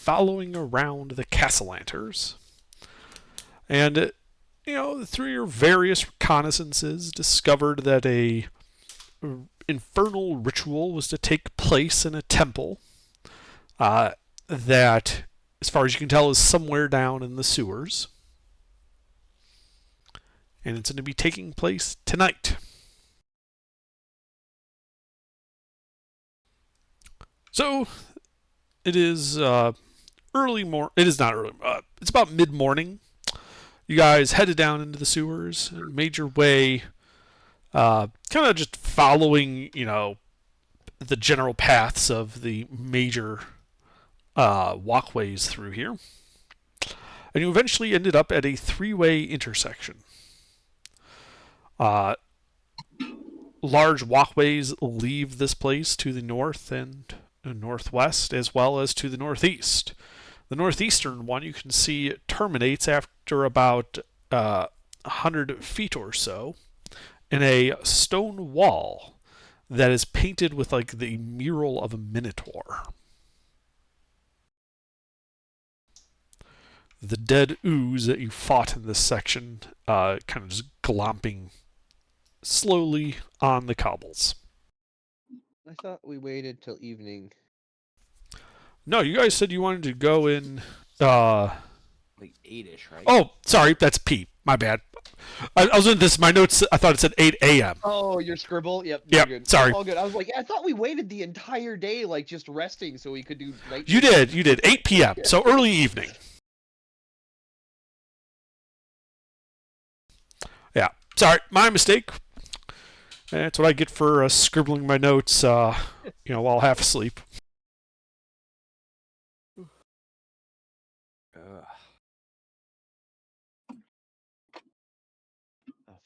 following around the Castellanters. And, through your various reconnaissances, discovered that a infernal ritual was to take place in a temple that, as far as you can tell, is somewhere down in the sewers. And it's going to be taking place tonight. So, it is early morning. It is not early. It's about mid-morning. You guys headed down into the sewers and made your way, kind of just following, the general paths of the major walkways through here. And you eventually ended up at a three-way intersection. Large walkways leave this place to the north and northwest, as well as to the northeast. The northeastern one you can see terminates after about 100 feet or so in a stone wall that is painted with like the mural of a minotaur. The dead ooze that you fought in this section kind of just glomping slowly on the cobbles. I thought we waited till evening. No, you guys said you wanted to go in. Like 8-ish, right? Oh, sorry, that's P. My bad. I was in this. My notes. I thought it said 8 a.m. Oh, your scribble? Yep. Yep. Good. Sorry. All good. I was like, I thought we waited the entire day, like just resting, so we could do night. You did. 8 p.m. So early evening. Yeah. Sorry, my mistake. That's what I get for scribbling my notes, while half asleep.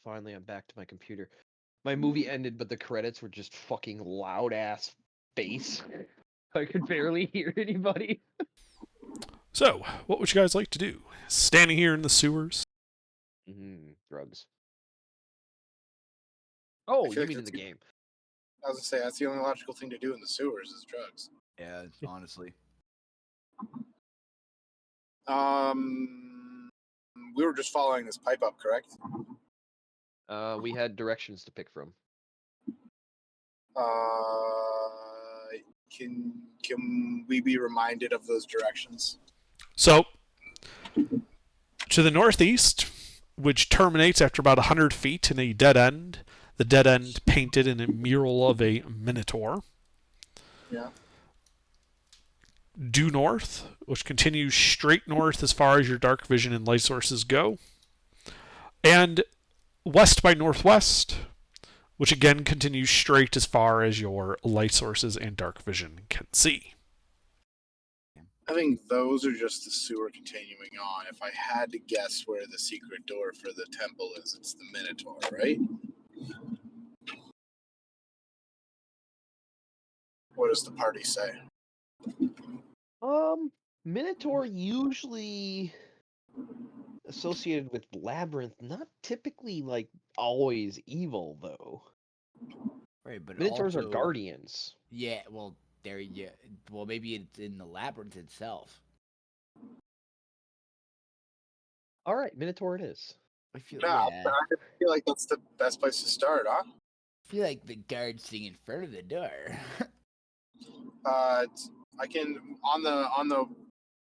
Finally, I'm back to my computer. My movie ended, but the credits were just fucking loud ass bass. I could barely hear anybody. So, what would you guys like to do? Standing here in the sewers? Drugs. Oh, you like mean in that's the game? I was gonna say that's the only logical thing to do in the sewers is drugs. Yeah, honestly. We were just following this pipe up, correct? We had directions to pick from. Can we be reminded of those directions? So, to the northeast, which terminates after about 100 feet in a dead end, the dead end painted in a mural of a minotaur. Yeah. Due north, which continues straight north as far as your dark vision and light sources go. And west by northwest, which again continues straight as far as your light sources and dark vision can see. I think those are just the sewer continuing on. If I had to guess where the secret door for the temple is, it's the Minotaur, right? What does the party say? Minotaur usually associated with Labyrinth, not typically like always evil though. Right, but Minotaurs also, are guardians. Yeah, well, well, maybe it's in the labyrinth itself. All right, Minotaur it is. I feel I feel like that's the best place to start, huh? I feel like the guard's sitting in front of the door. I can on the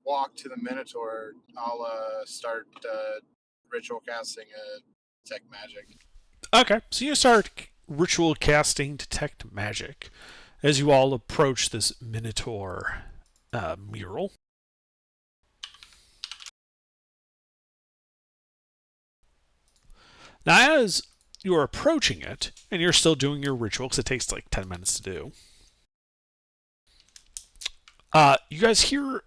walk to the Minotaur. I'll start ritual casting detect magic. Okay, so you start ritual casting detect magic as you all approach this Minotaur mural. Now, as you're approaching it, and you're still doing your ritual, because it takes like 10 minutes to do, you guys hear,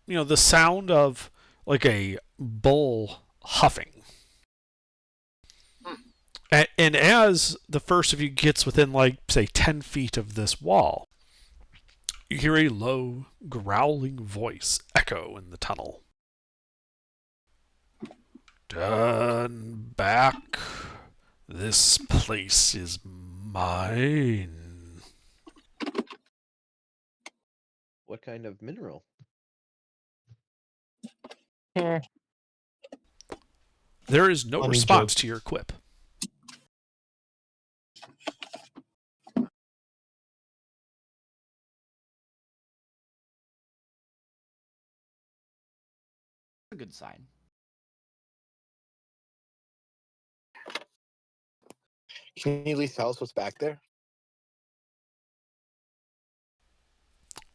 the sound of like a bull huffing. And as the first of you gets within, like, say, 10 feet of this wall, you hear a low, growling voice echo in the tunnel. Turn back. This place is mine. What kind of mineral? There is no Funny response joke. to your quip. A good sign. Can you at least tell us what's back there?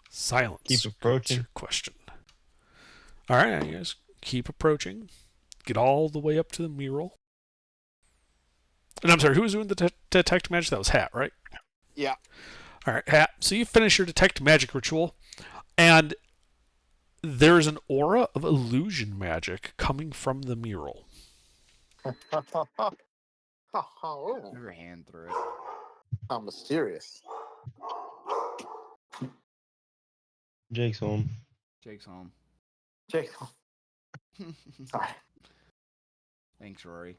Silence. Keep That's approaching. your question. All right, you guys keep approaching. Get all the way up to the mural. And I'm sorry, who was doing the detect magic? That was Hat, right? Yeah. All right, Hat. So you finish your detect magic ritual, and there's an aura of illusion magic coming from the mural. Oh, Move your hand through it. how mysterious. Jake's home. Jake's home. Jake, sorry. Thanks, Rory.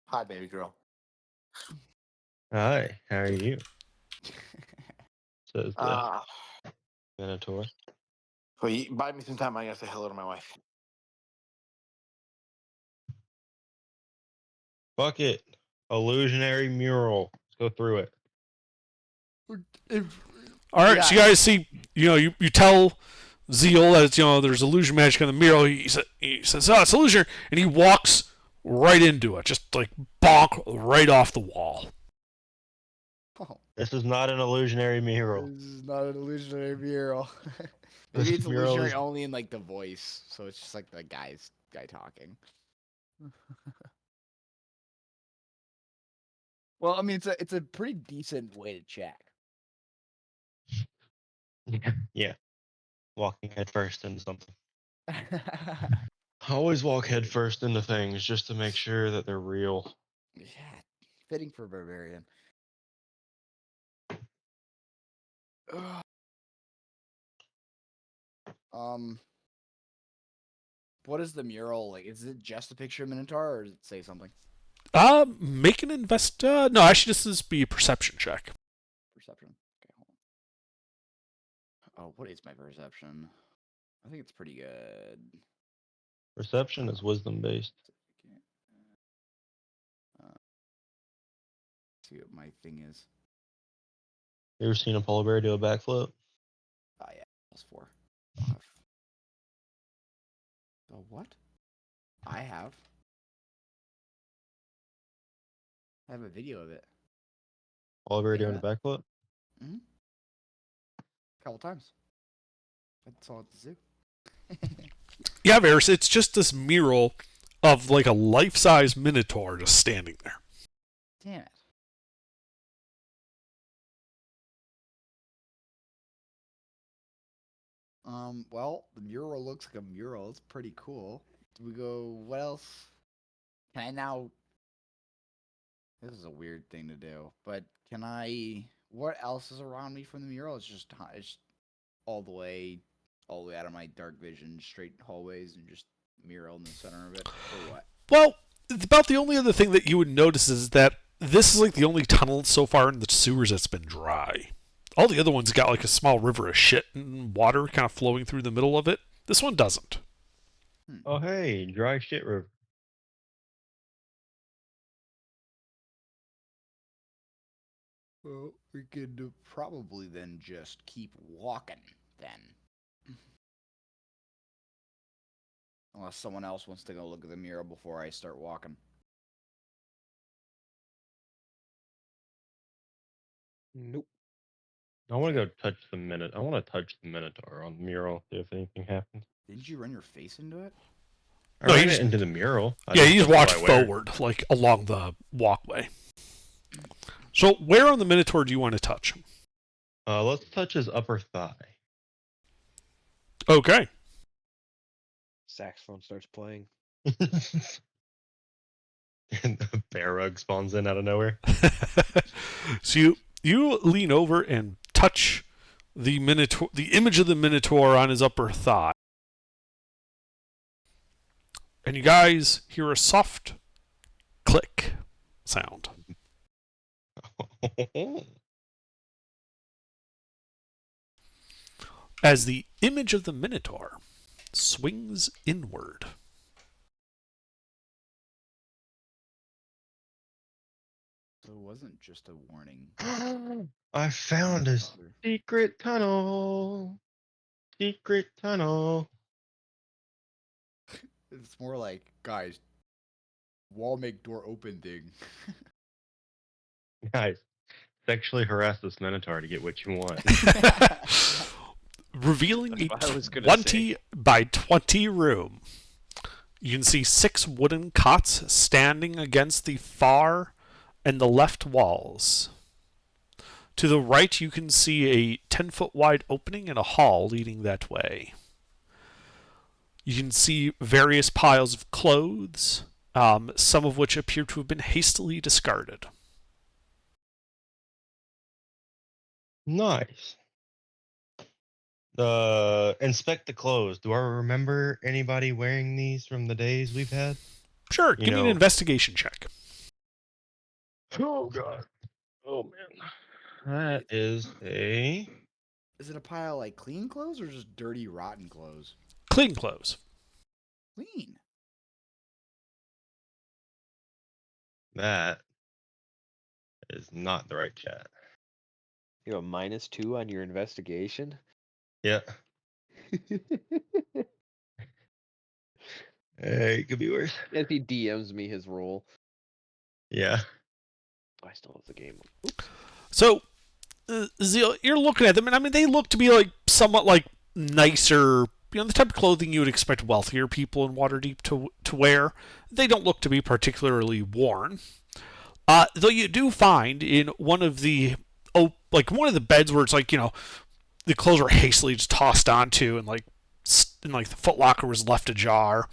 Hi, baby girl. Hi, how are you? Says the Uh, Minotaur. well, buy me some time. I gotta say hello to my wife. Fuck it. Illusionary mural. Let's go through it. All right, so you guys see, you tell Zeal that there's illusion magic on the mural. He says, "Oh, it's illusion," and he walks right into it, just like bonk right off the wall. Oh, This is not an illusionary mural. this is not an illusionary mural. This Maybe it's mural illusionary is- only in like the voice, so it's just like the guy talking. Well, I mean, it's a pretty decent way to check. Yeah. Walking headfirst into something. I always walk headfirst into things just to make sure that they're real. Yeah, fitting for a barbarian. Ugh. What is the mural like? Is it just a picture of Minotaur, or does it say something? Make an invest. No, actually, this is be a perception check. Perception. Okay, hold on. Oh, what is my perception? I think it's pretty good. Perception is wisdom based. See what my thing is. You ever seen a polar bear do a backflip? Oh yeah, +4. 5. Oh what? I have a video of it. Polar bear Yeah. doing a backflip? A couple times. That's all at the zoo. Yeah, Varys, it's just this mural of like a life-size Minotaur just standing there. Damn it. Well, the mural looks like a mural. It's pretty cool. Do we go, what else? Can I now... This is a weird thing to do, but can I... What else is around me from the mural? It's just all the way out of my dark vision, straight hallways, and just mural in the center of it, or what? Well, about the only other thing that you would notice is that this is like the only tunnel so far in the sewers that's been dry. All the other ones got like a small river of shit and water kind of flowing through the middle of it. This one doesn't. Oh hey, dry shit river. Well, we could probably then just keep walking, then. Unless someone else wants to go look at the mural before I start walking. Nope. I want to go touch the Minotaur. I want to touch the Minotaur on the mural, see if anything happens. Didn't you run your face into it? I No, ran he's- it into the mural. I Yeah, just he's don't know what walked I wear. forward, like along the walkway. So, where on the Minotaur do you want to touch? Let's touch his upper thigh. Okay. Saxophone starts playing. And the bear rug spawns in out of nowhere. So you lean over and touch the Minotaur, the image of the Minotaur on his upper thigh, and you guys hear a soft click sound. As the image of the Minotaur swings inward. So it wasn't just a warning. I found a secret tunnel. Secret tunnel. It's more like, guys, wall make door open thing. Guys, sexually harass this Minotaur to get what you want. Revealing That's a what I was gonna 20 by 20 room. You can see 6 wooden cots standing against the far and the left walls. To the right, you can see a 10-foot wide opening and a hall leading that way. You can see various piles of clothes, some of which appear to have been hastily discarded. Nice. Inspect the clothes. Do I remember anybody wearing these from the days we've had? Sure, You give me an know- investigation check. Oh god. Oh man. That is a Is it a pile like clean clothes or just dirty, rotten clothes? Clean clothes. Clean. that is not the right chat. You have a -2 on your investigation. Yeah. It could be worse. As he DMs me his roll. Yeah. I still have the game. So, Zeal, you're looking at them, and I mean, they look to be like somewhat like nicer, the type of clothing you would expect wealthier people in Waterdeep to wear. They don't look to be particularly worn. Though you do find in one of the one of the beds where it's like the clothes were hastily just tossed onto, and the foot locker was left ajar.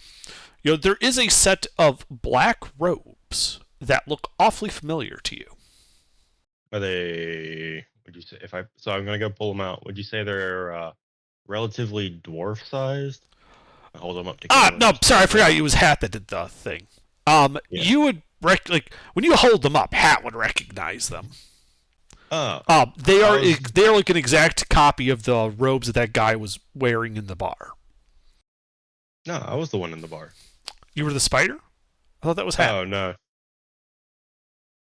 There is a set of black robes that look awfully familiar to you. Are they? Would you say So I'm gonna go pull them out. Would you say they're relatively dwarf sized? I hold them up to. No, sorry, I forgot it was Hat that did the thing. Yeah. You would when you hold them up, Hat would recognize them. Oh. They are was- they're like an exact copy of the robes that guy was wearing in the bar. No, I was the one in the bar. You were the spider? I thought that was Hat. Oh no.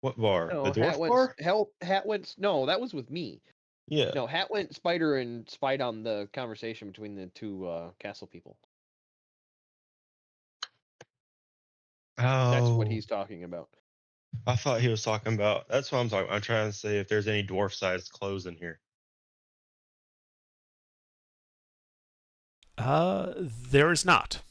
What bar? No, The dwarf Hat went, bar? Hat went. No, that was with me. Yeah. No, Hat went spider and spied on the conversation between the two castle people. Oh. That's what he's talking about. I thought he was talking about. That's what I'm talking. I'm trying to say if there's any dwarf-sized clothes in here. There is not.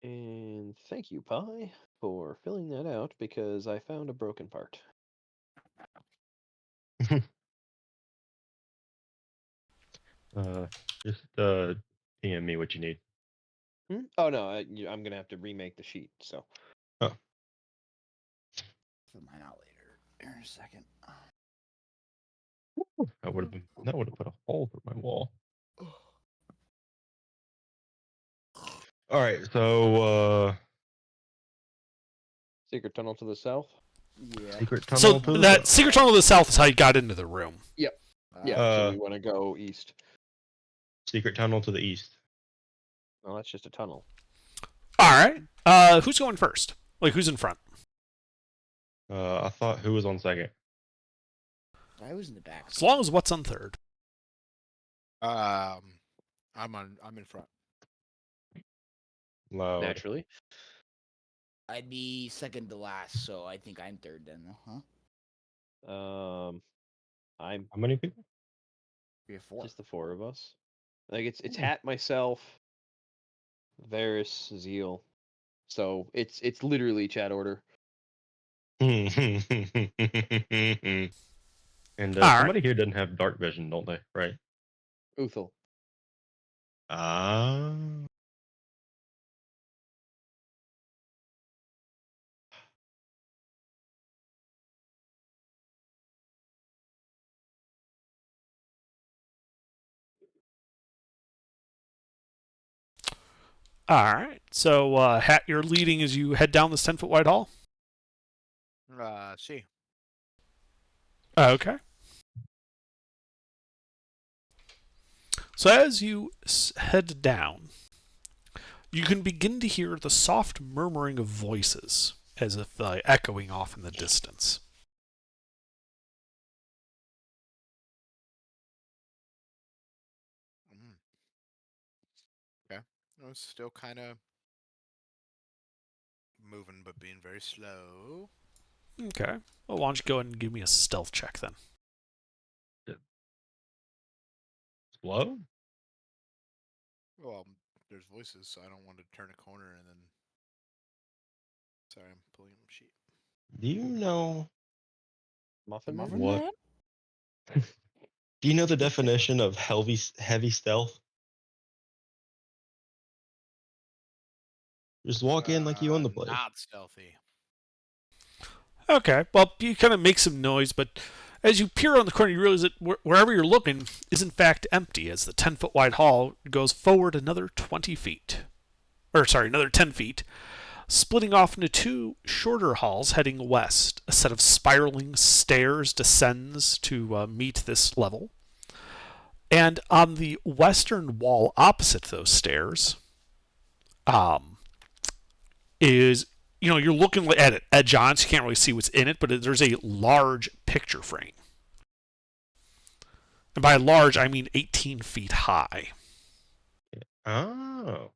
And thank you, Pi, for filling that out because I found a broken part. Just PM me what you need. Oh no, I'm gonna have to remake the sheet. So Oh. Fill mine out later. Here in a second. That would have put a hole through my wall. All right, so secret tunnel to the south. Yeah. secret tunnel. So to the that south. secret tunnel to the south is how you got into the room. Yeah, so we want to go east. Secret tunnel to the east. Well, that's just a tunnel. All right. Who's going first? Who's in front? I thought who was on second? I was in the back. As long as what's on third. I'm in front. Loud. Naturally. I'd be second to last, so I think I'm third then, huh? I'm How many people? We have 4. just the 4 of us. Like it's Hat, myself, Varys, Zeal. So it's literally chat order. And All right. somebody here doesn't have dark vision, don't they? Right. Uthal. Ah. All right. So, Hat, you're leading as you head down this 10-foot wide hall. C. Okay. So as you head down, you can begin to hear the soft murmuring of voices, as if echoing off in the distance. Mm. Okay. I was still kind of moving, but being very slow. Okay. Well, why don't you go ahead and give me a stealth check then? Slow? Well, there's voices, so I don't want to turn a corner and then. Sorry, I'm pulling up a sheet. Do you know Muffin Man? Muffin what? Man? Do you know the definition of heavy stealth? Just walk in like you own the place. Not stealthy. Okay. Well, you kind of make some noise, but as you peer around the corner, you realize that wherever you're looking is in fact empty, as the 10-foot wide hall goes forward another 20 feet. Or, sorry, another 10 feet, splitting off into two shorter halls heading west. A set of spiraling stairs descends to meet this level. And on the western wall opposite those stairs is, you're looking at it edge on, so you can't really see what's in it, but there's a large picture frame. And by large, I mean 18 feet high. Oh.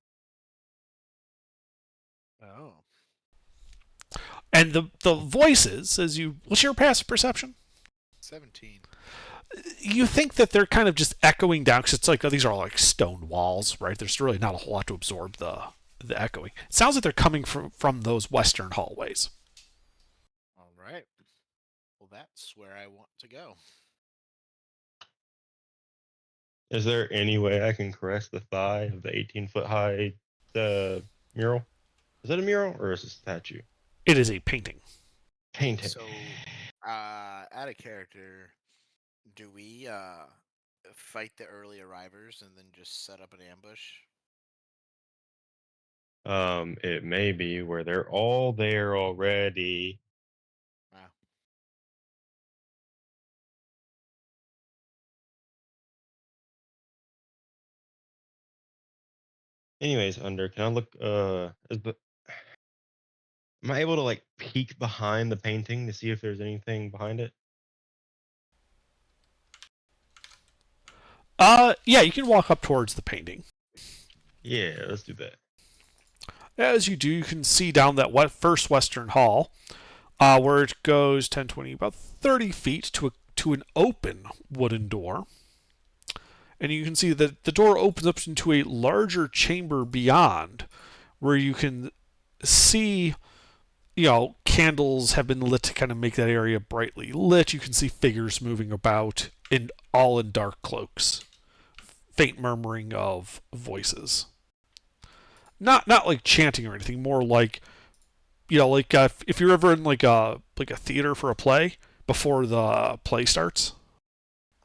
Oh. And the voices, what's your passive perception? 17. You think that they're kind of just echoing down, because it's like, these are all like stone walls, right? There's really not a whole lot to absorb the echoing. It sounds like they're coming from those western hallways. All right. Well, that's where I want to go. Is there any way I can caress the thigh of the 18-foot high mural? Is that a mural or is it a statue? It is a painting. Painting. So, out of character, do we fight the early arrivers and then just set up an ambush? It may be where they're all there already. Wow. Anyways, can I look am I able to like peek behind the painting to see if there's anything behind it? Yeah, you can walk up towards the painting. Yeah, let's do that. As you do, you can see down that first western hall, where it goes 10, 20, about 30 feet to an open wooden door. And you can see that the door opens up into a larger chamber beyond, where you can see, candles have been lit to kind of make that area brightly lit. You can see figures moving about, all in dark cloaks. Faint murmuring of voices. Not like chanting or anything, more like, if you're ever in like a theater for a play before the play starts.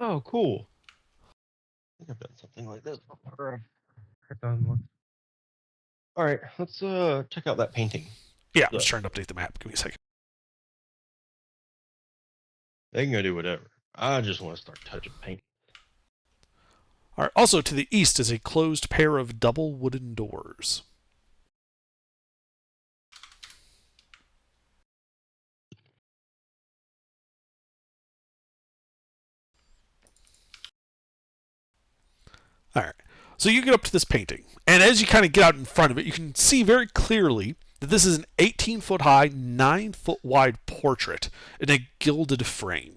Oh, cool. I think I've done something like this before. All right, let's check out that painting. Yeah, I'm just trying to update the map. Give me a second. They can go do whatever. I just want to start touching paint. All right. Also to the east is a closed pair of double wooden doors. All right. So you get up to this painting, and as you kind of get out in front of it, you can see very clearly that this is an 18-foot high, 9-foot wide portrait in a gilded frame.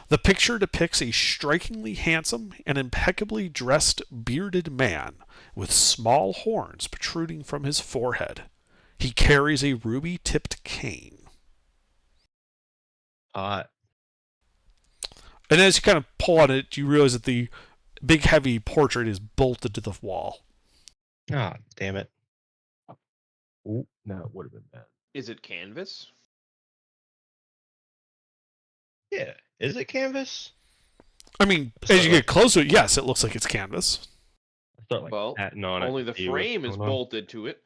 The picture depicts a strikingly handsome and impeccably dressed bearded man with small horns protruding from his forehead. He carries a ruby-tipped cane. Hot. And as you kind of pull on it, you realize that the big heavy portrait is bolted to the wall. Ah, damn it. Ooh, no, it would have been bad. Is it canvas? Yeah. Is it canvas? I mean, as you get close to it, yes, it looks like it's canvas. I start like Well, patting on it. only the see what's frame is going on. bolted to it.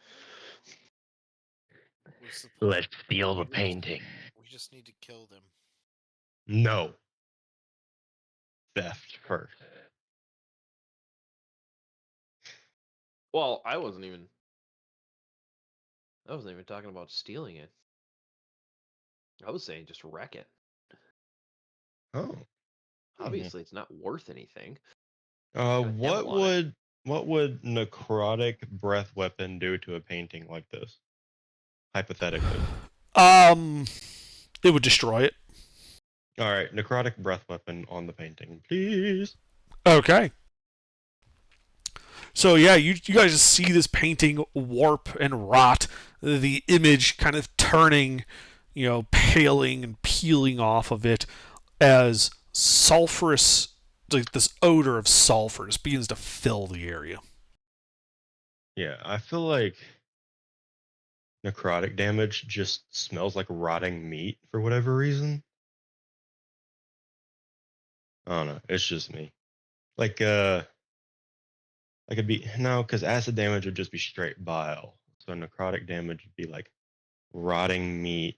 What's the point? Let's feel the painting. We We just need to kill them. No. Theft first. Well, I wasn't even talking about stealing it. I was saying just wreck it. Oh. Obviously, it's not worth anything. What handle on would necrotic breath weapon do to a painting like this? Hypothetically. It would destroy it. All right, necrotic breath weapon on the painting, please. Okay. So yeah, you guys just see this painting warp and rot, the image kind of turning, paling and peeling off of it as sulfurous, like this odor of sulfur just begins to fill the area. Yeah, I feel like necrotic damage just smells like rotting meat for whatever reason. I don't know. It's just me. Like it'd be no, because acid damage would just be straight bile. So necrotic damage would be like rotting meat.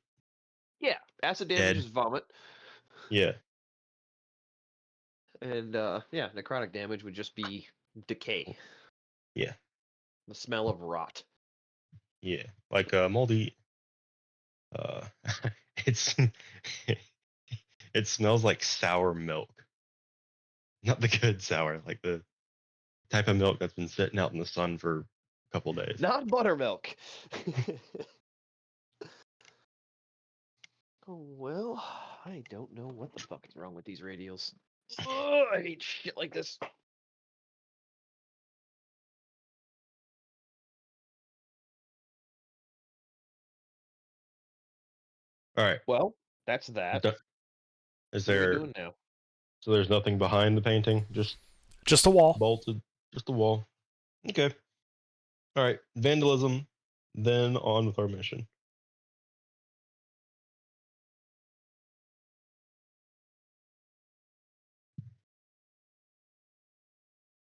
Yeah, acid damage Dead. is vomit, Yeah. and necrotic damage would just be decay. Yeah. The smell of rot. Yeah. Like moldy. It's it smells like sour milk. Not the good sour, like the type of milk that's been sitting out in the sun for a couple days. Not buttermilk. Oh, well, I don't know what the fuck is wrong with these radios. Ugh, I hate shit like this. All right. Well, that's that. Du- Is What are we there doing now? so there's nothing behind the painting, just Just a wall. bolted, just a wall. Okay. All right. Vandalism. Then on with our mission.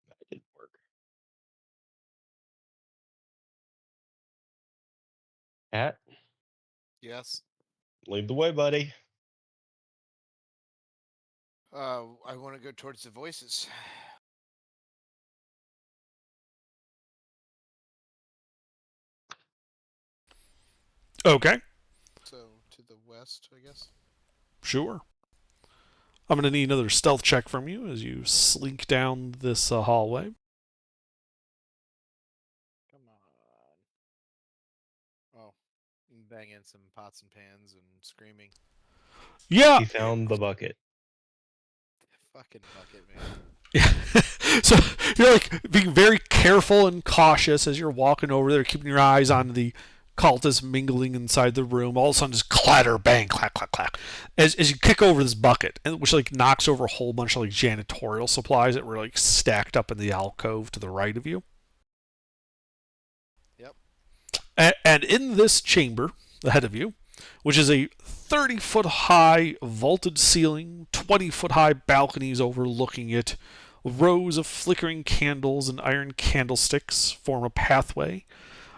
That didn't work. Hat, Yes. lead the way, buddy. I want to go towards the voices. Okay, So to the west, I guess. sure. I'm going to need another stealth check from you as you slink down this hallway. Come on. Oh, banging some pots and pans and screaming. Yeah. He found the bucket. Fucking bucket, man. Yeah. So you're like being very careful and cautious as you're walking over there, keeping your eyes on the cultists mingling inside the room. All of a sudden, just clatter, bang, clack, clack, clack, as you kick over this bucket, and which like knocks over a whole bunch of like janitorial supplies that were like stacked up in the alcove to the right of you. Yep. And in this chamber ahead of you, which is a 30-foot high vaulted ceiling, 20-foot high balconies overlooking it, rows of flickering candles and iron candlesticks form a pathway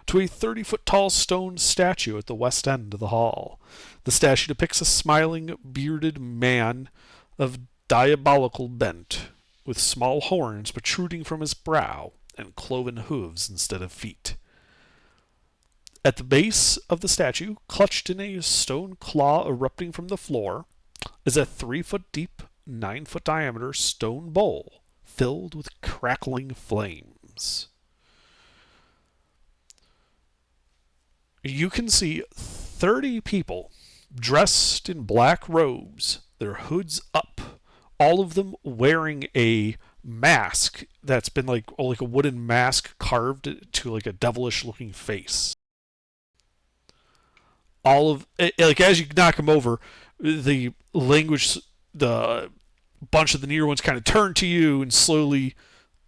to a 30-foot tall stone statue at the west end of the hall. The statue depicts a smiling, bearded man of diabolical bent, with small horns protruding from his brow and cloven hooves instead of feet. At the base of the statue, clutched in a stone claw erupting from the floor, is a 3-foot deep, 9-foot diameter stone bowl filled with crackling flames. You can see 30 people dressed in black robes, their hoods up, all of them wearing a mask that's been like a wooden mask carved to like a devilish looking face. All of like as you knock them over, the bunch of the near ones kind of turn to you, and slowly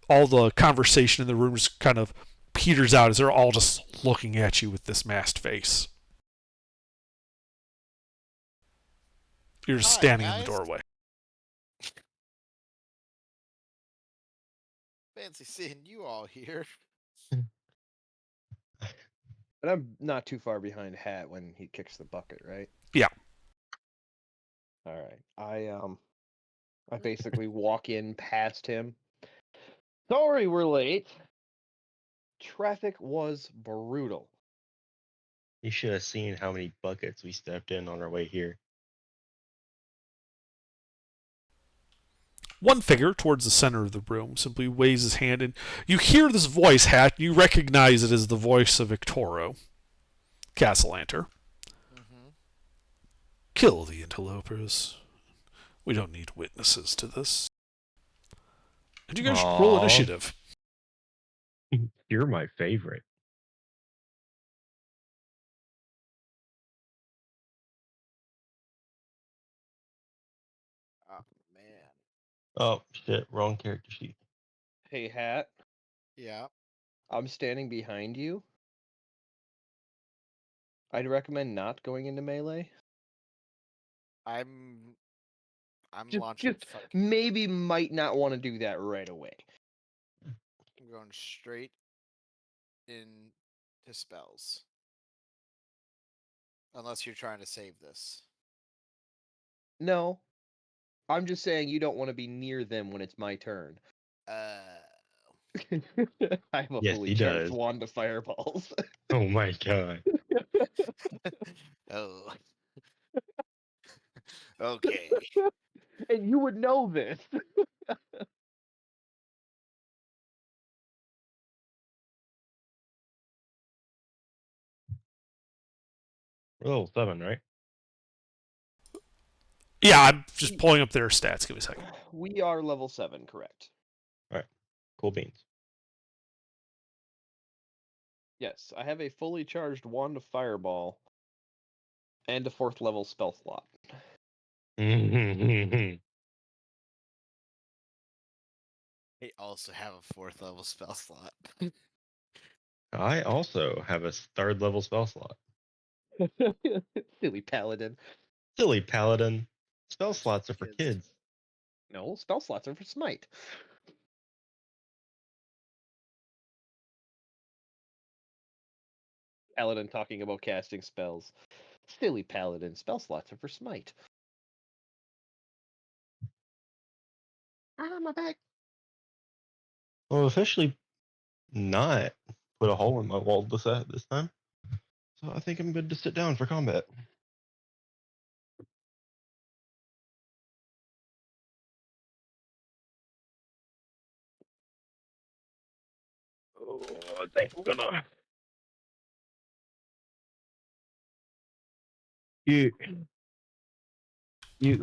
all the conversation in the room just kind of peters out as they're all just looking at you with this masked face. You're just Hi, standing in guys. the doorway. Fancy seeing you all here. But I'm not too far behind Hat when he kicks the bucket, right? Yeah. All right. I basically walk in past him. Sorry we're late. Traffic was brutal. You should have seen how many buckets we stepped in on our way here. One figure towards the center of the room simply waves his hand, and you hear this voice, Hat, and you recognize it as the voice of Victoro, Castellanter. Mm-hmm. Kill the interlopers. We don't need witnesses to this. And you guys should roll Aw. initiative. You're my favorite. Oh man. Oh shit! Wrong character sheet. Hey, Hat, Yeah. I'm standing behind you. I'd recommend not going into melee. I'm Just, launching. just maybe might not want to do that right away. I'm going straight in to spells. Unless you're trying to save this. No, I'm just saying you don't want to be near them when it's my turn. I have a Yes, fully he charged does. wand of fireballs. Oh my god. Oh. Okay. And you would know this. We're level 7, right? Yeah, I'm just pulling up their stats. Give me a second. We are level 7, correct? Cool beans. Yes, I have a fully charged wand of fireball and a 4th level spell slot. I also have a 4th level spell slot. I also have a 3rd level spell slot. Silly paladin. Silly paladin. Spell That's slots are for kids. No, spell slots are for smite. Paladin talking about casting spells. Silly paladin. Spell slots are for smite. Ah, my back. Well, officially not put a hole in my wall this time. So I think I'm good to sit down for combat. Oh, I think I'm gonna you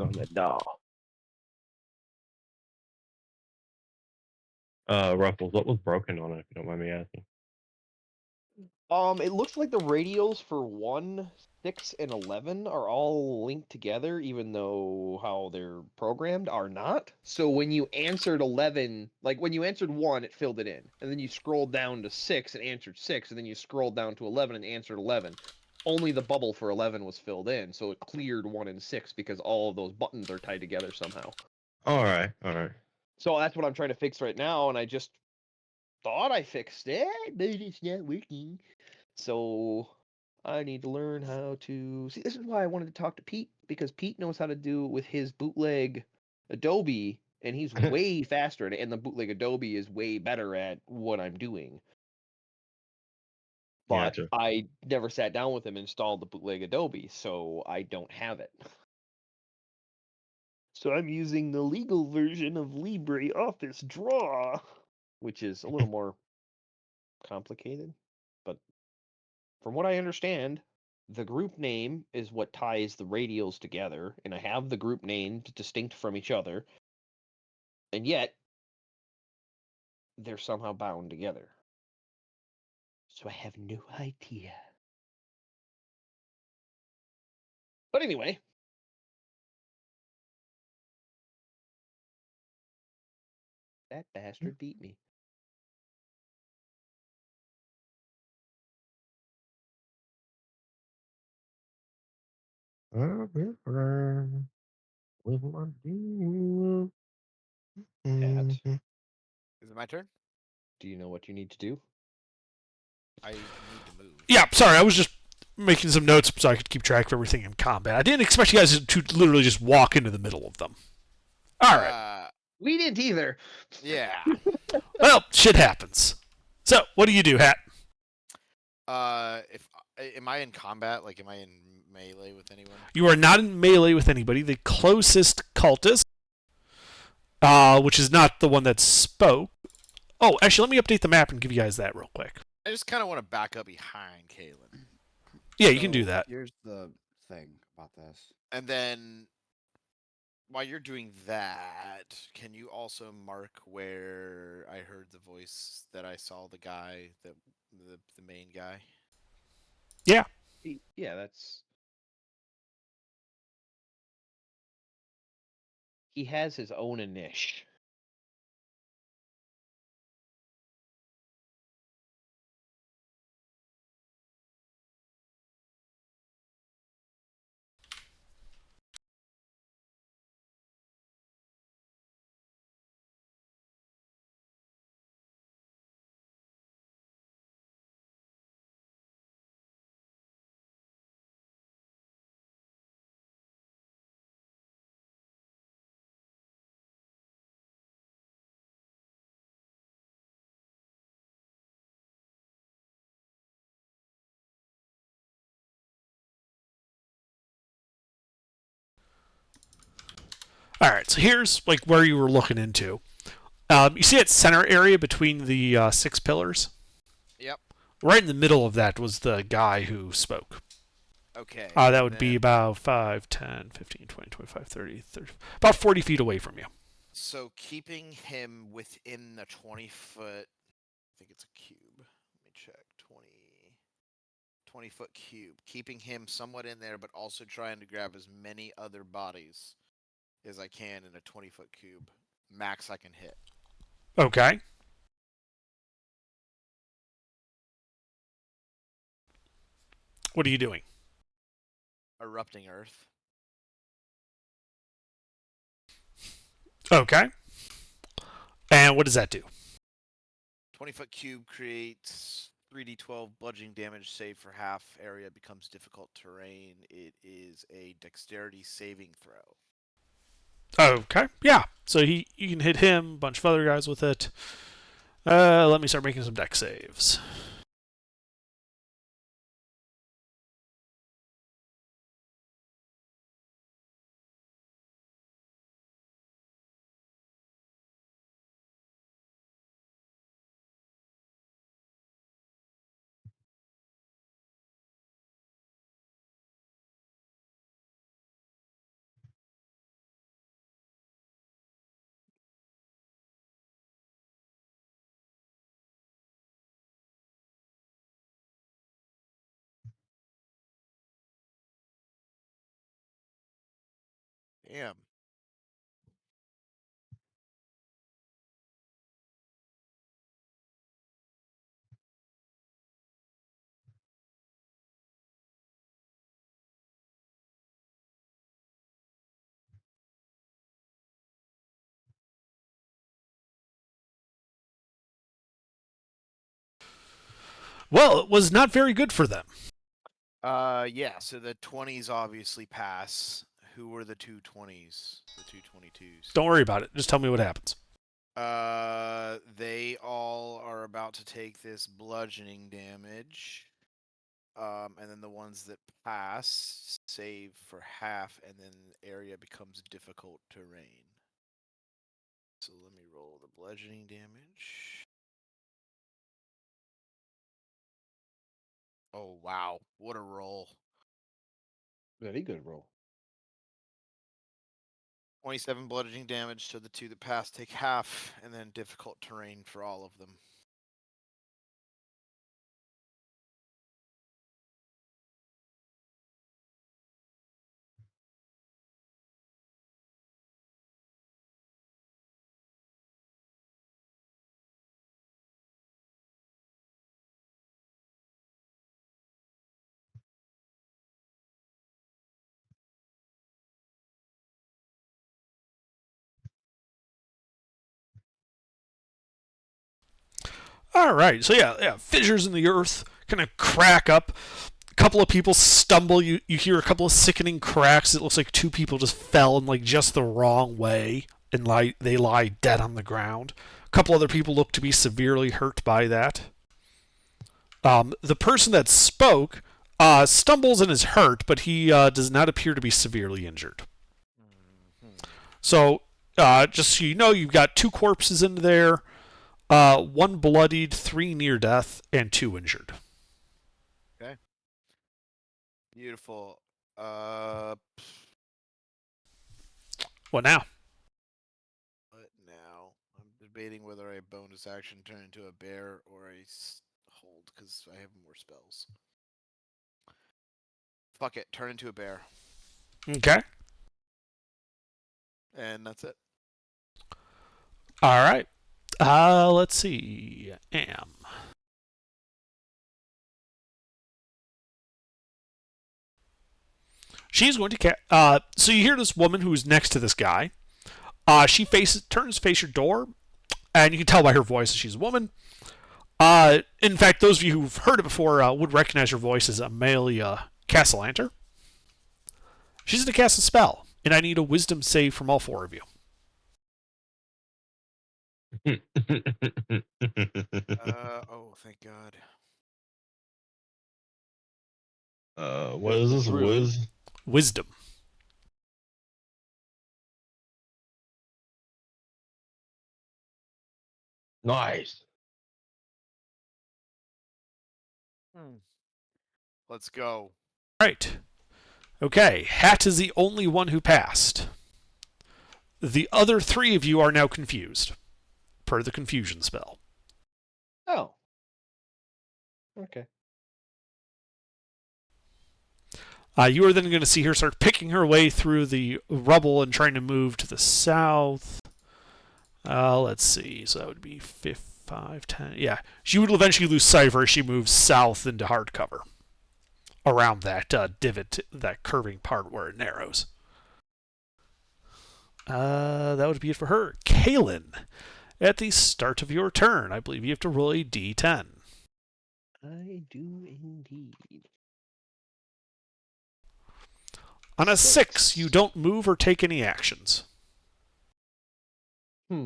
on the doll. Ruffles, what was broken on it, if you don't mind me asking? It looks like the radios for 1, 6, and 11 are all linked together, even though how they're programmed are not. So when you answered 11, like when you answered 1, it filled it in. And then you scrolled down to 6 and answered 6, and then you scrolled down to 11 and answered 11. Only the bubble for 11 was filled in, so it cleared 1 and 6 because all of those buttons are tied together somehow. Alright. So that's what I'm trying to fix right now, and I just thought I fixed it, but it's not working. So I need to learn how to see. This is why I wanted to talk to Pete, because Pete knows how to do it with his bootleg Adobe, and he's way faster at it, and the bootleg Adobe is way better at what I'm doing. But Gotcha. I never sat down with him and installed the bootleg Adobe, so I don't have it. So I'm using the legal version of LibreOffice Draw, which is a little more complicated. But from what I understand, the group name is what ties the radials together, and I have the group names distinct from each other, and yet they're somehow bound together. So I have no idea. But anyway, that bastard beat me. Cat, Is it my turn? do you know what you need to do? I need to move. Yeah, sorry, I was just making some notes so I could keep track of everything in combat. I didn't expect you guys to literally just walk into the middle of them. All right. We didn't either. Yeah. Well, shit happens. So, what do you do, Hat? If am I in combat? Like, am I in melee with anyone? You are not in melee with anybody. The closest cultist, which is not the one that spoke. Oh, actually, let me update the map and give you guys that real quick. I just kind of want to back up behind Kalen. Yeah, you can do So, that. Here's the thing about this. And then while you're doing that, can you also mark where I heard the voice that I saw the guy, the main guy? Yeah. Yeah, that's. He has his own niche. All right, so here's like where you were looking into. You see that center area between the 6 pillars? Yep. Right in the middle of that was the guy who spoke. Okay. That would be about 5, 10, 15, 20, 25, 30, 30, about 40 feet away from you. So keeping him within the 20-foot, I think it's a cube. Let me check. 20-foot cube. Keeping him somewhat in there, but also trying to grab as many other bodies as I can in a 20-foot cube. Max I can hit. Okay. What are you doing? Erupting Earth. Okay. And what does that do? 20-foot cube creates 3d12 bludgeoning damage, save for half. Area becomes difficult terrain. It is a dexterity saving throw. Okay. Yeah. So you can hit him, a bunch of other guys with it. Let me start making some dex saves. Damn. Well, it was not very good for them. Yeah, so the 20s obviously pass. Who were the two 20s? The two 22s? Don't worry about it. Just tell me what happens. They all are about to take this bludgeoning damage. And then the ones that pass save for half, and then area becomes difficult terrain. So let me roll the bludgeoning damage. Oh, wow. What a roll. Very good roll. 27 bludgeoning damage, so the two that pass take half, and then difficult terrain for all of them. All right. So yeah, fissures in the earth kind of crack up, couple of people stumble. You hear a couple of sickening cracks. It looks like two people just fell in like just the wrong way, and they lie dead on the ground. A couple other people look to be severely hurt by that. The person that spoke stumbles and is hurt, but he does not appear to be severely injured. So, just so you know, you've got 2 corpses in there, 1 bloodied, 3 near death, and 2 injured. Beautiful. What now? What now? I'm debating whether I bonus action turn into a bear or I hold because I have more spells. Fuck it, turn into a bear, Okay. and that's it. All right. Let's see. She's going to so you hear this woman who's next to this guy. She turns to face your door, and you can tell by her voice that she's a woman. In fact, those of you who've heard it before would recognize her voice as Amelia Castellanter. She's going to cast a spell, and I need a wisdom save from all 4 of you. Oh, thank God. What is this? Wiz? Wisdom. Nice. Let's go. Right. Okay, Hat is the only one who passed. The other 3 of you are now confused, per the confusion spell. Oh. Okay. You are then going to see her start picking her way through the rubble and trying to move to the south. Let's see. So that would be 5, 10. Yeah, she would eventually lose sight of her as she moves south into hardcover. Around that divot, that curving part where it narrows. That would be it for her. Kaylin, at the start of your turn, I believe you have to roll a d10. I do indeed. On a 6, you don't move or take any actions. At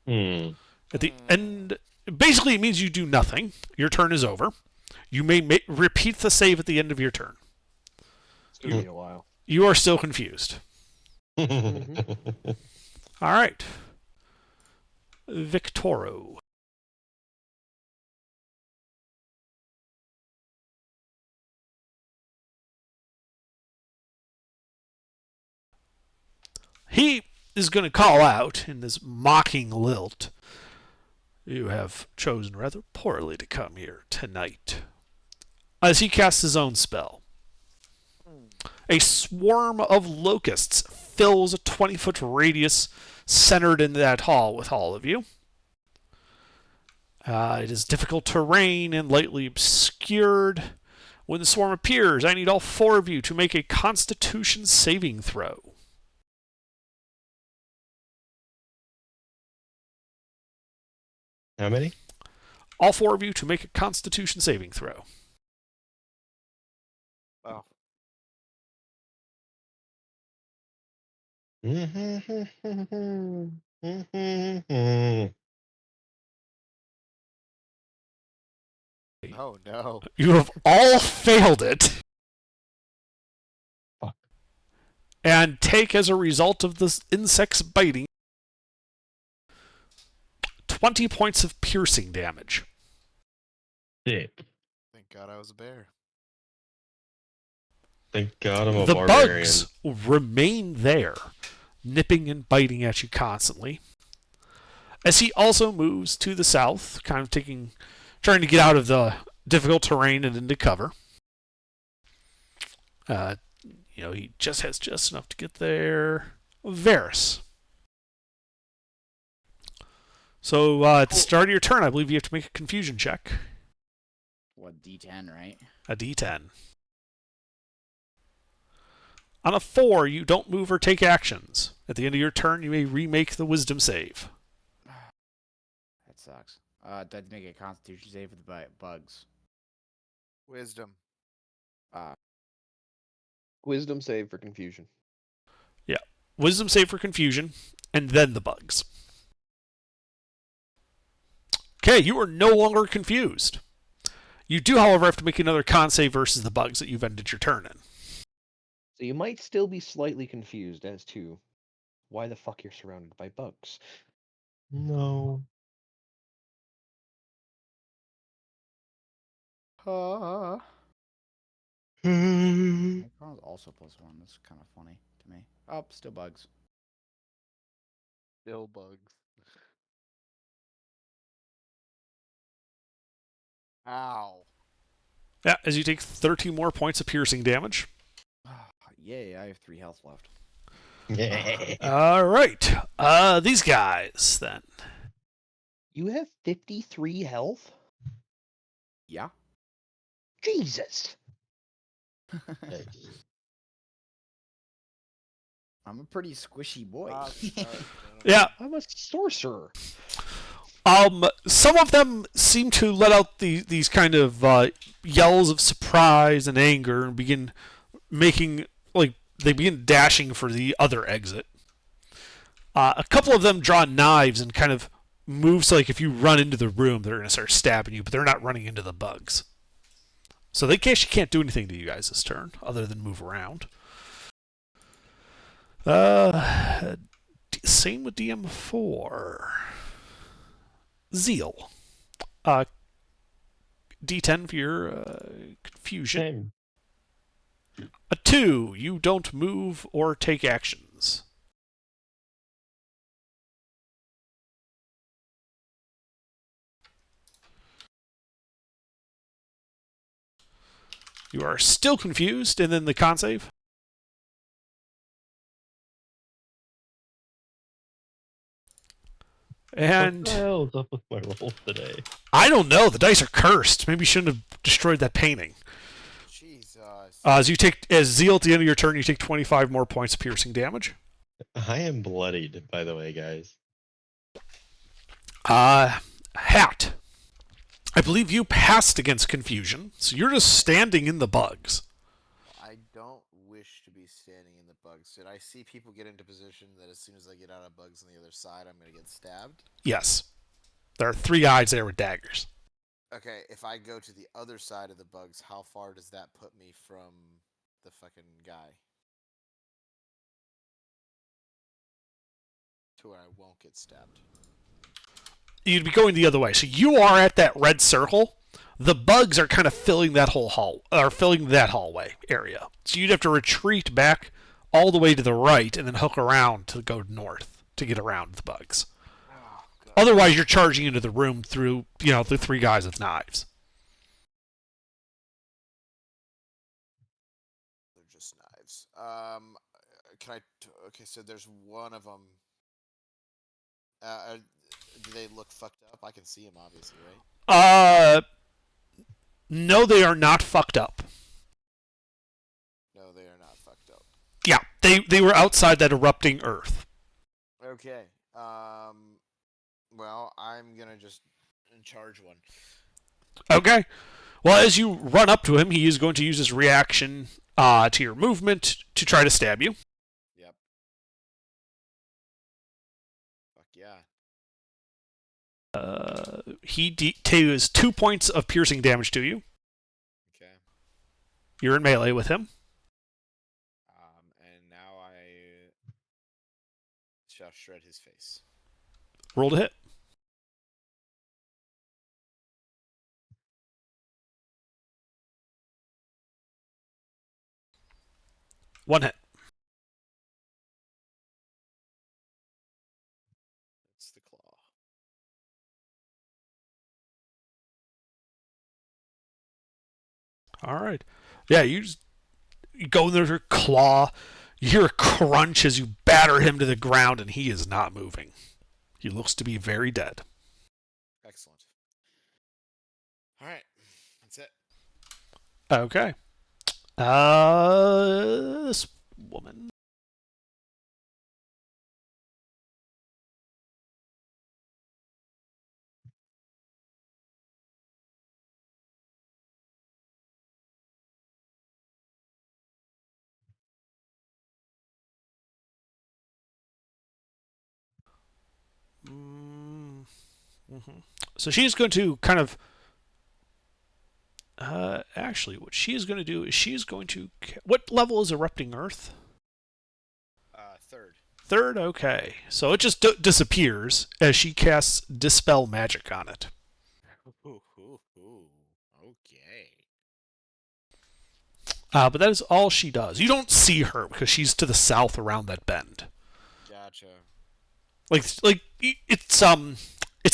the end, basically it means you do nothing. Your turn is over. You may repeat the save at the end of your turn. It's gonna be a while. You are still confused. All right. Victoro. He is going to call out in this mocking lilt. You have chosen rather poorly to come here tonight. As he casts his own spell. A swarm of locusts fills a 20-foot radius centered in that hall with all of you. It is difficult terrain and lightly obscured. When the swarm appears, I need all 4 of you to make a Constitution saving throw. How many? All 4 of you to make a Constitution saving throw. Wow. Oh no. You have all failed it. Fuck. And take as a result of this insect's biting 20 points of piercing damage. Shit. Thank God I was a bear. Thank God I'm a The barbarian. bugs remain there, nipping and biting at you constantly. As he also moves to the south, kind of trying to get out of the difficult terrain and into cover. He just has just enough to get there. Varys. So at the start of your turn, I believe you have to make a confusion check. What, D10, right? A d10. On a 4, you don't move or take actions. At the end of your turn, you may remake the wisdom save. That sucks. Do I have to make a Constitution save for the bugs? Wisdom. Wisdom save for confusion. Yeah. Wisdom save for confusion, and then the bugs. Okay, you are no longer confused. You do, however, have to make another con save versus the bugs that you've ended your turn in. So you might still be slightly confused as to why the fuck you're surrounded by bugs. No. My con is also +1. That's kind of funny to me. Oh, still bugs. Still bugs. Ow. Yeah, as you take 13 more points of piercing damage. Yay, I have 3 health left. All right. These guys, then. You have 53 health? Yeah. Jesus! I'm a pretty squishy boy. Yeah. I'm a sorcerer. Some of them seem to let out these kind of yells of surprise and anger and begin making, like, they begin dashing for the other exit. A couple of them draw knives and kind of move so, like, if you run into the room, they're going to start stabbing you, but they're not running into the bugs. So they actually can't do anything to you guys this turn other than move around. Same with DM4. Zeal. D10 for your confusion. Same. A 2. You don't move or take actions. You are still confused, and then the con save. And what the hell's up with my rolls today? I don't know. The dice are cursed. Maybe you shouldn't have destroyed that painting. Jesus. As Zeal at the end of your turn, you take 25 more points of piercing damage. I am bloodied, by the way, guys. Hat. I believe you passed against confusion, so you're just standing in the bugs. I don't wish to be standing in the bugs. Did I see people get into position that as soon as I get out of bugs on the other side, I'm going to get stabbed? Yes. There are 3 guys there with daggers. Okay, if I go to the other side of the bugs, how far does that put me from the fucking guy? To where I won't get stabbed. You'd be going the other way. So you are at that red circle. The bugs are kind of filling that filling that hallway area. So you'd have to retreat back all the way to the right and then hook around to go north to get around the bugs. Oh, God. Otherwise, you're charging into the room through, the 3 guys with knives. They're just knives. Okay, so there's one of them. Do they look fucked up? I can see them, obviously, right? No, they are not fucked up. No, they are not fucked up. Yeah, they were outside that erupting earth. Okay. Well, I'm gonna just charge one. Okay. Well, as you run up to him, he is going to use his reaction to your movement to try to stab you. Yep. Fuck yeah. He deals 2 points of piercing damage to you. Okay. You're in melee with him. And now I shall shred his face. Roll to hit. One hit. It's the claw. All right. Yeah, you go in there with your claw. You hear a crunch as you batter him to the ground, and he is not moving. He looks to be very dead. Excellent. All right. That's it. Okay. This woman. Mm, mhm. So she's going to kind of. Actually, what she is going to do is she's going to. What level is erupting Earth? Third. Third? Okay. So it just disappears as she casts Dispel Magic on it. Okay. But that is all she does. You don't see her because she's to the south around that bend. Gotcha. Like it's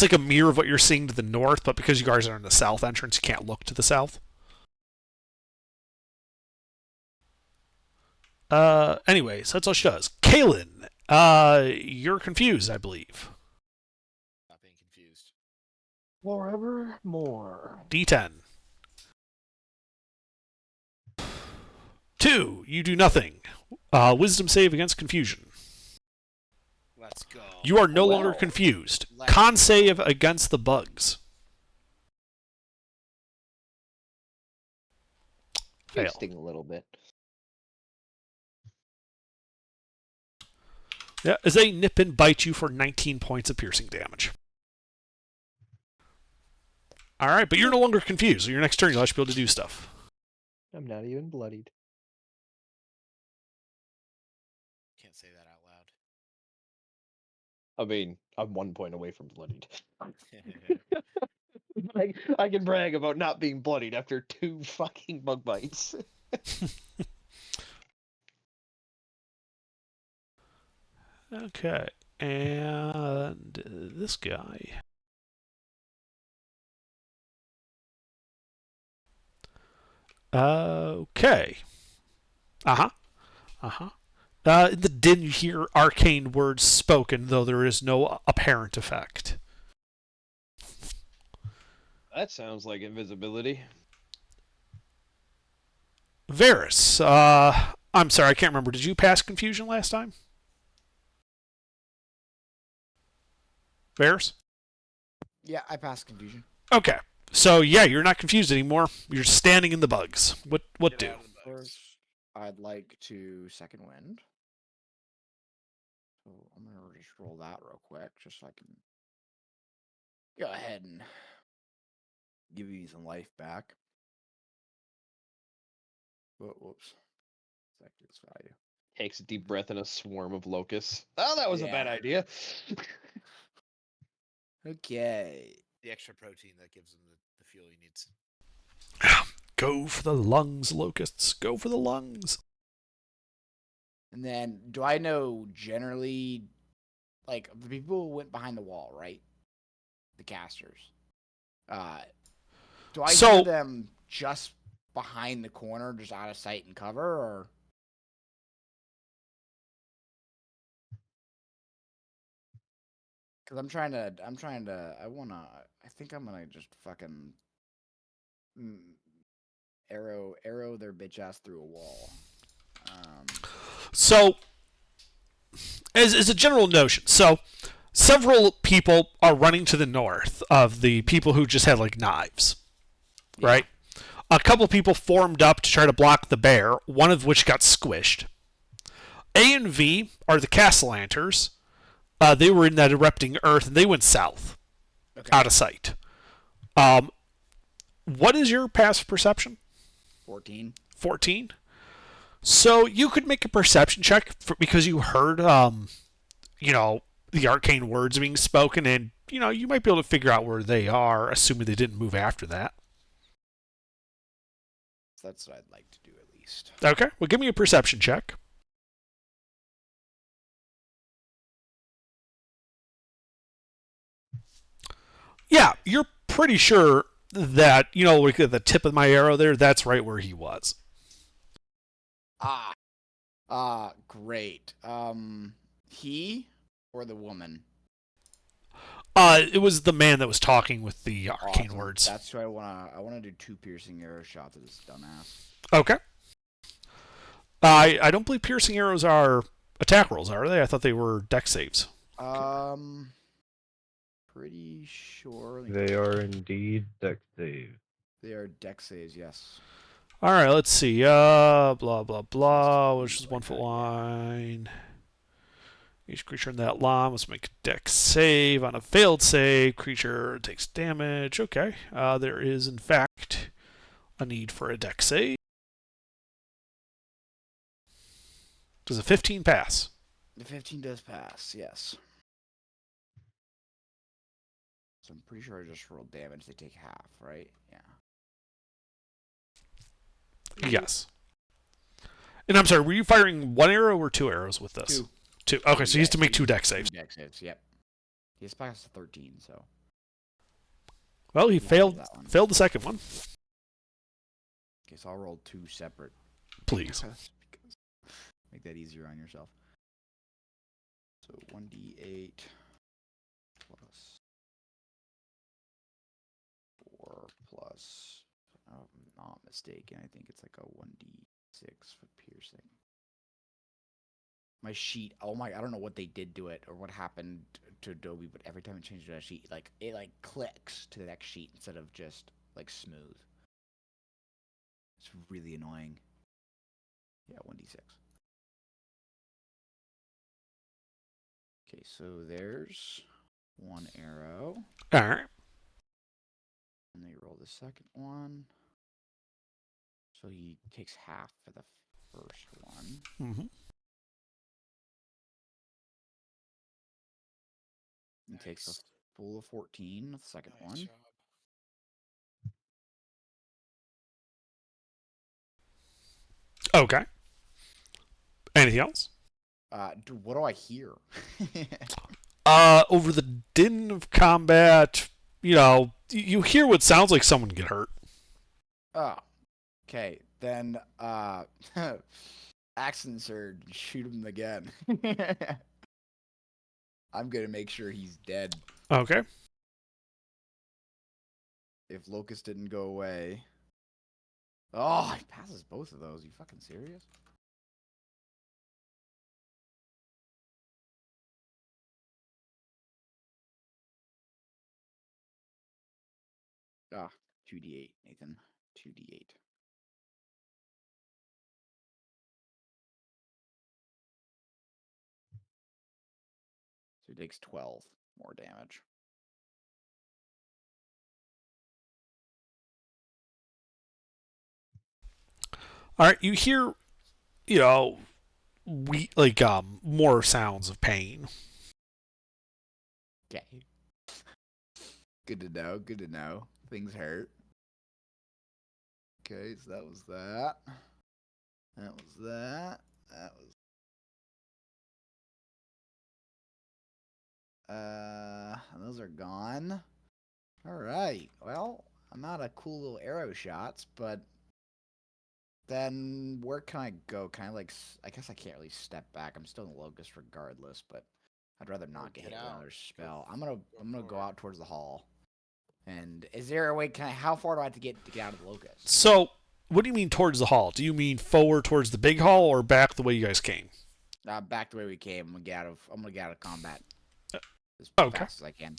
like a mirror of what you're seeing to the north, but because you guys are in the south entrance, you can't look to the south. Anyways, that's all she does. Kaylin, you're confused, I believe. Not being confused. Forevermore. D10. 2, you do nothing. Wisdom save against confusion. Let's go. You are no longer Well. confused. Let's Con go. save against the bugs. Fail. Sting a little bit. Yeah, as they nip and bite you for 19 points of piercing damage. Alright, but you're no longer confused. So your next turn, you'll actually be able to do stuff. I'm not even bloodied. Can't say that out I mean, I'm 1 point away from bloodied. loud. I can brag about not being bloodied after 2 fucking bug bites. Okay, and this guy. Okay. Uh-huh. Uh-huh. In the din you hear arcane words spoken, though there is no apparent effect. That sounds like invisibility. Varus, I'm sorry, I can't remember. Did you pass confusion last time? Varus? Yeah, I passed confusion. Okay. So yeah, you're not confused anymore. You're standing in the bugs. What Get do? out of the bugs. First, I'd like to second wind. So I'm gonna just roll that real quick, just so I can go ahead and give you some life back. Whoops. Sector's value. Takes a deep breath in a swarm of locusts. Oh, that was a bad Yeah. idea. Okay. The extra protein that gives him the fuel he needs. Go for the lungs, locusts. Go for the lungs. And then, do I know generally, like, the people who went behind the wall, right? The casters. Do I So- hear them just behind the corner, just out of sight and cover, or? Because I think I'm gonna just fucking arrow their bitch ass through a wall. So, as a general notion, so several people are running to the north of the people who just had like knives, Yeah. right? A couple people formed up to try to block the bear, one of which got squished. A and V are the Castlanters. They were in that erupting earth, and they went south, Okay. out of sight. What is your passive perception? 14. 14. So you could make a perception check because you heard, the arcane words being spoken, and you might be able to figure out where they are, assuming they didn't move after that. So that's what I'd like to do at least. Okay, well, give me a perception check. Yeah, you're pretty sure that like at the tip of my arrow there, that's right where he was. Great. He or the woman? It was the man that was talking with the arcane Awesome. words. That's who I wanna do 2 piercing arrow shots at this dumbass. Okay. I don't believe piercing arrows are attack rolls, are they? I thought they were dex saves. Pretty sure They are indeed deck save. they are dex saves, yes. All right, let's see. Blah blah blah, which is 1 foot line. Each creature in that law must make a dex save. On a failed save, creature takes damage. Okay. There is, in fact, a need for a dex save. Does a 15 pass? The 15 does pass, yes. So I'm pretty sure I just rolled damage. They take half, right? Yeah. Yes. And I'm sorry, were you firing one arrow or two arrows with this? Two. Two. Okay, so he has to Yeah, make two dex saves. Two dex saves, yep. He has passed 13, so. Well, he Yeah, failed that one. failed the second one. Okay, so I'll roll two separate. Please. Because make that easier on yourself. So 1d8 plus 4 plus, if I'm not mistaken, I think it's like a 1d6 for piercing. My sheet, oh my, I don't know what they did to it or what happened to Adobe, but every time it changes that sheet, like it like clicks to the next sheet instead of just like smooth. It's really annoying. Yeah, 1d6. Okay, so there's one arrow. All right. And they roll the second one. So he takes half for the first one. Mm-hmm. He takes a full of 14 with the second one. Okay. Anything else? Dude, what do I hear? Over the din of combat, you hear what sounds like someone get hurt. Oh, okay. Then, accent surge, shoot him again. I'm gonna make sure he's dead. Okay. If Locust didn't go away. Oh, he passes both of those. You fucking serious? Ah, 2d8, Nathan. 2d8. So he takes 12 more damage. All right. You hear, more sounds of pain. Okay. Good to know. Good to know. Things hurt. Okay, so that was that. That was that. That was. Those are gone. All right. Well, I'm out of cool little arrow shots, but then where can I go? Can I I guess I can't really step back. I'm still in the Locust regardless, but I'd rather not get hit with another spell. I'm gonna go out towards the hall. And is there a way? How far do I have to get out of the Locust? So, what do you mean towards the hall? Do you mean forward towards the big hall or back the way you guys came? Back the way we came. I'm gonna get out of combat as Okay. fast as I can.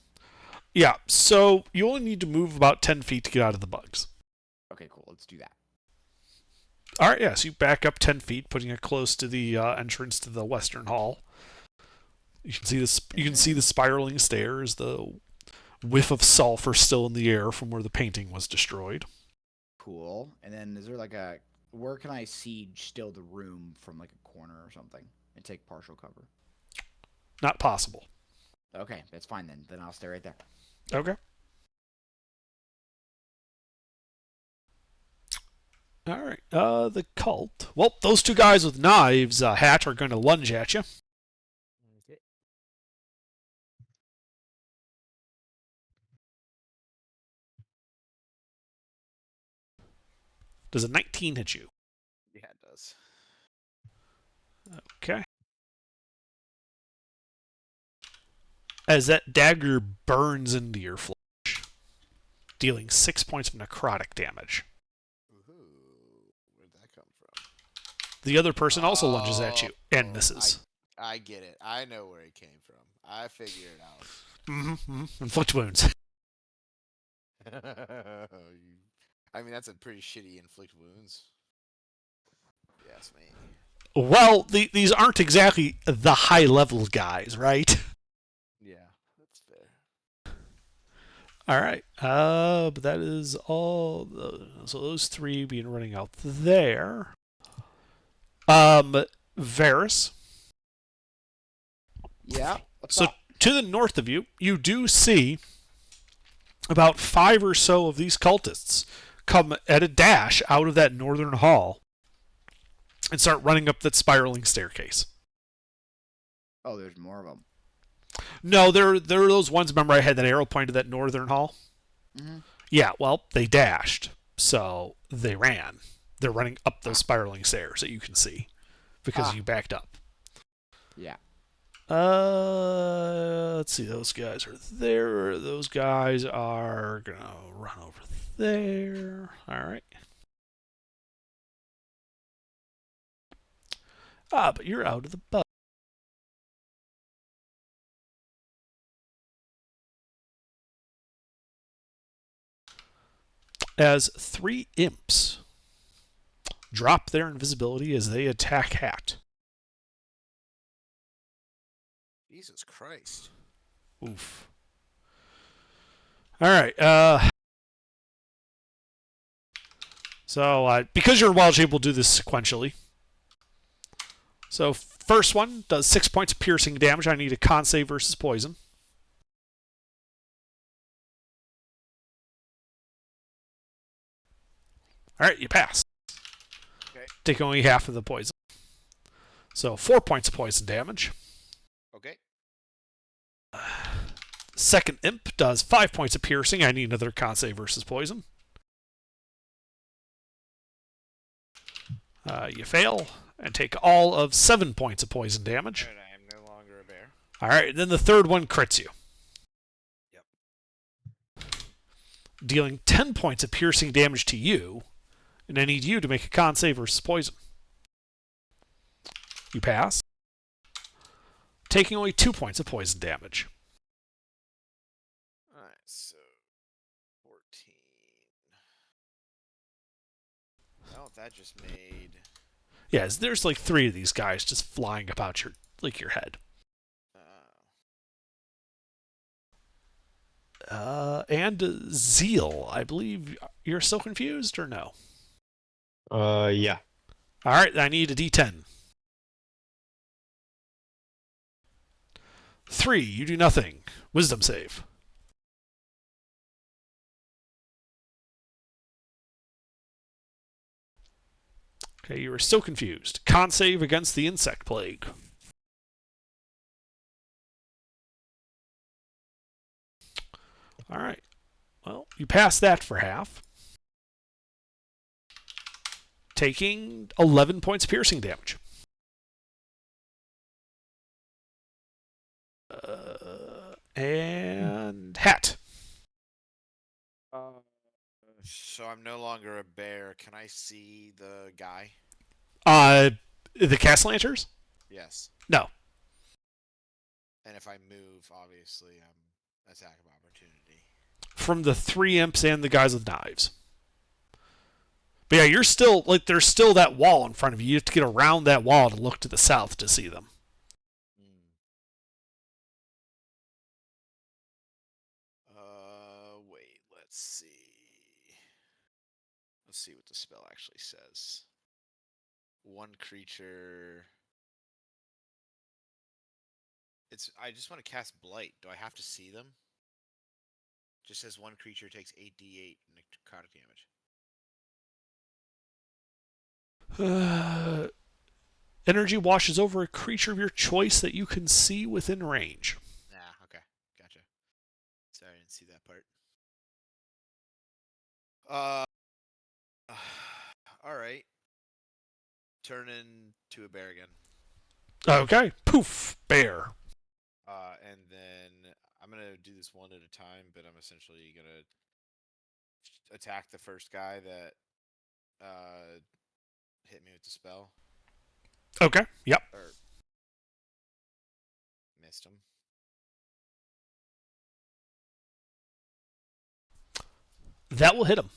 Yeah. So you only need to move about 10 feet to get out of the bugs. Okay, cool. Let's do that. All right. Yeah. So you back up 10 feet, putting it close to the entrance to the western hall. You can see this. You can see the spiraling stairs. The whiff of sulfur still in the air from where the painting was destroyed. Cool. And then is there where can I siege still the room from like a corner or something and take partial cover? Not possible. Okay, that's fine then. Then I'll stay right there. Okay. All right. The cult. Well, those two guys with knives, Hatch, are going to lunge at you. Okay. Does a 19 hit you? Yeah, it does. Okay. As that dagger burns into your flesh, dealing 6 points of necrotic damage. Ooh, where'd that come from? The other person also lunges at you and misses. I get it. I know where it came from. I figured it out. Mm-hmm. Inflict wounds. I mean, that's a pretty shitty inflict wounds. Yes, me. Well, these aren't exactly the high-level guys, right? Yeah, that's fair. All right. But that is all. So those three being running out there. Varus. Yeah. What's So up? to the north of you, you do see about 5 or so of these cultists come at a dash out of that northern hall and start running up that spiraling staircase. Oh, there's more of them. No, they're those ones. Remember, I had that arrow pointed at that northern hall. Mm-hmm. Yeah, well, they dashed, so they ran. They're running up those spiraling stairs that you can see because you backed up. Yeah. Let's see. Those guys are there. Those guys are gonna run over there. All right. But you're out of the bug. As 3 imps drop their invisibility as they attack Hat. Jesus Christ. Oof. All right. So because you're Welsh, able to do this sequentially. So first one does 6 points of piercing damage. I need a con save versus poison. All right, you pass. Okay. Take only half of the poison. So 4 points of poison damage. Okay. Second imp does 5 points of piercing. I need another con save versus poison. You fail and take all of 7 points of poison damage. Alright, I am no longer a bear. All right, then the third one crits you. Yep. Dealing 10 points of piercing damage to you, and I need you to make a con save versus poison. You pass. Taking only 2 points of poison damage. Alright, so 14. Well, that just made. Yes, there's like 3 of these guys just flying about your head. And Zeal, I believe you're still confused or no? Yeah. All right, I need a D10. 3, you do nothing. Wisdom save. Okay, you are still confused. Con save against the insect plague. All right. Well, you pass that for half. Taking 11 points of piercing damage. And Hat. So I'm no longer a bear. Can I see the guy? The Castellanters? Yes. No. And if I move, obviously, I'm attack of opportunity. From the 3 imps and the guys with knives. But yeah, you're still, like, there's still that wall in front of you. You have to get around that wall to look to the south to see them. Wait, let's see. Let's see what the spell actually says. One creature. I just want to cast Blight. Do I have to see them? Just says one creature takes 8d8 necrotic damage. Energy washes over a creature of your choice that you can see within range. Nah, okay. Gotcha. Sorry, I didn't see that part. Alright. Turn into a bear again. Okay. Poof. Bear. And then I'm gonna do this one at a time, but I'm essentially gonna attack the first guy that hit me with the spell. Okay. Yep. Or missed him. That will hit him.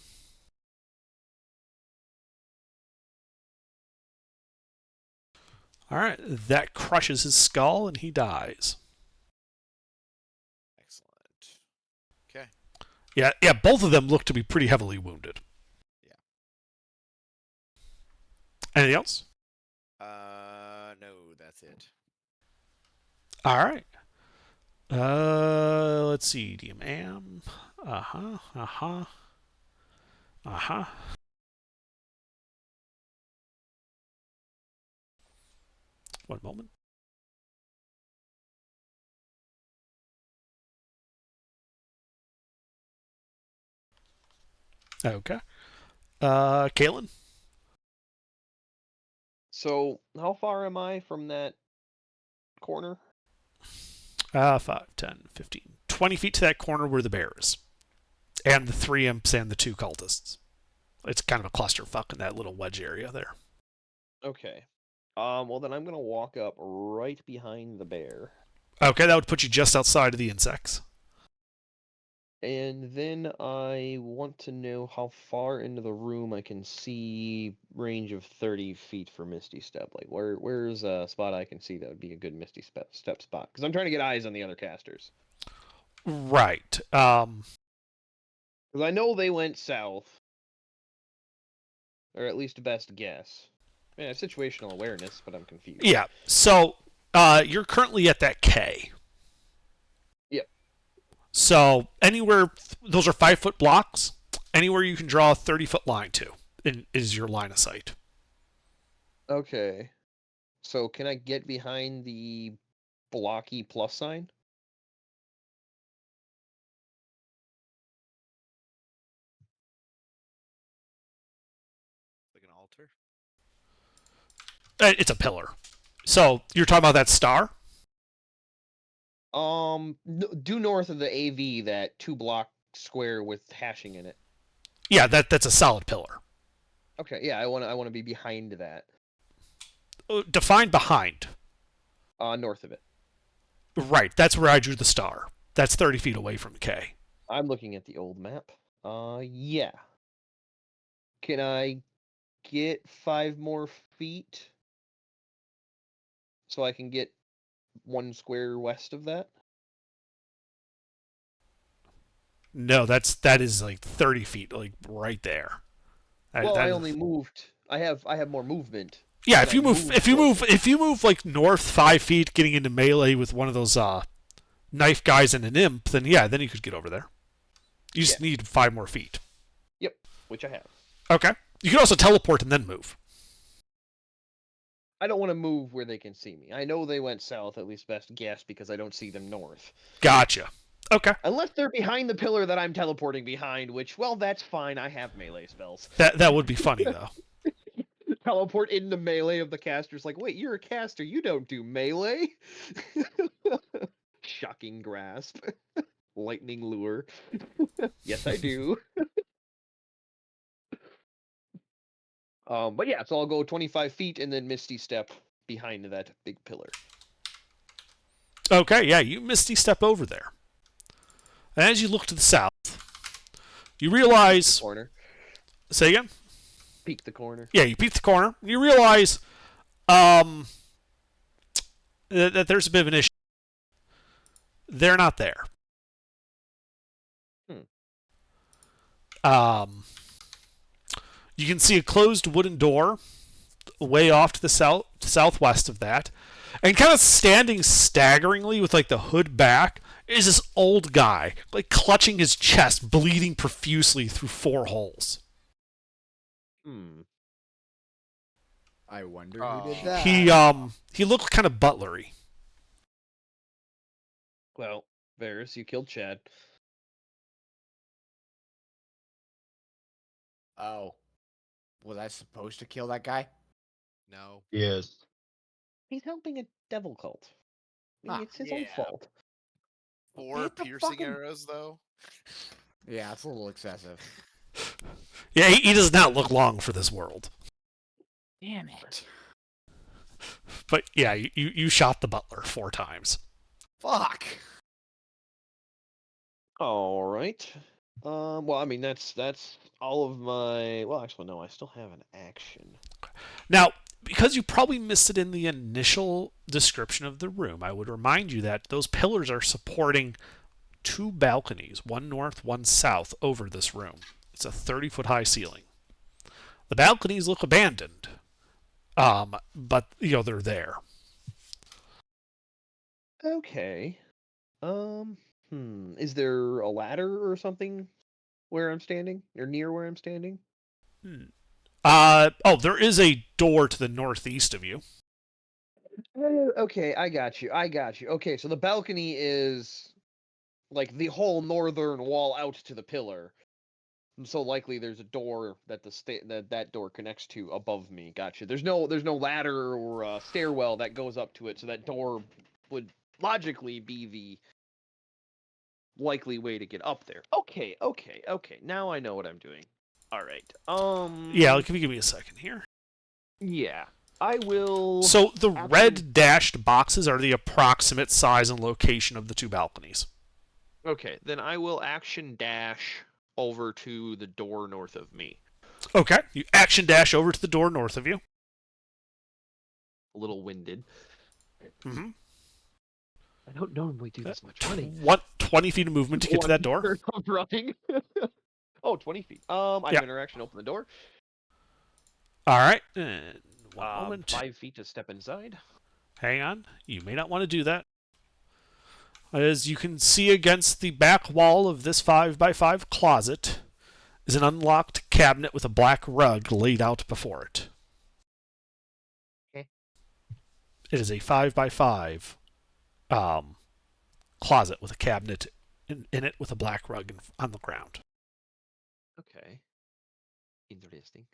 All right, that crushes his skull and he dies. Excellent. Okay. Yeah, both of them look to be pretty heavily wounded. Yeah. Anything else? No, that's it. All right. Let's see. DM. Uh-huh. One moment. Okay. Kalen? So, how far am I from that corner? 5, 10, 15, 20 feet to that corner where the bear is. And the 3 imps and the 2 cultists. It's kind of a clusterfuck in that little wedge area there. Okay. Well, then I'm going to walk up right behind the bear. Okay, that would put you just outside of the insects. And then I want to know how far into the room I can see range of 30 feet for Misty Step. Like, where's a spot I can see that would be a good Misty Step spot? Because I'm trying to get eyes on the other casters. Right. Because I know they went south. Or at least best guess. Yeah, situational awareness, but I'm confused. Yeah. So, you're currently at that K. Yep. So, anywhere, those are 5-foot blocks. Anywhere you can draw a 30-foot line to is your line of sight. Okay. So can I get behind the blocky plus sign? Like an altar. It's a pillar. So, you're talking about that star? Due north of the AV, that 2-block square with hashing in it. Yeah, that's a solid pillar. Okay, yeah, I want to be behind that. Define behind. North of it. Right, that's where I drew the star. That's 30 feet away from K. I'm looking at the old map. Yeah. Can I get 5 more feet so I can get 1 square west of that? No, that is like 30 feet, like right there. Well, That I is- only moved. I have more movement. Yeah, and if you I move, moved if you move like north 5 feet, getting into melee with one of those knife guys and an imp, then yeah, then you could get over there. You just need 5 more feet. Yep, which I have. Okay. You can also teleport and then move. I don't want to move where they can see me. I know they went south, at least best guess, because I don't see them north. Gotcha. Okay. Unless they're behind the pillar that I'm teleporting behind, which, well, that's fine. I have melee spells. That would be funny though. Teleport into melee of the caster's like, wait, you're a caster. You don't do melee. Shocking grasp. Lightning lure. Yes, I do. But yeah, so I'll go 25 feet and then Misty Step behind that big pillar. Okay, yeah, you misty step over there. And as you look to the south, you realize. Corner. Say again? Peek the corner. Yeah, you peek the corner. You realize that there's a bit of an issue. They're not there. You can see a closed wooden door way off to the southwest of that. And kind of standing staggeringly with like the hood back is this old guy, like clutching his chest, bleeding profusely through 4 holes. I wonder who did that. He looked kind of butlery. Well, Varys, you killed Chad. Oh. Was I supposed to kill that guy? No. Yes. He's helping a devil cult. I mean, Ah, it's his own yeah. fault. 4 Hit the piercing fucking- arrows, though. Yeah, it's a little excessive. Yeah, he does not look long for this world. Damn it. But yeah, you shot the butler 4 times. Fuck. All right. Well, I mean, that's all of my. Well, actually, no. I still have an action. Now, because you probably missed it in the initial description of the room, I would remind you that those pillars are supporting 2 balconies, one north, one south, over this room. It's a 30-foot high ceiling. The balconies look abandoned, but they're there. Okay. Is there a ladder or something where I'm standing, or near where I'm standing? There is a door to the northeast of you. Okay, I got you. Okay, so the balcony is like the whole northern wall out to the pillar. So likely there's a door that that door connects to above me. Gotcha. There's no ladder or stairwell that goes up to it, so that door would logically be the likely way to get up there. Okay. Now I know what I'm doing. All right. Yeah, can you give me a second here? Yeah. I will. So the red dashed boxes are the approximate size and location of the 2 balconies. Okay, then I will action dash over to the door north of me. Okay, you action dash over to the door north of you. A little winded. Mm-hmm. I don't normally do this much running. 20 feet of movement to get to that door. I'm running. Oh, 20 feet. I have interaction, open the door. All right. And 1 moment. 5 feet to step inside. Hang on. You may not want to do that. As you can see against the back wall of this 5x5 closet is an unlocked cabinet with a black rug laid out before it. Okay. It is a 5x5 closet with a cabinet in it with a black rug on the ground. Okay. Interesting.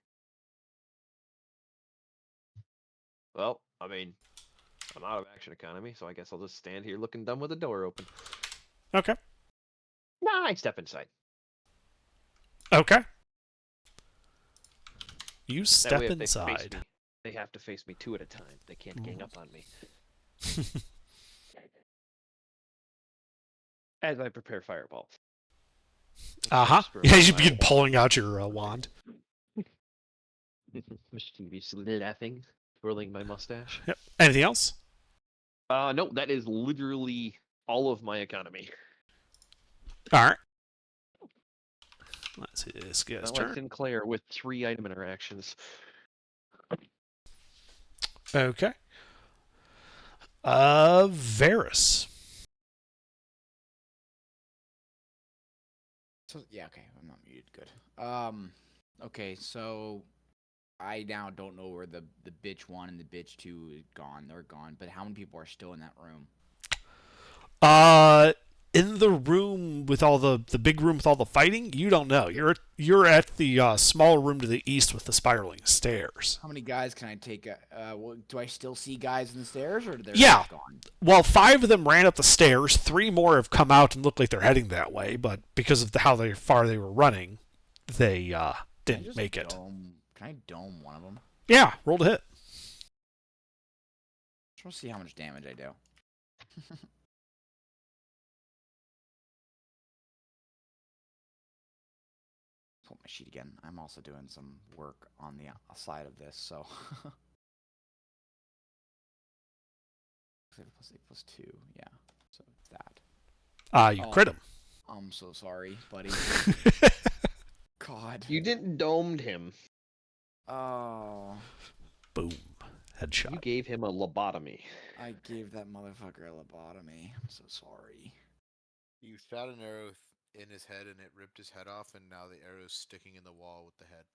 Well, I mean, I'm out of action economy, so I guess I'll just stand here looking dumb with the door open. Okay. Nah, I step inside. Okay. You That step way if inside. they have to face me 2 at a time. They can't gang up on me. As I prepare fireball. Uh-huh. Yeah, you begin pulling out your wand. Mischievously laughing, twirling my mustache. Yep. Anything else? No, that is literally all of my economy. All right. Let's see this guy's Not like turn. Sinclair with 3 item interactions. Okay. Varus. So yeah, okay, I'm not muted. Good. Okay, so I now don't know where the bitch 1 and the bitch 2 is gone. They're gone, but how many people are still in that room? In the room with all the big room with all the fighting, you don't know. You're at the small room to the east with the spiraling stairs. How many guys can I take? Do I still see guys in the stairs, or are they gone? Well, 5 of them ran up the stairs. 3 more have come out and look like they're heading that way, but because of how far they were running, they didn't make it. Can I dome one of them? Yeah, roll to hit. Just want to see how much damage I do. Pull my sheet again. I'm also doing some work on the side of this, so. +8/+2, yeah. So it's that. You crit him. I'm so sorry, buddy. God. You didn't domed him. Oh. Boom. Headshot. You gave him a lobotomy. I gave that motherfucker a lobotomy. I'm so sorry. You shot an arrow in his head and it ripped his head off, and now the arrow's sticking in the wall with the head.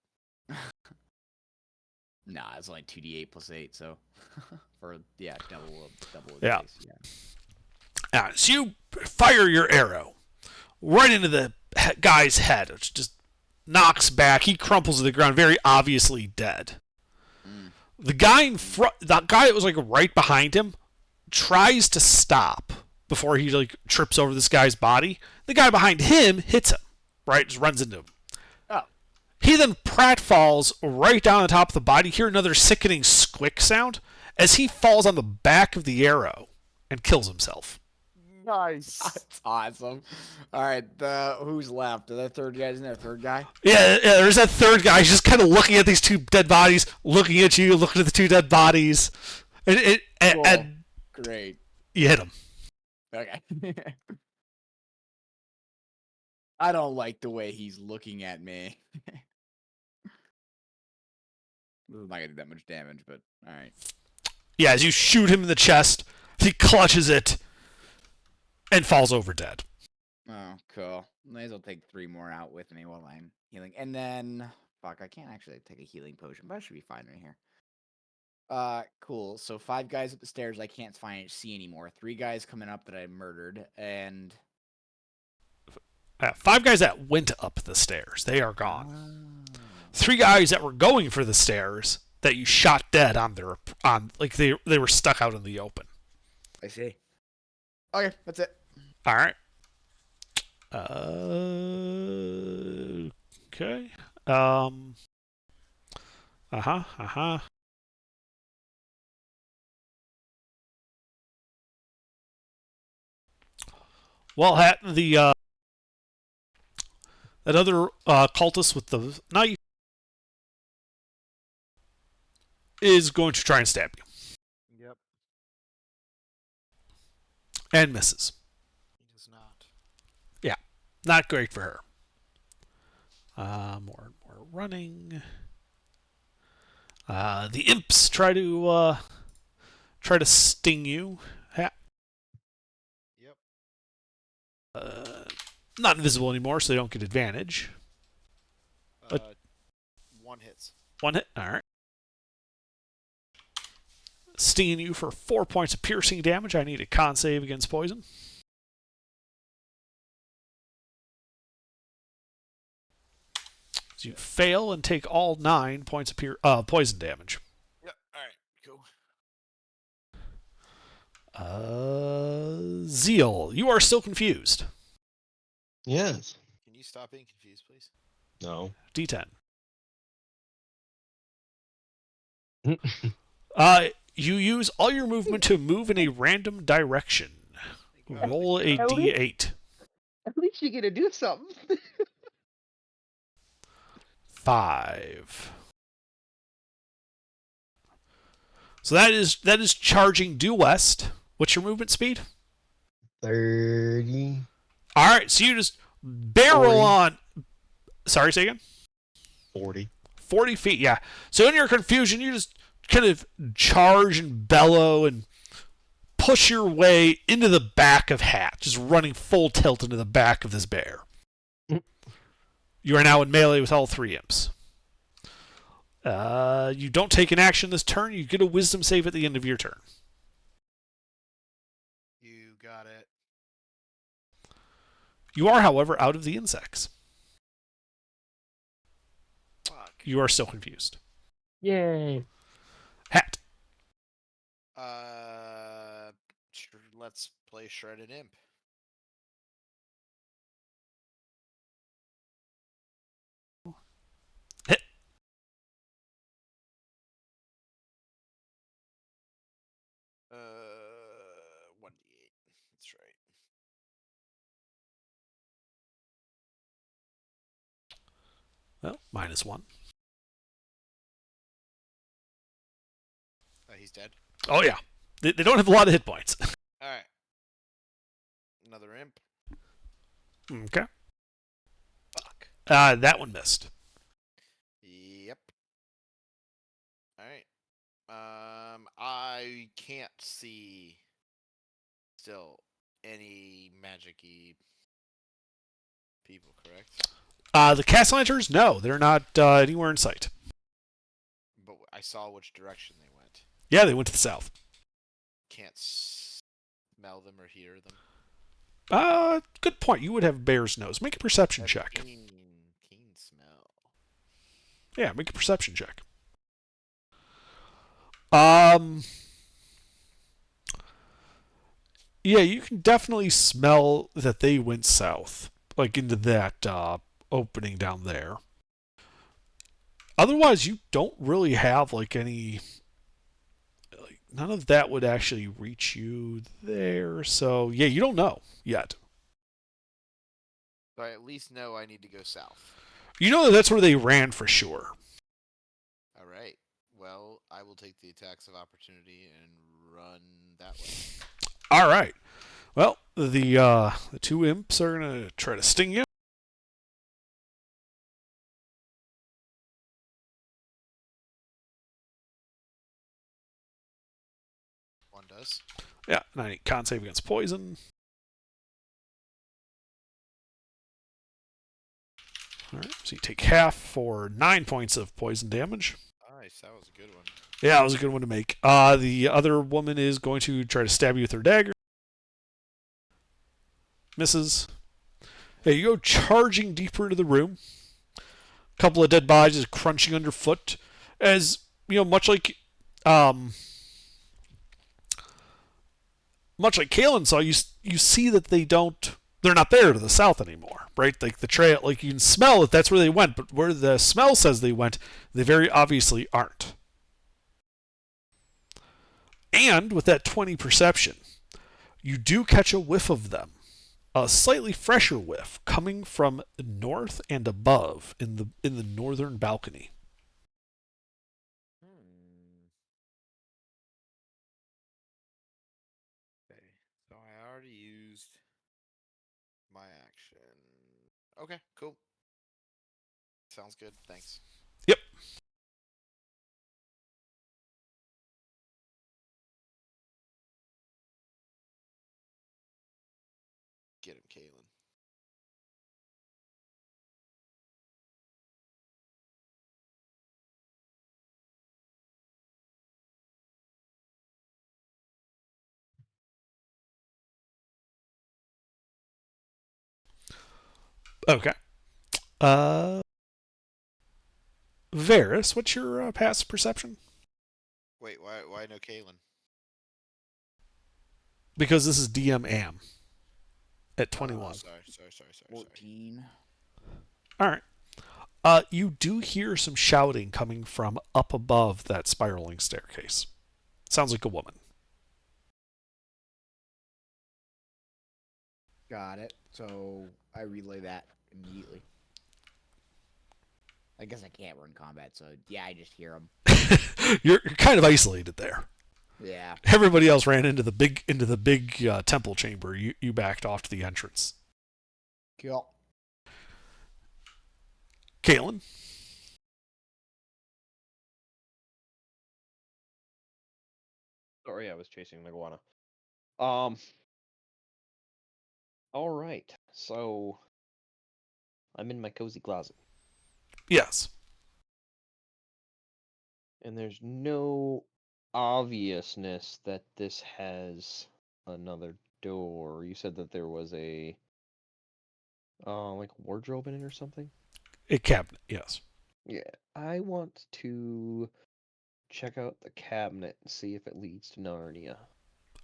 Nah, it's only 2d8/8, so for double Yeah. base, yeah. So you fire your arrow right into the guy's head, which just knocks back. He crumples to the ground, very obviously dead. The guy in front, that guy that was like right behind him, tries to stop before he like trips over this guy's body. The guy behind him hits him, right? Just runs into him. Oh. He then pratfalls right down on top of the body. You hear another sickening squick sound as he falls on the back of the arrow and kills himself. Nice. That's awesome. All right, who's left? Are there third guys in there? Third guy? Yeah, there's that third guy. He's just kind of looking at these two dead bodies, looking at you, looking at the two dead bodies, and Cool. Great. you hit him. Okay. I don't like the way he's looking at me. This is not gonna do that much damage, but all right. Yeah, as you shoot him in the chest, he clutches it and falls over dead. Oh, cool. May as well take 3 more out with me while I'm healing. And then, fuck, I can't actually take a healing potion, but I should be fine right here. Cool. So 5 guys up the stairs I can't see anymore. 3 guys coming up that I murdered, and 5 guys that went up the stairs, they are gone. Oh. 3 guys that were going for the stairs that you shot dead like they were stuck out in the open. I see. Okay, that's it. All right. Okay. Well, that other cultist with the knife is going to try and stab you Yep. and misses. He does not. Not great for her. More running. The imps try to sting you. Yep. Not invisible anymore, so they don't get advantage. 1 hits. 1 hit. All right. Stinging you for 4 points of piercing damage. I need a con save against poison. So you fail and take all 9 points of poison damage. Yep. All right. Cool. Zeal, you are still confused. Yes. Can you stop being confused, please? No. D10. You use all your movement to move in a random direction. Roll a D8. At least you get to do something. 5. So that is charging due west. What's your movement speed? 30. All right, so you just barrel 40. on. Sorry, say again. 40. 40 feet, yeah. So in your confusion, you just kind of charge and bellow and push your way into the back of Hat, just running full tilt into the back of this bear. You are now in melee with all 3 imps. You don't take an action this turn. You get a wisdom save at the end of your turn. You got it. You are, however, out of the insects. Fuck. You are still confused. Yay. Hat. Let's play Shredded Imp. Hit. Uh, 1d8. That's right. Well, -1. He's dead. Oh, yeah. They don't have a lot of hit points. All right. Another imp. Okay. Fuck. That one missed. Yep. All right. I can't see still any magic-y people, correct? The cast lanterns, no, they're not anywhere in sight. But I saw which direction they went. Yeah, they went to the south. Can't smell them or hear them. Good point. You would have bear's nose. Make a perception That's check. Keen smell. Yeah, make a perception check. Yeah, you can definitely smell that they went south, like into that opening down there. Otherwise, you don't really have like any like none of that would actually reach you there. So yeah, you don't know yet. So I at least know I need to go south. You know that that's where they ran for sure. All right. Well, I will take the attacks of opportunity and run that way. All right. Well, the two imps are gonna try to sting you. One does. Yeah, 90 con save against poison. All right, so you take half for 9 points of poison damage. Nice. That was a good one. Yeah, that was a good one to make. The other woman is going to try to stab you with her dagger. Misses. Hey, you go charging deeper into the room. A couple of dead bodies is crunching underfoot. As, much like Kalen saw, you see that they're not there to the south anymore, right? Like the trail, like you can smell that that's where they went, but where the smell says they went, they very obviously aren't. And with that 20 perception, you do catch a whiff of them. A slightly fresher whiff coming from north and above in the northern balcony. Okay. So I already used my action. Okay, cool. Sounds good. Thanks. Yep. Get him, Kalen. Okay. Varys, what's your passive perception? Wait, why no Kalen? Because this is DM Am at 21. Oh, sorry. 14. All right. You do hear some shouting coming from up above that spiraling staircase. Sounds like a woman. Got it. So I relay that immediately. I guess I can't run combat, so yeah, I just hear them. You're kind of isolated there. Yeah. Everybody else ran into the big temple chamber. You backed off to the entrance. Cool. Kalen. Sorry, I was chasing an iguana. All right. So I'm in my cozy closet, Yes. and there's no obviousness that this has another door. You said that there was a like a wardrobe in it or something? A cabinet. Yes. Yeah. I want to check out the cabinet and see if it leads to Narnia.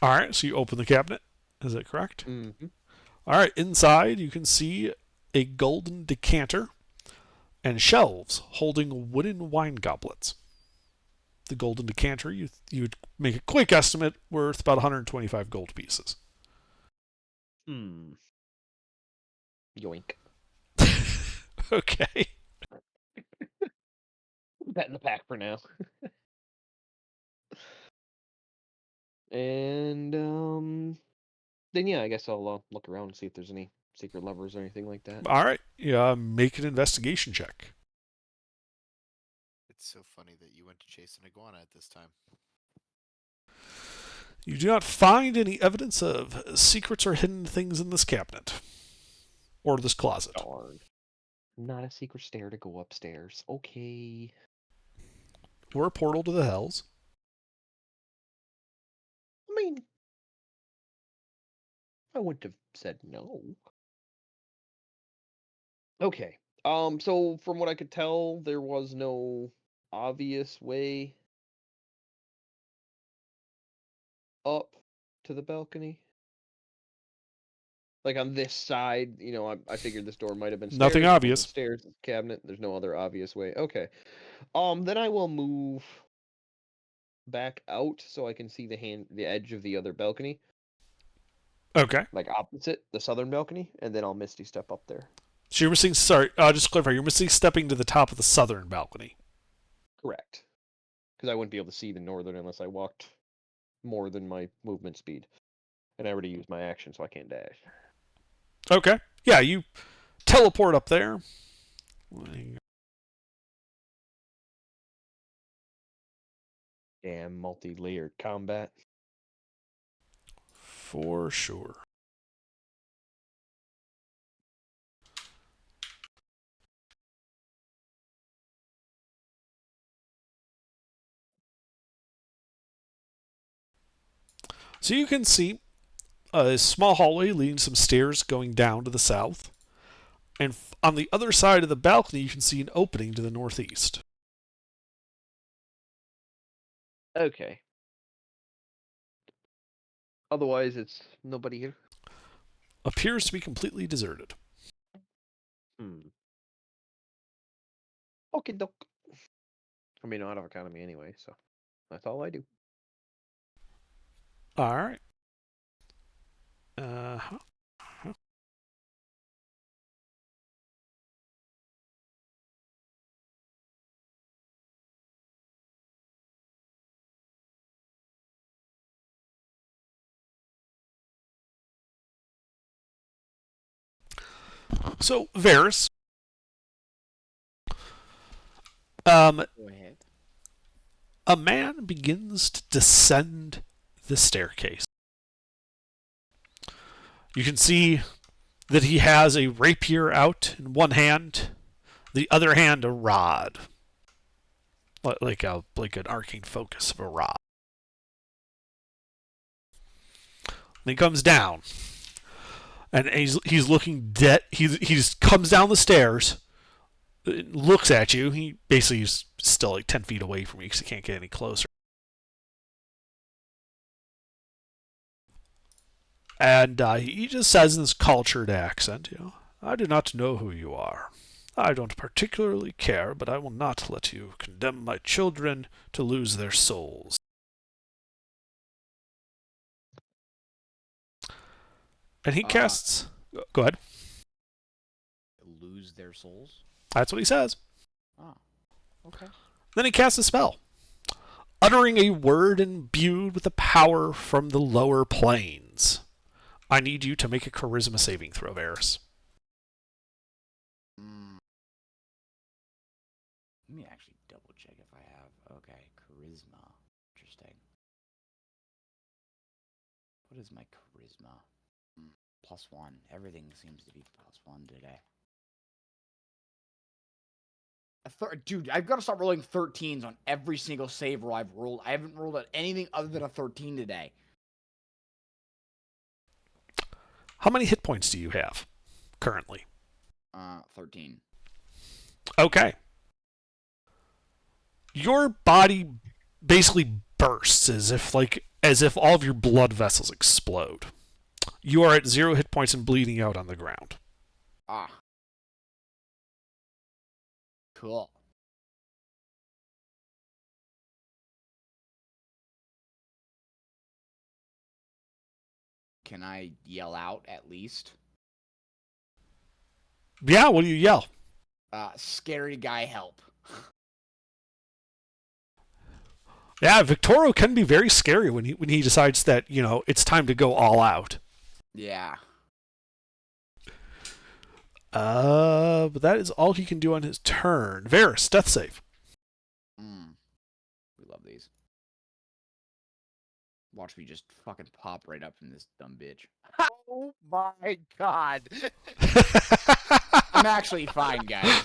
All right. So you open the cabinet. Is that correct? Mm-hmm. All right. Inside, you can see a golden decanter and shelves holding wooden wine goblets. The golden decanter, you would make a quick estimate, worth about 125 gold pieces. Yoink. Okay. Put that in the pack for now. And then yeah, I guess I'll look around and see if there's any secret levers or anything like that. All right. Yeah. Make an investigation check. It's so funny that you went to chase an iguana at this time. You do not find any evidence of secrets or hidden things in this cabinet or this closet. Darn. Not a secret stair to go upstairs. Okay. Or a portal to the hells. I mean, I wouldn't have said no. Okay. So from what I could tell, there was no obvious way up to the balcony. Like on this side, I figured this door might have been Nothing stairs, obvious. Stairs, cabinet. There's no other obvious way. Okay. Then I will move back out so I can see the edge of the other balcony, Okay. like opposite the southern balcony, and then I'll Misty step up there. So you're missing. Sorry, just to clarify. You're missing stepping to the top of the southern balcony. Correct. Because I wouldn't be able to see the northern unless I walked more than my movement speed. And I already used my action, so I can't dash. Okay. Yeah, you teleport up there. Damn multi-layered combat. For sure. So you can see a small hallway leading some stairs going down to the south. And on the other side of the balcony, you can see an opening to the northeast. Okay. Otherwise, it's nobody here. Appears to be completely deserted. Okay, doke. I mean, out of economy anyway, so that's all I do. All right. So, Varys. Go ahead. A man begins to descend the staircase. You can see that he has a rapier out in one hand, the other hand a rod, like an arcane focus of a rod. And he comes down, and he's looking dead. He just comes down the stairs, looks at you. He basically is still like 10 feet away from you because he can't get any closer. And he just says in this cultured accent, I do not know who you are. I don't particularly care, but I will not let you condemn my children to lose their souls. And he casts... Go ahead. Lose their souls? That's what he says. Oh, okay. Then he casts a spell, uttering a word imbued with the power from the lower planes. I need you to make a charisma saving throw, Varys. Let me actually double check if I have. Okay, charisma. Interesting. What is my charisma? +1. Everything seems to be +1 today. Dude, I've got to stop rolling 13s on every single save roll I've rolled. I haven't rolled at anything other than a 13 today. How many hit points do you have currently? 13. Okay. Your body basically bursts as if all of your blood vessels explode. You are at 0 hit points and bleeding out on the ground. Ah. Cool. Can I yell out at least? Yeah, what do you yell? Scary guy, help. Yeah, Victorio can be very scary when he decides that, it's time to go all out. Yeah. But that is all he can do on his turn. Varys, death save. We love these. Watch me just fucking pop right up from this dumb bitch. Oh my god. I'm actually fine, guys.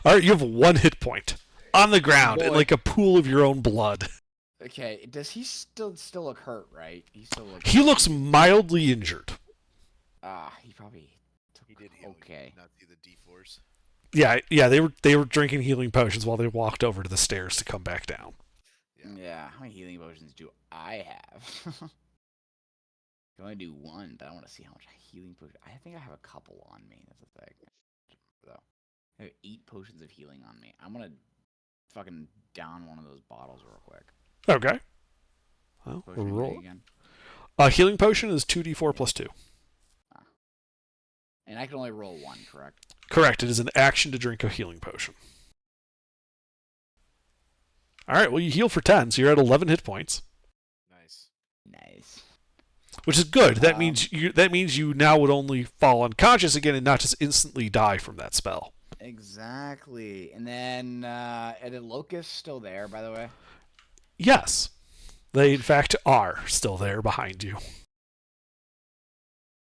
Alright, you have 1 hit point. On the ground, in like a pool of your own blood. Okay, does he still look hurt, right? He looks mildly injured. He probably He did heal. Okay. Not see the D4s. Yeah, they were drinking healing potions while they walked over to the stairs to come back down. Yeah, how many healing potions do I have? I can only do 1, but I want to see how much healing potion. I think I have a couple on me. That's the thing. Though, I have 8 potions of healing on me. I'm gonna fucking down one of those bottles real quick. Okay. Well, Potion we'll roll. again. Healing potion is 2d4 plus 2. And I can only roll one, correct? Correct. It is an action to drink a healing potion. All right. Well, you heal for 10, so you're at 11 hit points, Nice. Nice. which is good. That means you now would only fall unconscious again and not just instantly die from that spell. Exactly. And then, are the locusts still there, by the way? Yes, they in fact are still there behind you.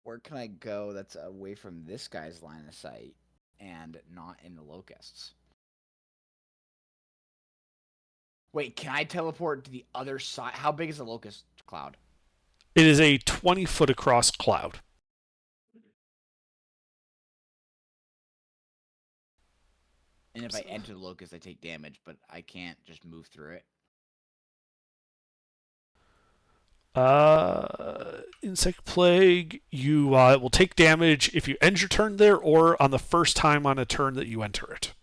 Where can I go that's away from this guy's line of sight and not in the locusts? Wait, can I teleport to the other side? How big is the locust cloud? It is a 20-foot across cloud. And if I enter the locust, I take damage, but I can't just move through it. Insect plague, you will take damage if you end your turn there or on the first time on a turn that you enter it.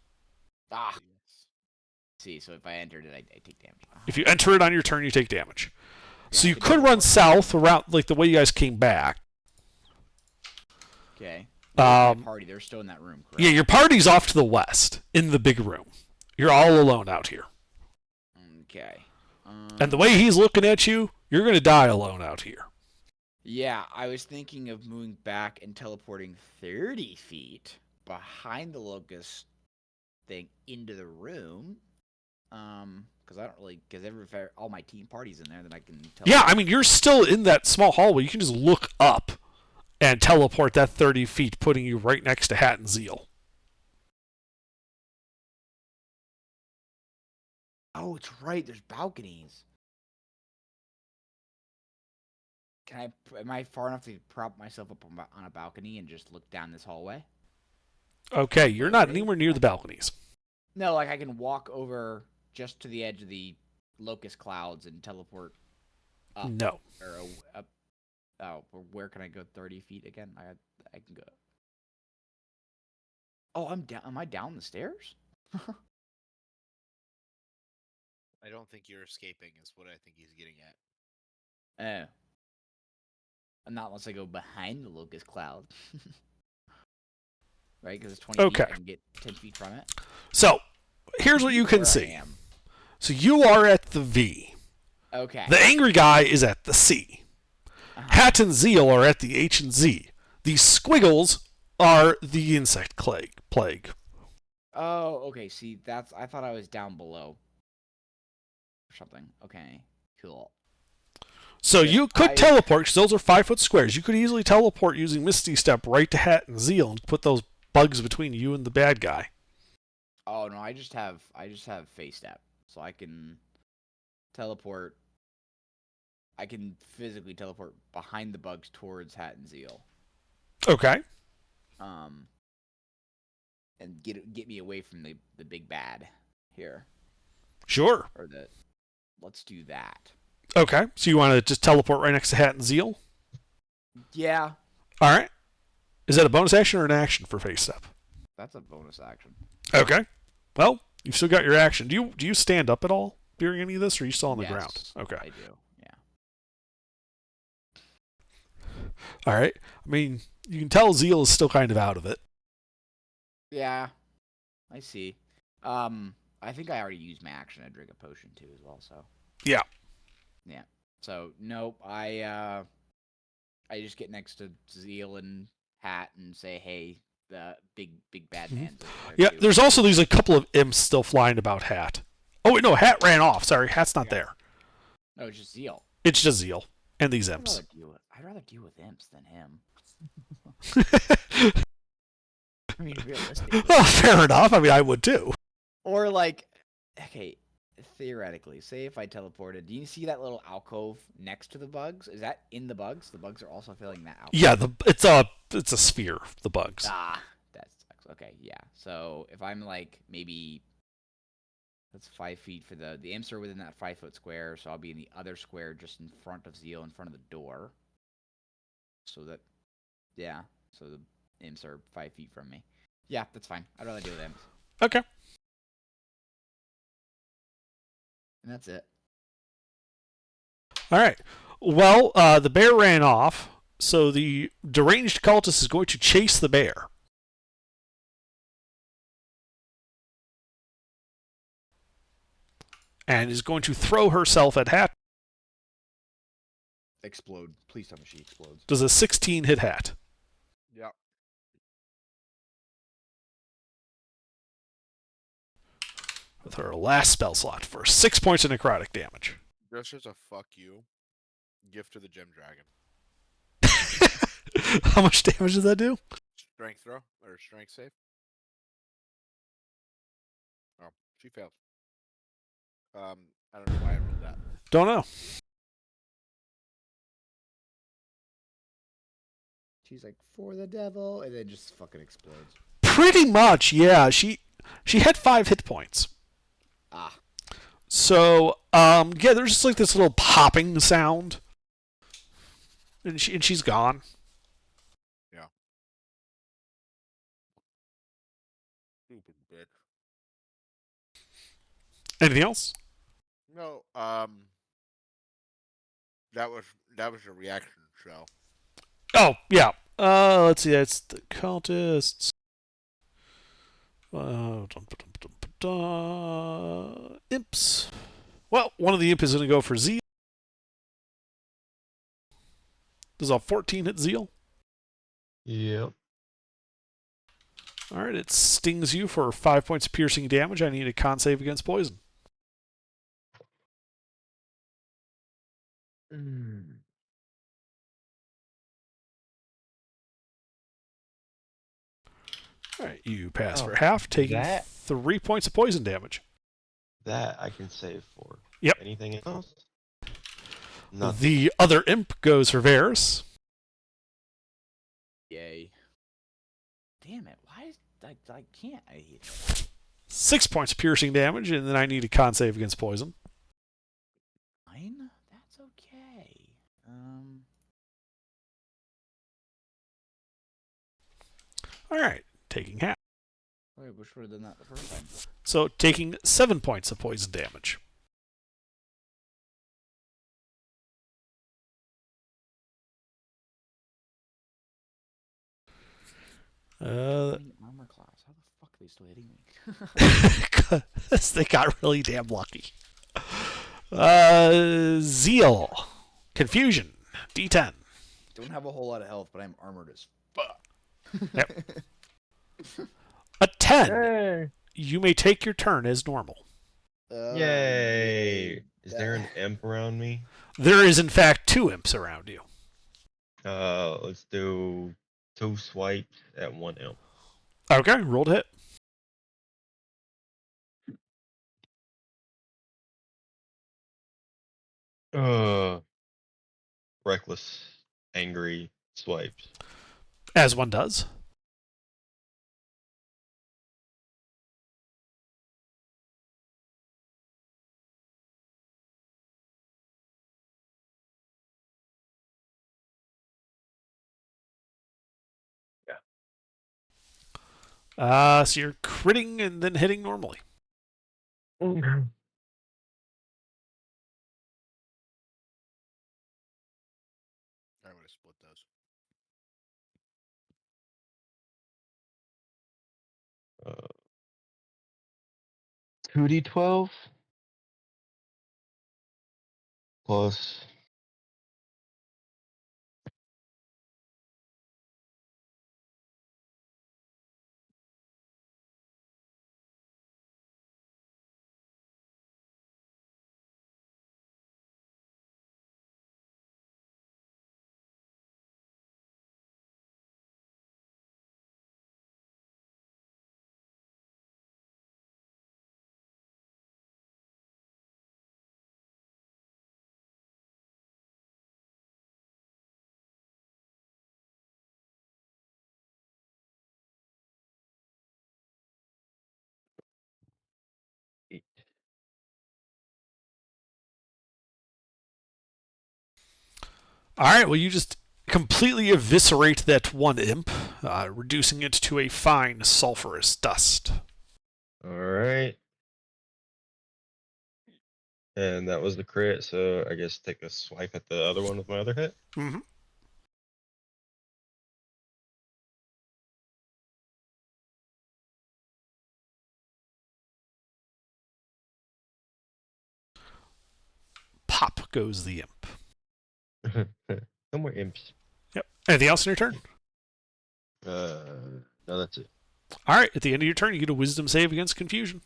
Ah. See, so if I entered it, I take damage. If you enter it on your turn, you take damage. So Yeah, you I could can run south around, like the way you guys came back. Okay. Where's my party? They're still in that room, correct? Yeah, your party's off to the west in the big room. You're all alone out here. Okay. And the way he's looking at you, you're going to die alone out here. Yeah, I was thinking of moving back and teleporting 30 feet behind the locust thing into the room. Because I don't really, because all my team party's in there, then I can teleport. Yeah, I mean, you're still in that small hallway. You can just look up and teleport that 30 feet, putting you right next to Hat and Zeal. Oh, it's right. There's balconies. Am I far enough to prop myself up on a balcony and just look down this hallway? Okay, you're not anywhere near the balconies. No, like I can walk over just to the edge of the locust clouds and teleport up. No. Or up. Oh, where can I go 30 feet again? I can go. Oh, I'm down. Am I down the stairs? I don't think you're escaping, is what I think he's getting at. Oh. Not unless I go behind the locust cloud. Right? Because it's 20 feet. Okay. I can get 10 feet from it. So, here's what you can Where I see. am. So you are at the V. Okay. The angry guy is at the C. Hat and Zeal are at the H and Z. These squiggles are the insect plague. Oh, okay. See, I thought I was down below. Or something. Okay. Cool. So If you could I- teleport, because those are 5-foot squares. You could easily teleport using Misty Step right to Hat and Zeal and put those bugs between you and the bad guy. Oh no, I just have face step, so I can teleport. I can physically teleport behind the bugs towards Hat and Zeal. Okay. And get me away from the big bad here, Sure. or the. Let's do that. Okay. So you want to just teleport right next to Hat and Zeal? Yeah, All right. Is that a bonus action or an action for face step? that's a bonus action. Okay. Well, you've still got your action. Do you stand up at all during any of this, or are you still on the Yes, ground? Okay. I do. Yeah. All right. I mean, you can tell Zeal is still kind of out of it. Yeah, I see. I think I already used my action to drink a potion too, as well. So. Yeah. Yeah. So nope. I just get next to Zeal and Hat and say, "Hey, the big bad man's over there Yeah, too." there's also these a couple of imps still flying about Hat. Oh wait, no, Hat ran off. Sorry, Hat's not there. No, it's just Zeal. It's just Zeal and these imps. I'd rather deal with imps than him. I mean, realistically. Well, fair enough. I mean, I would too. Or like, okay, theoretically, say if I teleported, do you see that little alcove next to the bugs? Is that in the bugs? The bugs are also filling that alcove. Yeah, it's a sphere. The bugs. Ah, that sucks. Okay, yeah. So if I'm like maybe that's 5 feet for the imps are within that 5-foot square, so I'll be in the other square just in front of Zeal, in front of the door. So that, yeah. So the imps are 5 feet from me. Yeah, that's fine. I'd rather deal with imps, Okay. and that's it. All right. Well, the bear ran off, so the deranged cultist is going to chase the bear. And is going to throw herself at Hat. Explode. Please tell me she explodes. Does a 16 hit Hat? Yeah. With her last spell slot for 6 points of necrotic damage. Just as a fuck you, gift to the gem dragon. How much damage does that do? Strength throw or strength save. Oh, she failed. I don't know why I rolled that. Don't know. She's like, for the devil, and then just fucking explodes. Pretty much, yeah. She had 5 hit points. Ah. So, yeah, there's just like this little popping sound. And she's gone. Yeah. Stupid bitch. Anything else? No, that was a reaction show. Oh, yeah. Let's see. It's the cultists. Imps. Well, one of the imp is going to go for Zeal. Does a 14 hit Zeal? Yep. All right, it stings you for 5 points of piercing damage. I need a con save against poison. All right, you pass for half, taking that- 3 points of poison damage. That I can save for. Yep. Anything else? Nothing. The other imp goes for Varus. Yay. Damn it. Why is I can't I 6 points of piercing damage, and then I need a con save against poison. 9? That's okay. All right, taking half. Wait, wish would have done that the first time. So taking 7 points of poison damage. Armor class. How the fuck are they still hitting me? 'Cause they got really damn lucky. Zeal. Confusion. D10. Don't have a whole lot of health, but I'm armored as fuck. Yep. A 10. You may take your turn as normal. Yay! Is there an imp around me? There is, in fact, 2 imps around you. Let's do 2 swipes at 1 imp. Okay, roll to hit. Reckless, angry swipes. As one does. So you're critting and then hitting normally. I would have split those. 2d12 plus eight. All right, well, you just completely eviscerate that one imp, reducing it to a fine sulfurous dust. All right. And that was the crit, so I guess take a swipe at the other one with my other hit. Mm-hmm. Pop goes the imp. No more imps. Yep. Anything else in your turn? No, that's it. All right. At the end of your turn, you get a wisdom save against confusion.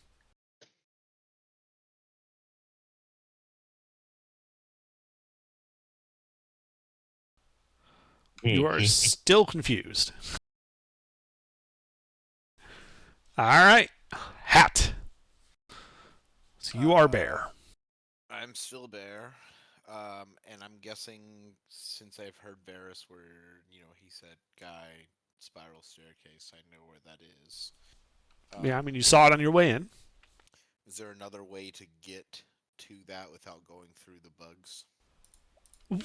You are still confused. All right. Hat. So you are bear. I'm still bear. And I'm guessing since I've heard Varus where, he said guy spiral staircase, I know where that is. Yeah, I mean, you saw it on your way in. Is there another way to get to that without going through the bugs?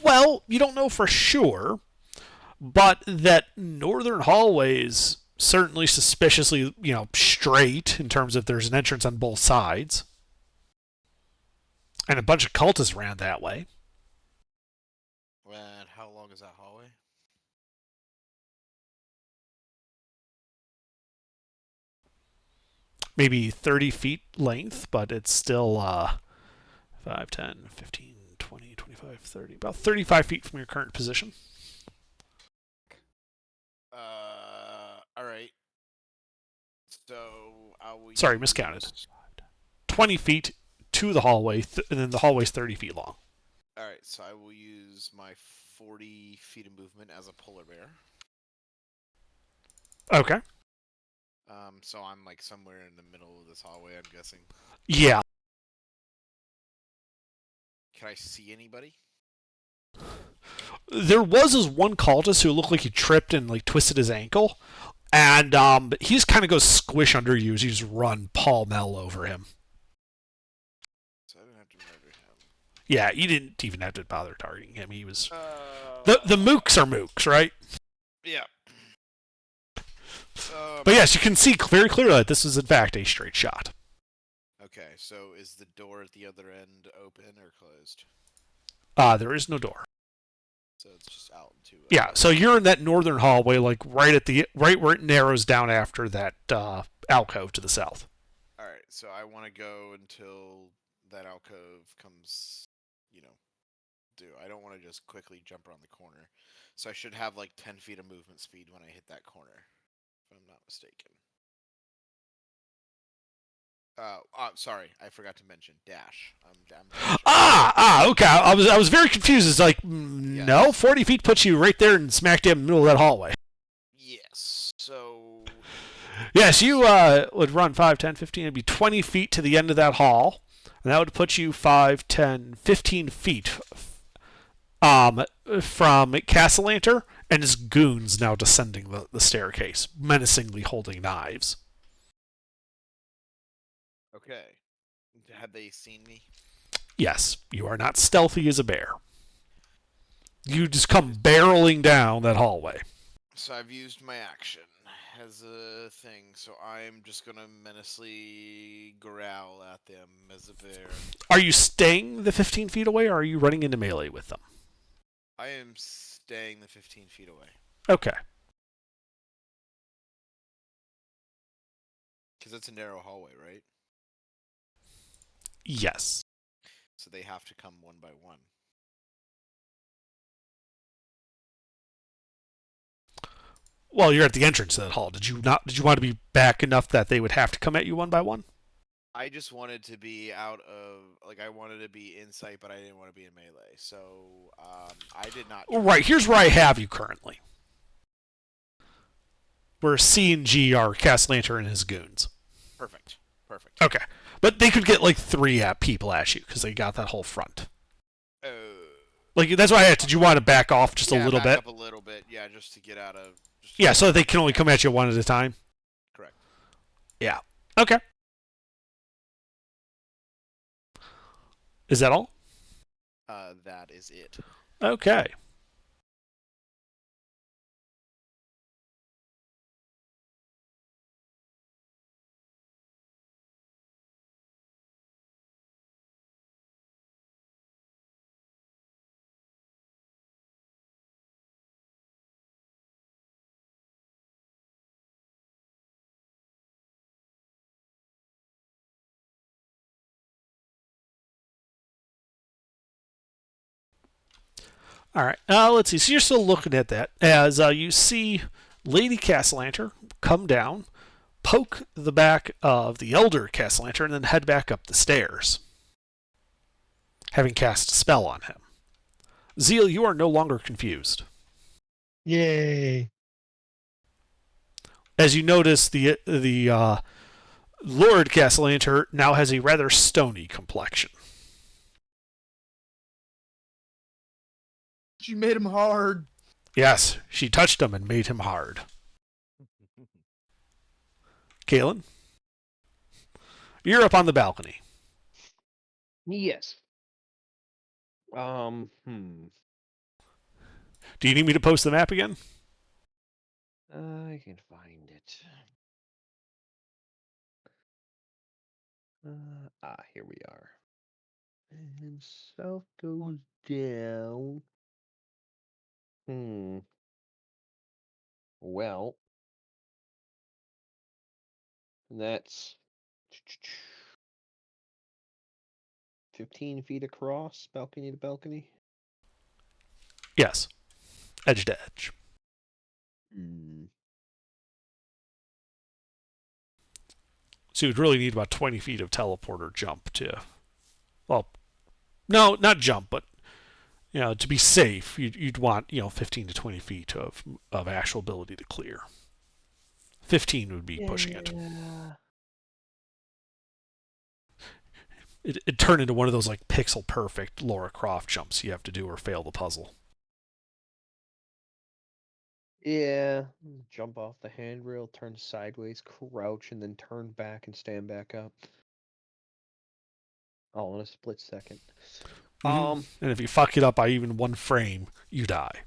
Well, you don't know for sure, but that northern hallway is certainly suspiciously, straight in terms of there's an entrance on both sides. And a bunch of cultists ran that way. And how long is that hallway? Maybe 30 feet length, but it's still 5, 10, 15, 20, 25, 30. About 35 feet from your current position. All right. So I will. Sorry, miscounted. 20 feet to the hallway, and then the hallway's 30 feet long. All right, so I will use my 40 feet of movement as a polar bear. Okay. So I'm like somewhere in the middle of this hallway, I'm guessing. Yeah. Can I see anybody? There was this one cultist who looked like he tripped and like twisted his ankle, and he just kind of goes squish under you as you just run pall-mell over him. So I don't have to murder him. Yeah, you didn't even have to bother targeting him. He was the mooks are mooks, right? Yeah. But yes, you can see very clearly that this is in fact a straight shot. Okay, so is the door at the other end open or closed? There is no door. So it's just out into. Yeah, so you're in that northern hallway, like right where it narrows down after that alcove to the south. All right, so I want to go until that alcove comes. I don't want to just quickly jump around the corner. So I should have like 10 feet of movement speed when I hit that corner, if I'm not mistaken. Sorry, I forgot to mention dash. I'm dashing. Okay. I was very confused. It's like, no, 40 feet puts you right there and smack dab in the middle of that hallway. Yes. So. Yes, you would run 5, 10, 15. It'd be 20 feet to the end of that hall, and that would put you 5, 10, 15 feet from Castellanter and his goons now descending the staircase, menacingly holding knives. Okay. Had they seen me? Yes, you are not stealthy as a bear. You just come barreling down that hallway. So I've used my action as a thing, so I'm just gonna menacingly growl at them as a bear. Are you staying the 15 feet away, or are you running into melee with them? I am staying the 15 feet away. Okay. Because it's a narrow hallway, right? Yes. So they have to come one by one. Well, you're at the entrance to that hall. Did you want to be back enough that they would have to come at you one by one? I just wanted to be out of, I wanted to be in sight, but I didn't want to be in melee. So, I did not. Right, here's where I have you currently. Where C and G are Castellanter and his goons. Perfect. Okay. But they could get like 3 people at you because they got that whole front. That's why I asked, did you want to back off just a little bit? Up a little bit, yeah, just to get out of. Yeah, so they can only come at you one at a time? Correct. Yeah. Okay. Is that all? That is it. Okay. All right. Let's see. So you're still looking at that as you see Lady Castellanter come down, poke the back of the Elder Castellanter, and then head back up the stairs, having cast a spell on him. Zeal, you are no longer confused. Yay! As you notice, the Lord Castellanter now has a rather stony complexion. She made him hard. Yes, she touched him and made him hard. Kalen, you're up on the balcony. Yes. Do you need me to post the map again? I can find it. Here we are. And south goes down. Well, that's 15 feet across, balcony to balcony. Yes, edge to edge. So you'd really need about 20 feet of teleporter jump to, well, no, not jump, but to be safe, you'd want 15 to 20 feet of actual ability to clear. 15 would be pushing it. It'd turn into one of those like pixel perfect Lara Croft jumps you have to do or fail the puzzle. Yeah, jump off the handrail, turn sideways, crouch, and then turn back and stand back up. All in a split second. And if you fuck it up by even one frame, you die.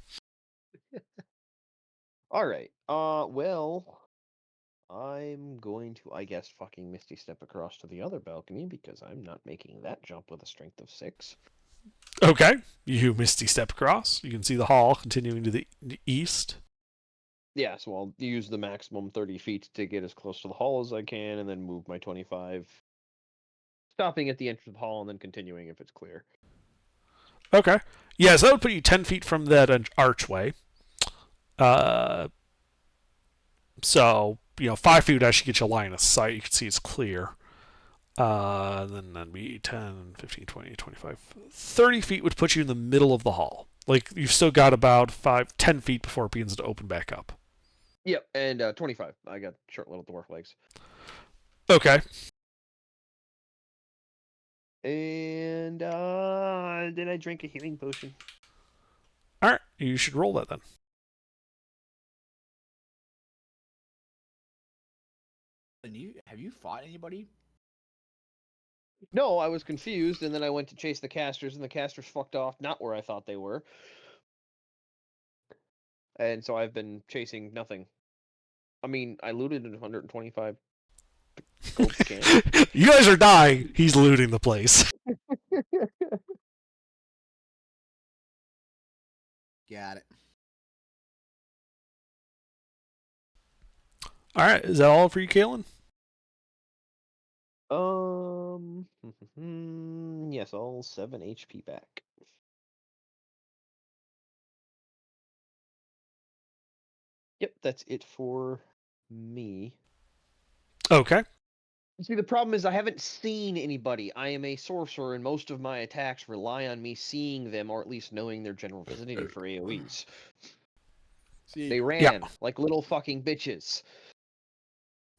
All right. Well, I'm going to, I guess, fucking Misty Step across to the other balcony because I'm not making that jump with a strength of 6. Okay. You Misty Step across. You can see the hall continuing to the east. Yeah, so I'll use the maximum 30 feet to get as close to the hall as I can and then move my 25. Stopping at the entrance of the hall and then continuing if it's clear. Okay. Yeah, so that would put you 10 feet from that archway. So, 5 feet would actually get you a line of sight. You can see it's clear. Then that'd be 10, 15, 20, 25. 30 feet would put you in the middle of the hall. Like, you've still got about 10 feet before it begins to open back up. Yep, and 25. I got short little dwarf legs. Okay. And did I drink a healing potion? Alright, you should roll that then. Have you fought anybody? No, I was confused, and then I went to chase the casters, and the casters fucked off not where I thought they were. And so I've been chasing nothing. I mean, I looted 125 gold cans. You guys are dying. He's looting the place. Got it. Alright, is that all for you, Kalen? Yes, all 7 HP back. Yep, that's it for me. Okay. See, the problem is I haven't seen anybody. I am a sorcerer, and most of my attacks rely on me seeing them, or at least knowing their general vicinity for AoEs. See, They ran like little fucking bitches.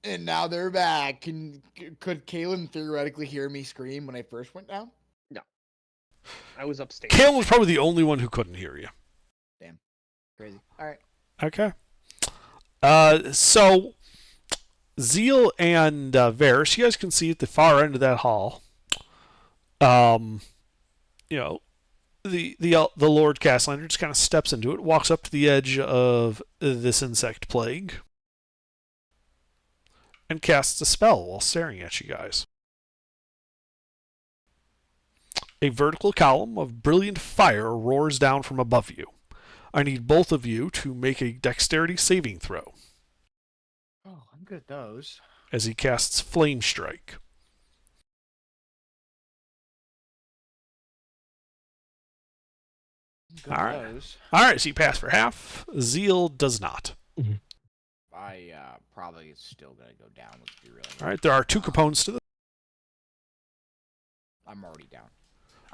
and now they're back. Could Kalen theoretically hear me scream when I first went down? No. I was upstairs. Kalen was probably the only one who couldn't hear you. Damn. Crazy. All right. Okay. So Zeal and Varys, you guys can see at the far end of that hall. The Lord Castellanter just kind of steps into it, walks up to the edge of this insect plague, and casts a spell while staring at you guys. A vertical column of brilliant fire roars down from above you. I need both of you to make a dexterity saving throw Oh, I'm good at those. as he casts Flame Strike. Good All right. news. All right, so you pass for half. Zeal does not. I probably still gonna go down. Let's be real. All right, there are two components to this. I'm already down.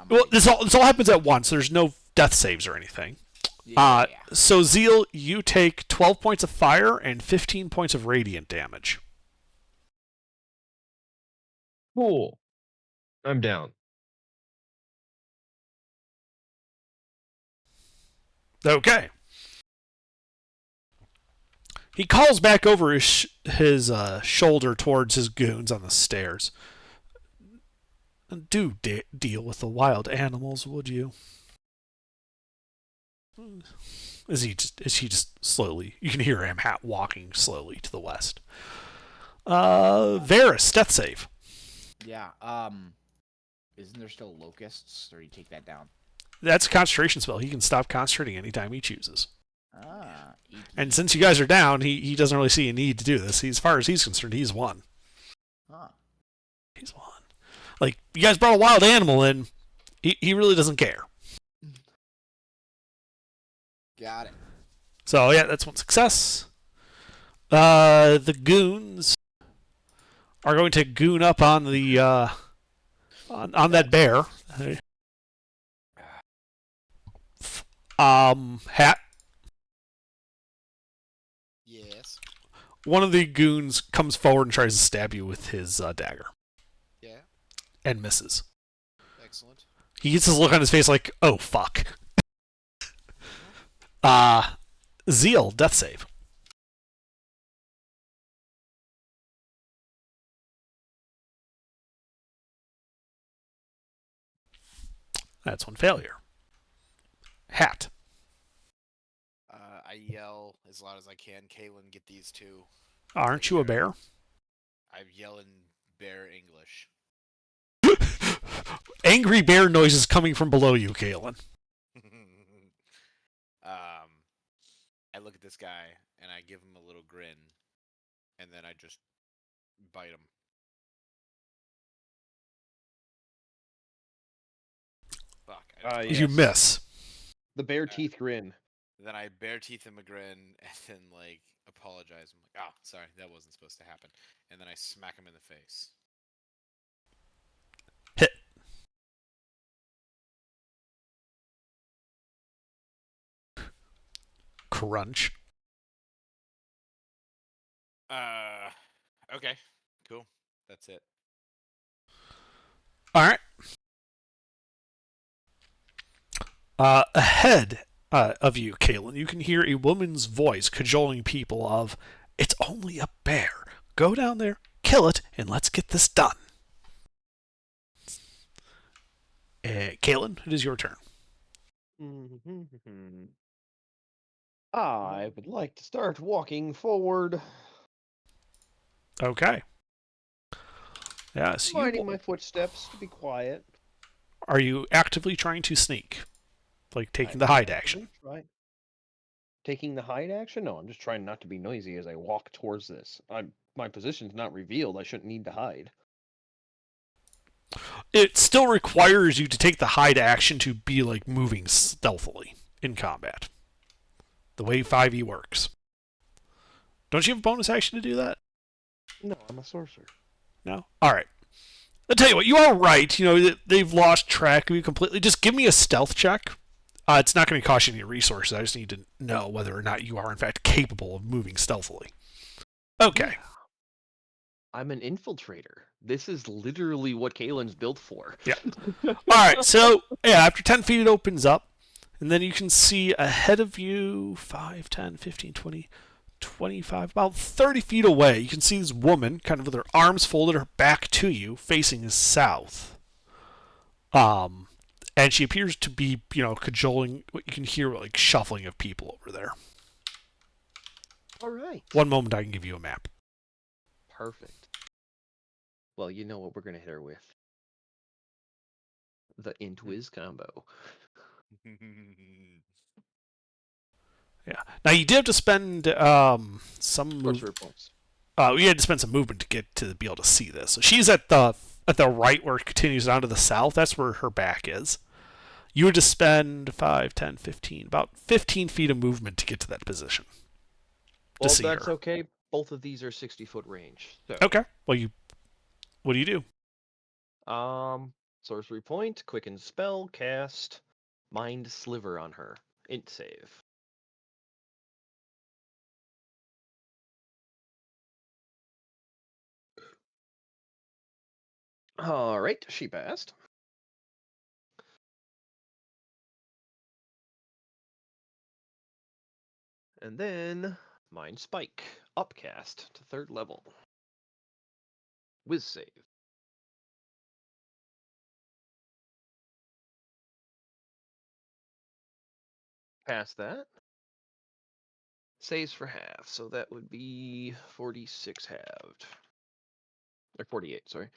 Well, this all happens at once. There's no death saves or anything. Yeah. So Zeal, you take 12 points of fire and 15 points of radiant damage. Cool. I'm down. Okay. He calls back over his shoulder towards his goons on the stairs. Do deal with the wild animals, would you? Is he just slowly? You can hear him walking slowly to the west. Varus, death save. Yeah. Isn't there still locusts, or do you take that down? That's a concentration spell. He can stop concentrating anytime he chooses. E.T. And since you guys are down, he doesn't really see a need to do this. As far as he's concerned, he's won. Huh. He's won. Like, you guys brought a wild animal in. He really doesn't care. Got it. So, yeah, that's one success. The goons are going to goon up on the on that bear. Hat. Yes. One of the goons comes forward and tries to stab you with his dagger. Yeah. And misses. Excellent. He gets this look on his face like, oh, fuck. Zeal, death save. That's one failure. Hat. I yell as loud as I can. Kaylin, get these two. Aren't you a bear? I yell in bear English. Angry bear noises coming from below you, Kaelin. I look at this guy and I give him a little grin, and then I just bite him. Fuck. You miss. The bear teeth grin. Then I bare teeth him a grin and then like apologize. I'm like, oh, sorry, that wasn't supposed to happen. And then I smack him in the face. Hit. Crunch. Okay, cool. That's it. All right. Ahead of you, Kaelin, you can hear a woman's voice cajoling people of, it's only a bear. Go down there, kill it, and let's get this done. Kaelin, it is your turn. I would like to start walking forward, Okay. Yes. minding my footsteps to be quiet. Are you actively trying to sneak? Like taking the hide action? Right. Taking the hide action? No, I'm just trying not to be noisy as I walk towards this. My position's not revealed. I shouldn't need to hide. It still requires you to take the hide action to be like moving stealthily in combat. The way 5e works. Don't you have a bonus action to do that? No, I'm a sorcerer. No? Alright. I'll tell you what, you are right. You know, they've lost track of you completely. Just give me a stealth check. It's not going to cost you any resources. I just need to know whether or not you are, in fact, capable of moving stealthily. Okay. I'm an infiltrator. This is literally what Kaelin's built for. Yeah. Alright, so, yeah, after 10 feet it opens up. And then you can see ahead of you, 5, 10, 15, 20, 25, about 30 feet away, you can see this woman, kind of with her arms folded, her back to you, facing south. And she appears to be, you know, cajoling. You can hear, like, shuffling of people over there. All right. One moment I can give you a map. Perfect. Well, you know what we're going to hit her with. The Intwiz combo. Yeah. Now, you did have to spend some Sorcerer points. we had to spend some movement to get to be able to see this. So she's at the right where it continues down to the south. That's where her back is. You would just spend 5, 10, 15, about 15 feet of movement to get to that position. Well, see that's her. okay. Both of these are 60-foot range. So, Okay. Well, what do you do? sorcery point, quicken spell, cast Mind Sliver on her. Int save. All right, she passed. And then Mind Spike, upcast to 3rd level. Whiz save. Past that. Saves for half, so that would be 46 halved. Or 48, sorry.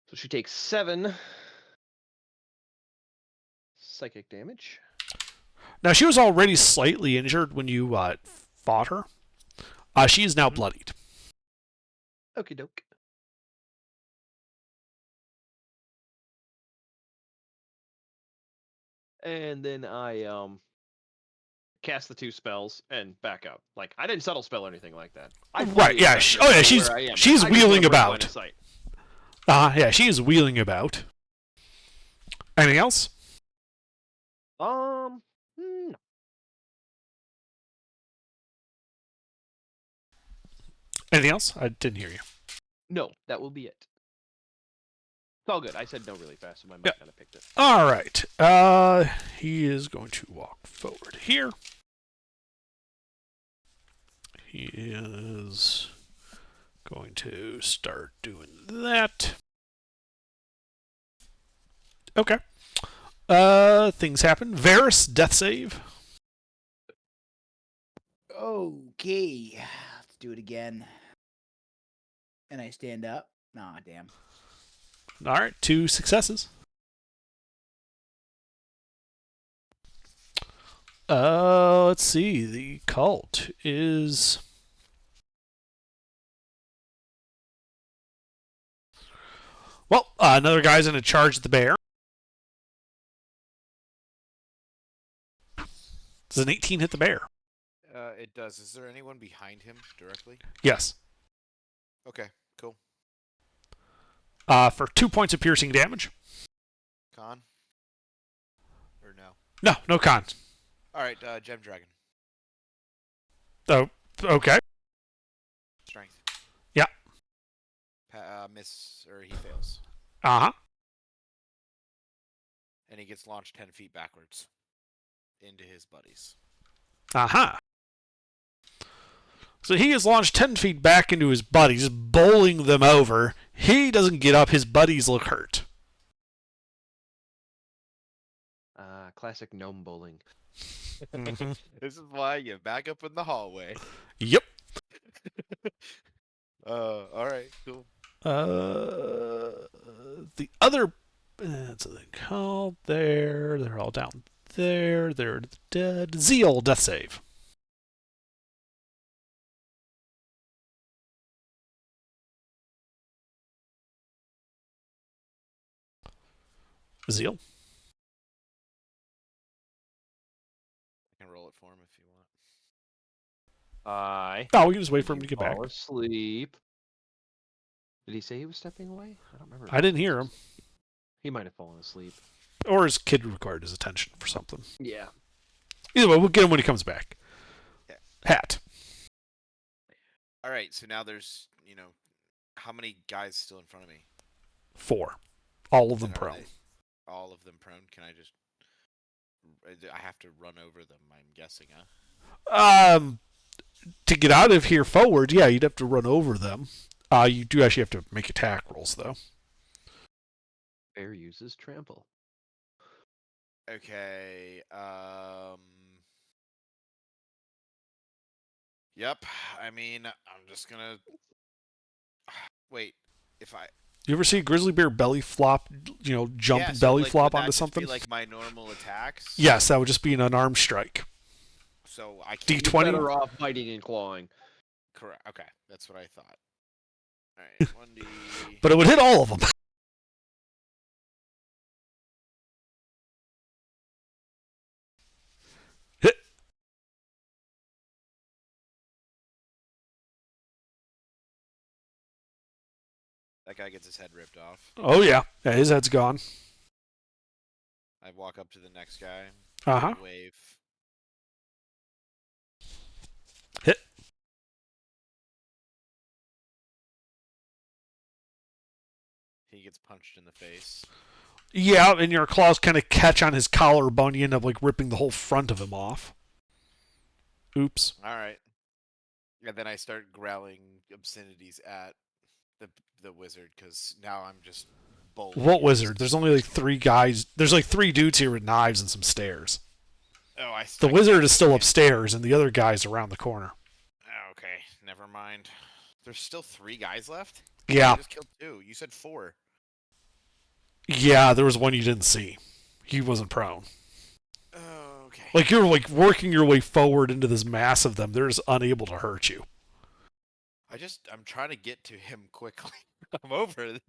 So she takes 7 psychic damage. Now, she was already slightly injured when you fought her. She is now bloodied. Okie doke. And then I cast the 2 spells and back up. Like, I didn't subtle spell or anything like that. I Right, fully yeah. expect Oh, her yeah, to know where I am. she's I just wheeling want her in line about. of sight. Yeah, she is wheeling about. Anything else? No. Anything else? I didn't hear you. No, that will be it. It's all good. I said no really fast, so my mic kind of picked it. All right. He is going to walk forward here. He is going to start doing that. Okay. Things happen. Varus, death save. Okay, let's do it again. And I stand up. Aw, damn. All right, 2 successes. Let's see. The cult is... Well, another guy's going to charge the bear. Does an 18 hit the bear? It does. Is there anyone behind him directly? Yes. Okay, cool. For 2 points of piercing damage. Con? Or no? No con. Alright, Gem Dragon. Oh, okay. Strength. Yeah. Miss, or he fails. Uh-huh. And he gets launched 10 feet backwards into his buddies. Uh-huh. So he is launched 10 feet back into his buddies, bowling them over. He doesn't get up. His buddies look hurt. Classic gnome bowling. Mhm. This is why you back up in the hallway. Yep. Alright, cool. The other... so they called there. They're all down there. They're dead. Zeal, death save. Zeal. I can roll it for him if you want. Oh, we can just wait for him to get back. Fall asleep. Did he say he was stepping away? I don't remember. I didn't hear him. He might have fallen asleep. Or his kid required his attention for something. Yeah. Either way, we'll get him when he comes back. Yeah. Hat. Alright, so now there's, how many guys still in front of me? 4. All of them And are prone. they all of them prone? Can I just... I have to run over them, I'm guessing, huh? To get out of here forward, yeah, you'd have to run over them. You do actually have to make attack rolls, though. Bear uses trample. Okay, Yep, I mean, I'm just gonna... Wait, if I... You ever see a grizzly bear belly flop, jump Yeah, so, belly like, flop would that onto just something? Be like my normal attacks? Yes, that would just be an unarmed strike. So I can't... D20? You're better off biting and clawing. Correct, okay, that's what I thought. Alright, 1d... But it would hit all of them. That guy gets his head ripped off. Oh yeah, his head's gone. I walk up to the next guy. Uh-huh. Wave. Hit. He gets punched in the face. Yeah, and your claws kind of catch on his collarbone. You end up like ripping the whole front of him off. Oops. All right. And then I start growling obscenities at the wizard because now I'm just bold. What wizard? There's only like 3 guys. There's like 3 dudes here with knives and some stairs. Oh, The wizard is still upstairs, and the other guy's around the corner. Oh, okay, never mind. There's still 3 guys left? Yeah. I just killed 2. You said 4. Yeah, there was one you didn't see. He wasn't prone. Okay. Like you're like working your way forward into this mass of them. They're just unable to hurt you. I'm trying to get to him quickly. I'm over it.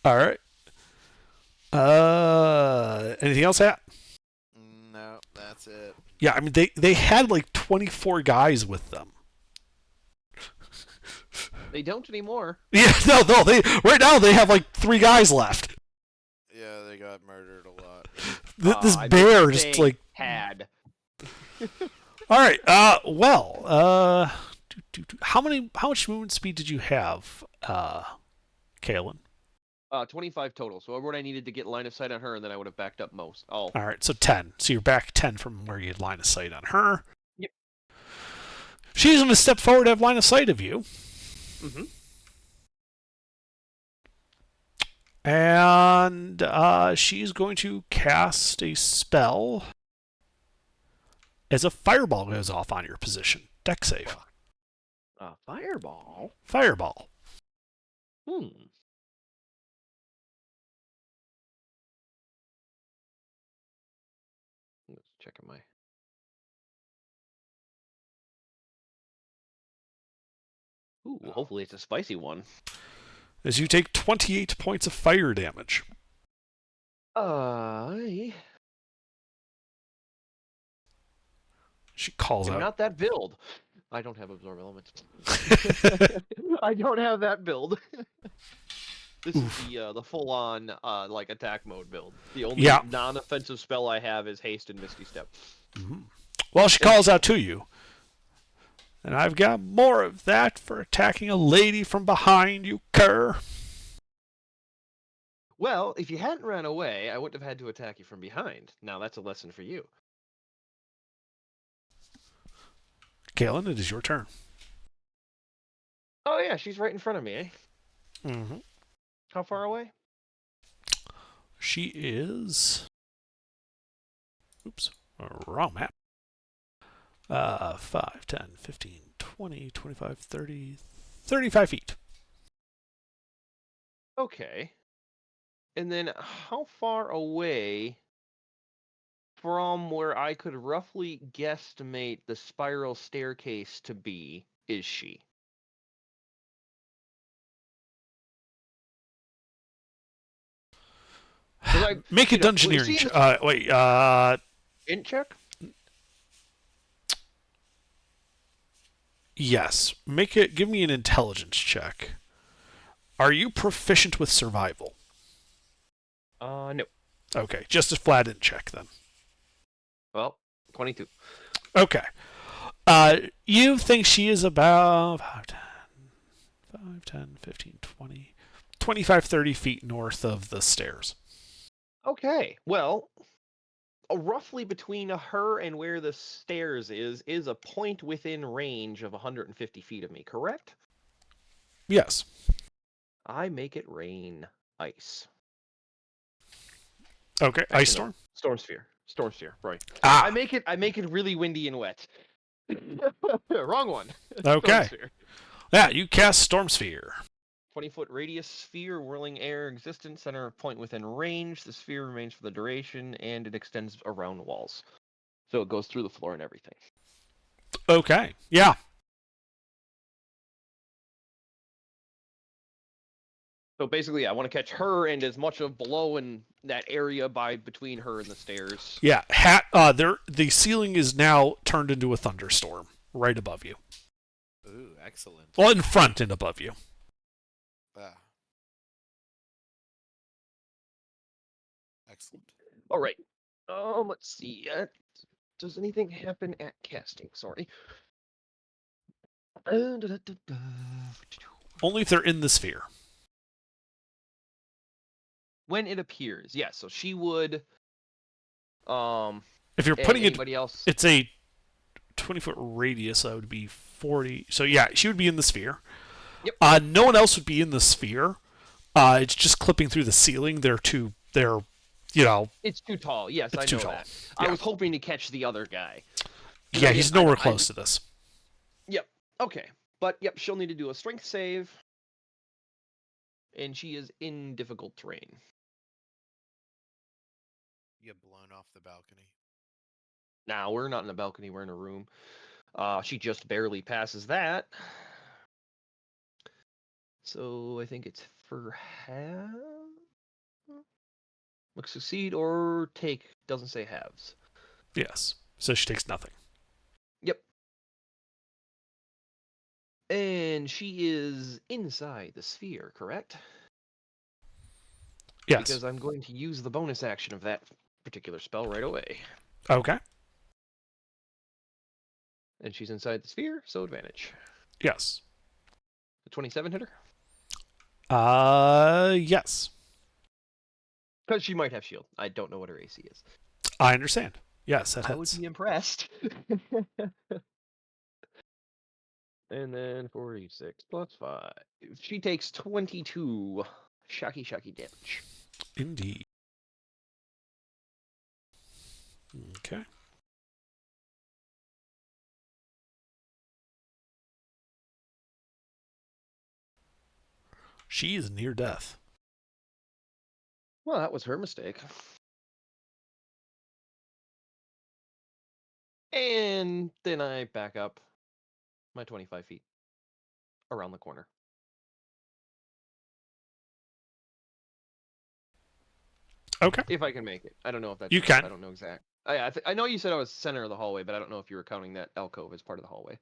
All right. Anything else, Hat? No, that's it. Yeah, I mean they had like 24 guys with them. They don't anymore. Yeah, no, they right now they have like 3 guys left. Yeah, they got murdered a lot. This I bear meant to just say like. had. All right. Well. How much movement speed did you have, Kaelin? 25 total. So what I needed to get line of sight on her, and then I would have backed up most. Oh. All right, so 10. So you're back 10 from where you had line of sight on her. Yep. She's going to step forward to have line of sight of you. Mm-hmm. And she's going to cast a spell as a fireball goes off on your position. Deck save. Fireball? Fireball. Hmm. Let's check my... Ooh, hopefully it's a spicy one. As you take 28 points of fire damage. She calls I'm out. not that build. I don't have absorb elements. I don't have that build. This Oof. is the full-on like attack mode build. The only Yeah. non-offensive spell I have is haste and misty step. Mm-hmm. Well, she calls out to you. And I've got more of that for attacking a lady from behind, you cur. Well, if you hadn't ran away, I wouldn't have had to attack you from behind. Now that's a lesson for you. Galen, it is your turn. Oh yeah, she's right in front of me, eh? Mm-hmm. How far away? She is... Oops, wrong map. 5, 10, 15, 20, 25, 30, 35 feet. Okay. And then how far away from where I could roughly guesstimate the spiral staircase to be is she? Make a you know, when you dungeoneering see check. Int check? Yes. Give me an intelligence check. Are you proficient with survival? No. Okay, just a flat int check then. Well, 22. Okay. You think she is about 5, 10, 15, 20, 25, 30 feet north of the stairs. Okay. Well, roughly between her and where the stairs is a point within range of 150 feet of me, correct? Yes. I make it rain ice. Okay, Actually, ice no. storm. Storm sphere, right. Ah. I make it really windy and wet. Wrong one. Okay. Storm sphere. Yeah, you cast storm sphere. 20-foot radius sphere, whirling air, existence, center of point within range. The sphere remains for the duration, and it extends around walls. So it goes through the floor and everything. Okay. Yeah. So basically, I want to catch her and as much of below in that area between her and the stairs. Yeah. The ceiling is now turned into a thunderstorm right above you. Ooh, excellent. Well, in front and above you. Ah. Excellent. All right. Let's see. Does anything happen at casting? Sorry. Only if they're in the sphere. When it appears, yes. So she would. If you're and putting it, anybody else. it's a 20-foot radius, so it would be 40. So yeah, she would be in the sphere. Yep. No one else would be in the sphere. It's just clipping through the ceiling. They're, you know, It's too tall. Yes, It's I too know tall. that. Yeah. I was hoping to catch the other guy. yeah, I he's didn't- nowhere I- close to this. Yep. Okay. But yep, she'll need to do a strength save. And she is in difficult terrain. You get blown off the balcony. Now we're not in a balcony, we're in a room. She just barely passes that. So I think it's for half. Look, succeed or take. Doesn't say halves. Yes. So she takes nothing. Yep. And she is inside the sphere, correct? Yes. Because I'm going to use the bonus action of that particular spell right away. Okay. And she's inside the sphere, so advantage. Yes. The 27 hitter? Yes. Because she might have shield. I don't know what her AC is. I understand. Yes, that I would hits. be impressed. And then 46 plus 5. She takes 22 shocky damage. Indeed. Okay. She is near death. Well, that was her mistake. And then I back up my 25 feet around the corner. Okay. If I can make it. I don't know if that's... You can. I don't know exact. I know you said I was center of the hallway, but I don't know if you were counting that alcove as part of the hallway.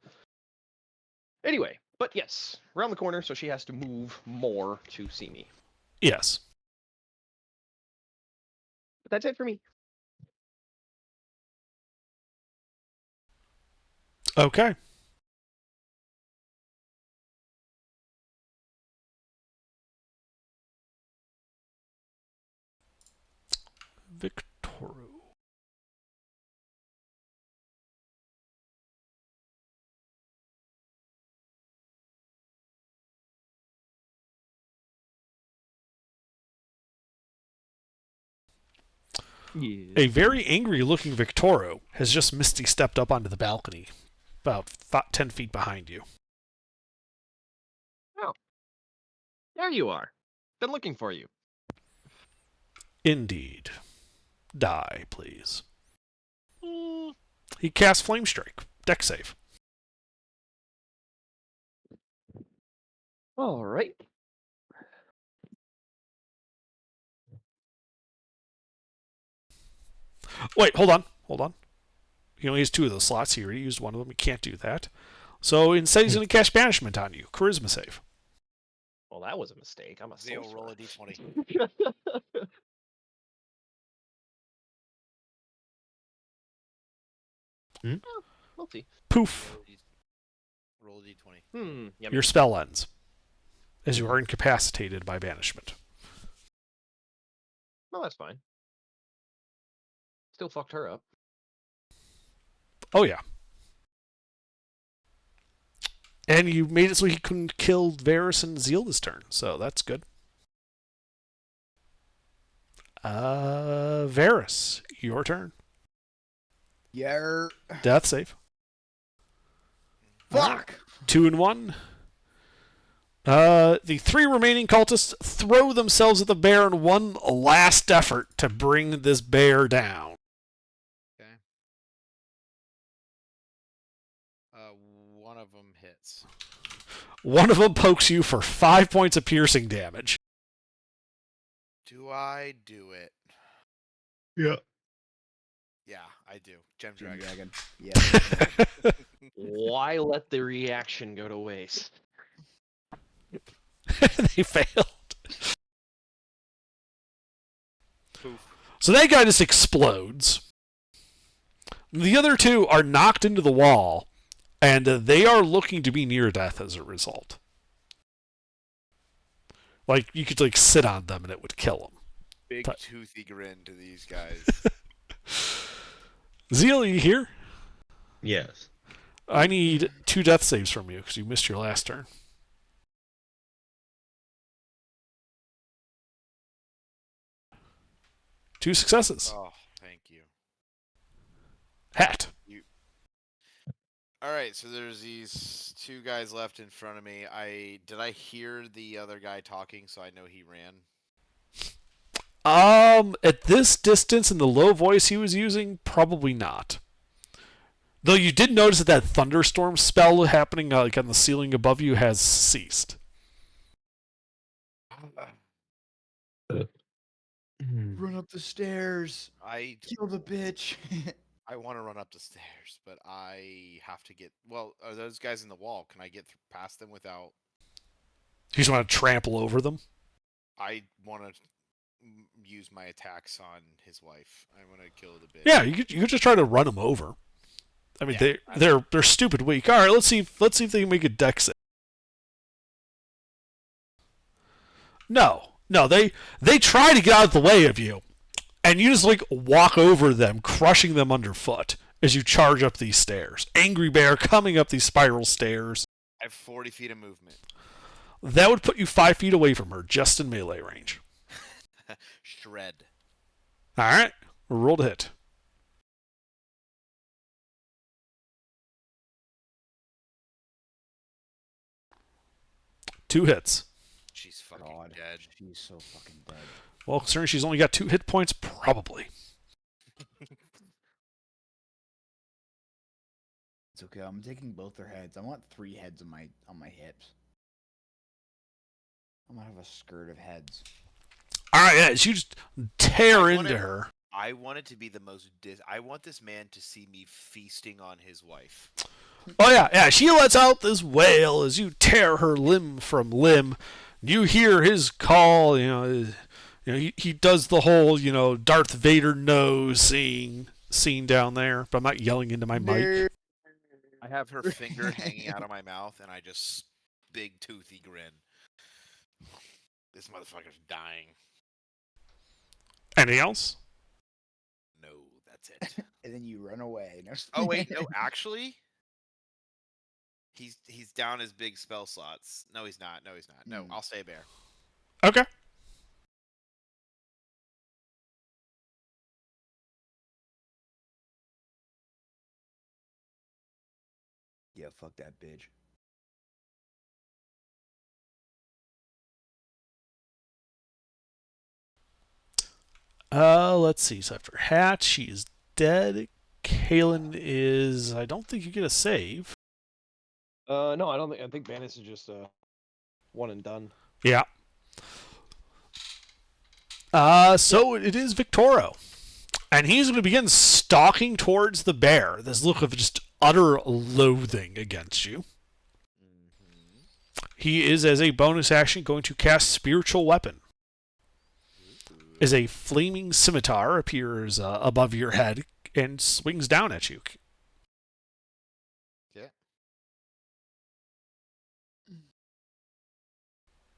Anyway, but yes, around the corner, so she has to move more to see me. Yes. But that's it for me. Okay. Victoru. Yeah. A very angry looking Victoru has just misty stepped up onto the balcony, about 10 feet behind you. There you are. Been looking for you. Indeed. Die, please. He casts Flame Strike. Deck save. All right. Wait, hold on. He only has 2 of those slots. He already used one of them. He can't do that. So instead, he's going to cast Banishment on you. Charisma save. Well, that was a mistake. I'm a Zio, roll a sorcerer. d20. We'll see. Poof. Roll a d20. Yummy. Your spell ends, as you are incapacitated by banishment. Well, that's fine. Still fucked her up. Oh, yeah. And you made it so he couldn't kill Varys and Zeal this turn, so that's good. Varys, your turn. Yeah. Death save. Fuck. 2 and 1. The 3 remaining cultists throw themselves at the bear in one last effort to bring this bear down. Okay. One of them hits. One of them pokes you for 5 points of piercing damage. Do I do it? Yeah. Yeah, I do. Gem Gem Dragon. Dragon. Yeah. What? Why let the reaction go to waste? They failed. Poof. So that guy just explodes. The other two are knocked into the wall, and they are looking to be near death as a result. Like, you could like sit on them and it would kill them. Big But- toothy grin to these guys. Zeal, you here? Yes. I need 2 death saves from you because you missed your last turn. Two successes. Oh, thank you. Hat. All right, so there's these 2 guys left in front of me. Did I hear the other guy talking, so I know he ran? At this distance and the low voice he was using, probably not. Though you did notice that thunderstorm spell happening like on the ceiling above you has ceased. Run up the stairs. I Kill the bitch. want to run up the stairs, but I have to get. Well, are those guys in the wall? Can I get past them without? You just want to trample over them? I want to use my attacks on his wife. I want to kill the bitch. Yeah, you could just try to run them over. I mean, Yeah, they're stupid weak. All right, let's see if they can make a dex save. No, they try to get out of the way of you, and you just like walk over them, crushing them underfoot as you charge up these stairs. Angry Bear coming up these spiral stairs. I have 40 feet of movement. That would put you 5 feet away from her, just in melee range. Shred. All right, roll to hit. Two hits. She's fucking God, dead. she's so fucking dead. Well, considering she's only got 2 hit points, probably. It's okay. I'm taking both their heads. I want 3 heads on my hips. I'm gonna have a skirt of heads. All right, yeah, you just tear I into wanted- her. I want it to be the most. I want this man to see me feasting on his wife. Oh yeah. She lets out this wail as you tear her limb from limb. You hear his call. He does the whole Darth Vader nose scene down there. But I'm not yelling into my mic. I have her finger hanging out of my mouth, and I just big toothy grin. This motherfucker's dying. Anything else? No, that's it. And then you run away. No, Oh wait, no, actually, he's down his big spell slots. No, he's not. No, he's not. No, Hmm. I'll stay bear. Okay. Yeah, fuck that bitch. Let's see. So after Hat, she is dead. Kalen is. I don't think you get a save. No, I don't think. I think Banis is just one and done. Yeah. So it is Victoro. And he's going to begin stalking towards the bear. This look of just utter loathing against you. He is, as a bonus action, going to cast Spiritual Weapon. As a flaming scimitar appears above your head and swings down at you. Yeah.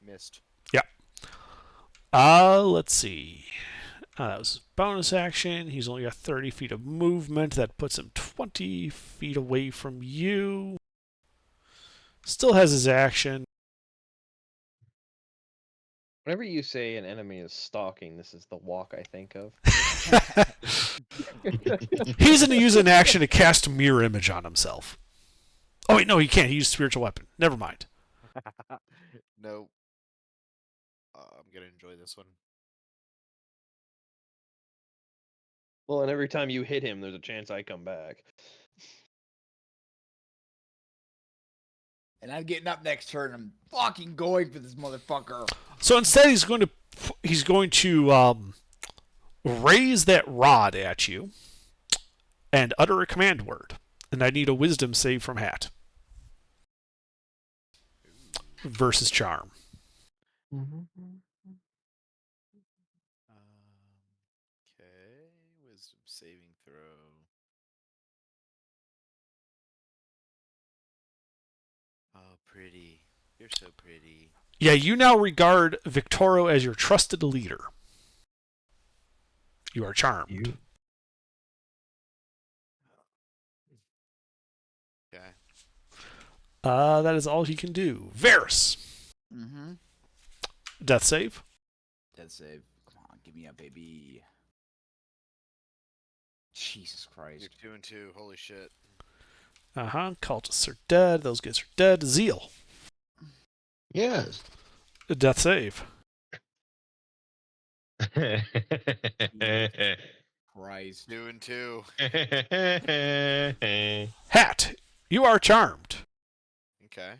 Missed. Let's see. That was bonus action. He's only got 30 feet of movement. That puts him 20 feet away from you. Still has his action. Whenever you say an enemy is stalking, this is the walk I think of. He's going to use an action to cast Mirror Image on himself. Oh, wait, no, he can't. He used Spiritual Weapon. Never mind. No. I'm gonna enjoy this one. Well, and every time you hit him, there's a chance I come back. And I'm getting up next turn. I'm fucking going for this motherfucker. So instead, he's going to raise that rod at you and utter a command word. And I need a Wisdom save from Hat. versus charm. Okay, wisdom saving throw. Oh, pretty. You're so pretty. Yeah, you now regard Victoro as your trusted leader. You are charmed. You. Okay. That is all he can do. Varys, Mm-hmm. death save. Dead save. Come on, give me a baby. Jesus Christ. You're 2 and 2. Holy shit. Cultists are dead. Those guys are dead. Zeal, Yes. death save. Christ. 2 and 2. Hat, you are charmed. Okay.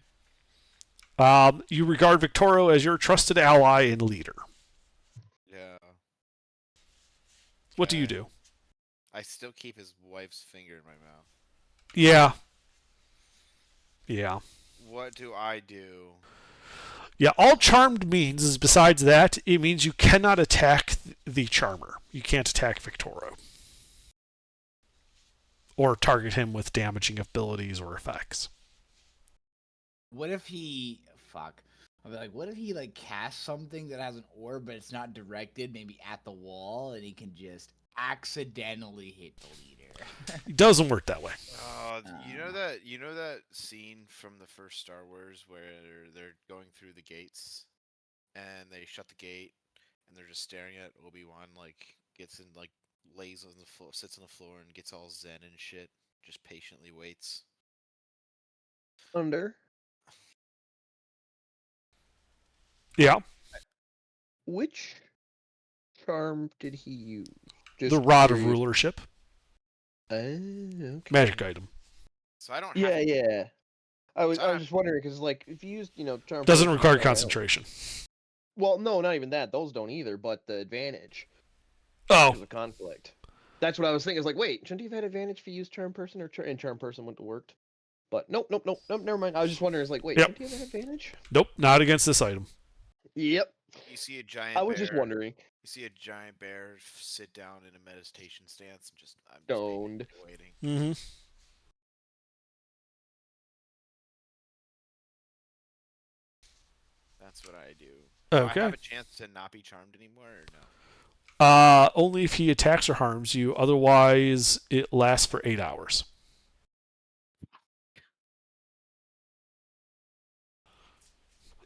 You regard Victoro as your trusted ally and leader. Yeah. What do you Okay. do? I still keep his wife's finger in my mouth. Yeah. Yeah. What do I do? Yeah, all charmed means is besides that, it means you cannot attack the charmer. You can't attack Victoro. Or target him with damaging abilities or effects. What if he... Fuck. I'll be like, what if he, like, casts something that has an orb, but it's not directed, maybe at the wall, and he can just accidentally hit the leader? It doesn't work that way. You know that scene from the first Star Wars where they're going through the gates and they shut the gate and they're just staring at Obi-Wan, like gets in, like lays on the floor, sits on the floor and gets all zen and shit, just patiently waits. Under Yeah. which charm did he use? Just The Rod of curious. Rulership. Okay. Magic item. So I don't. Yeah, have to, yeah. I was So I- just wondering because like if you used charm Doesn't person, require something else- concentration. Well, no, not even that. Those don't either. But the advantage Oh. is a conflict. That's what I was thinking. I was like, wait, shouldn't he have had advantage if he used charm person and charm person wouldn't have worked? But nope, never mind. I was just wondering. It's like, wait, Yep. shouldn't he have had advantage? Nope, not against this item. Yep. You see a giant. I was just bear- wondering. You see a giant bear sit down in a meditation stance and I'm just Stoned. patiently waiting. Mm-hmm. That's what I do. Do I Okay. have a chance to not be charmed anymore or no? Only if he attacks or harms you. Otherwise, it lasts for 8 hours.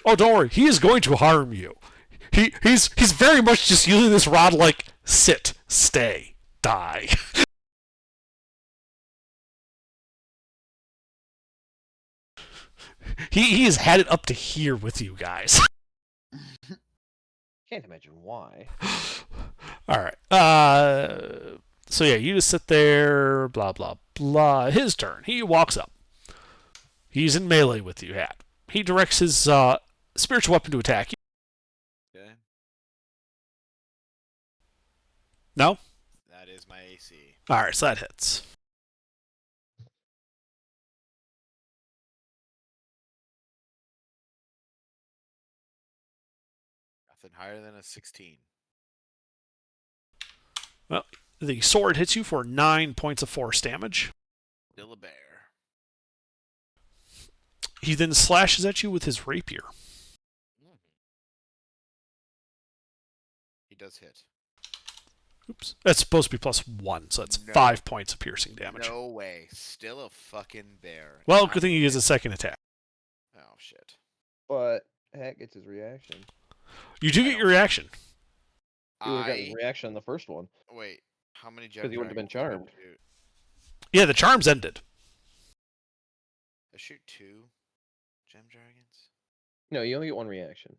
Oh, don't worry. He is going to harm you. He's very much just using this rod like sit, stay, die. he has had it up to here with you guys. Can't imagine why. All right. So yeah, you just sit there. Blah blah blah. His turn. He walks up. He's in melee with you, Hat. He directs his spiritual weapon to attack you. Okay. No. That is my AC. All right, so that hits. Nothing higher than a 16. The sword hits you for 9 points of force damage. Still a bear. He then slashes at you with his rapier. He does hit. Oops. That's supposed to be +1, so that's No. 5 points of piercing damage. No way. Still a fucking bear. Well, I'm- good thing he gets a second attack. Oh shit. But Hat gets his reaction. You do get your reaction. He would have got his I reaction on the first one. wait. How many? 'Cause he wouldn't have been charmed. Yeah, the charm's ended. I shoot 2 gem dragons. No, you only get one reaction.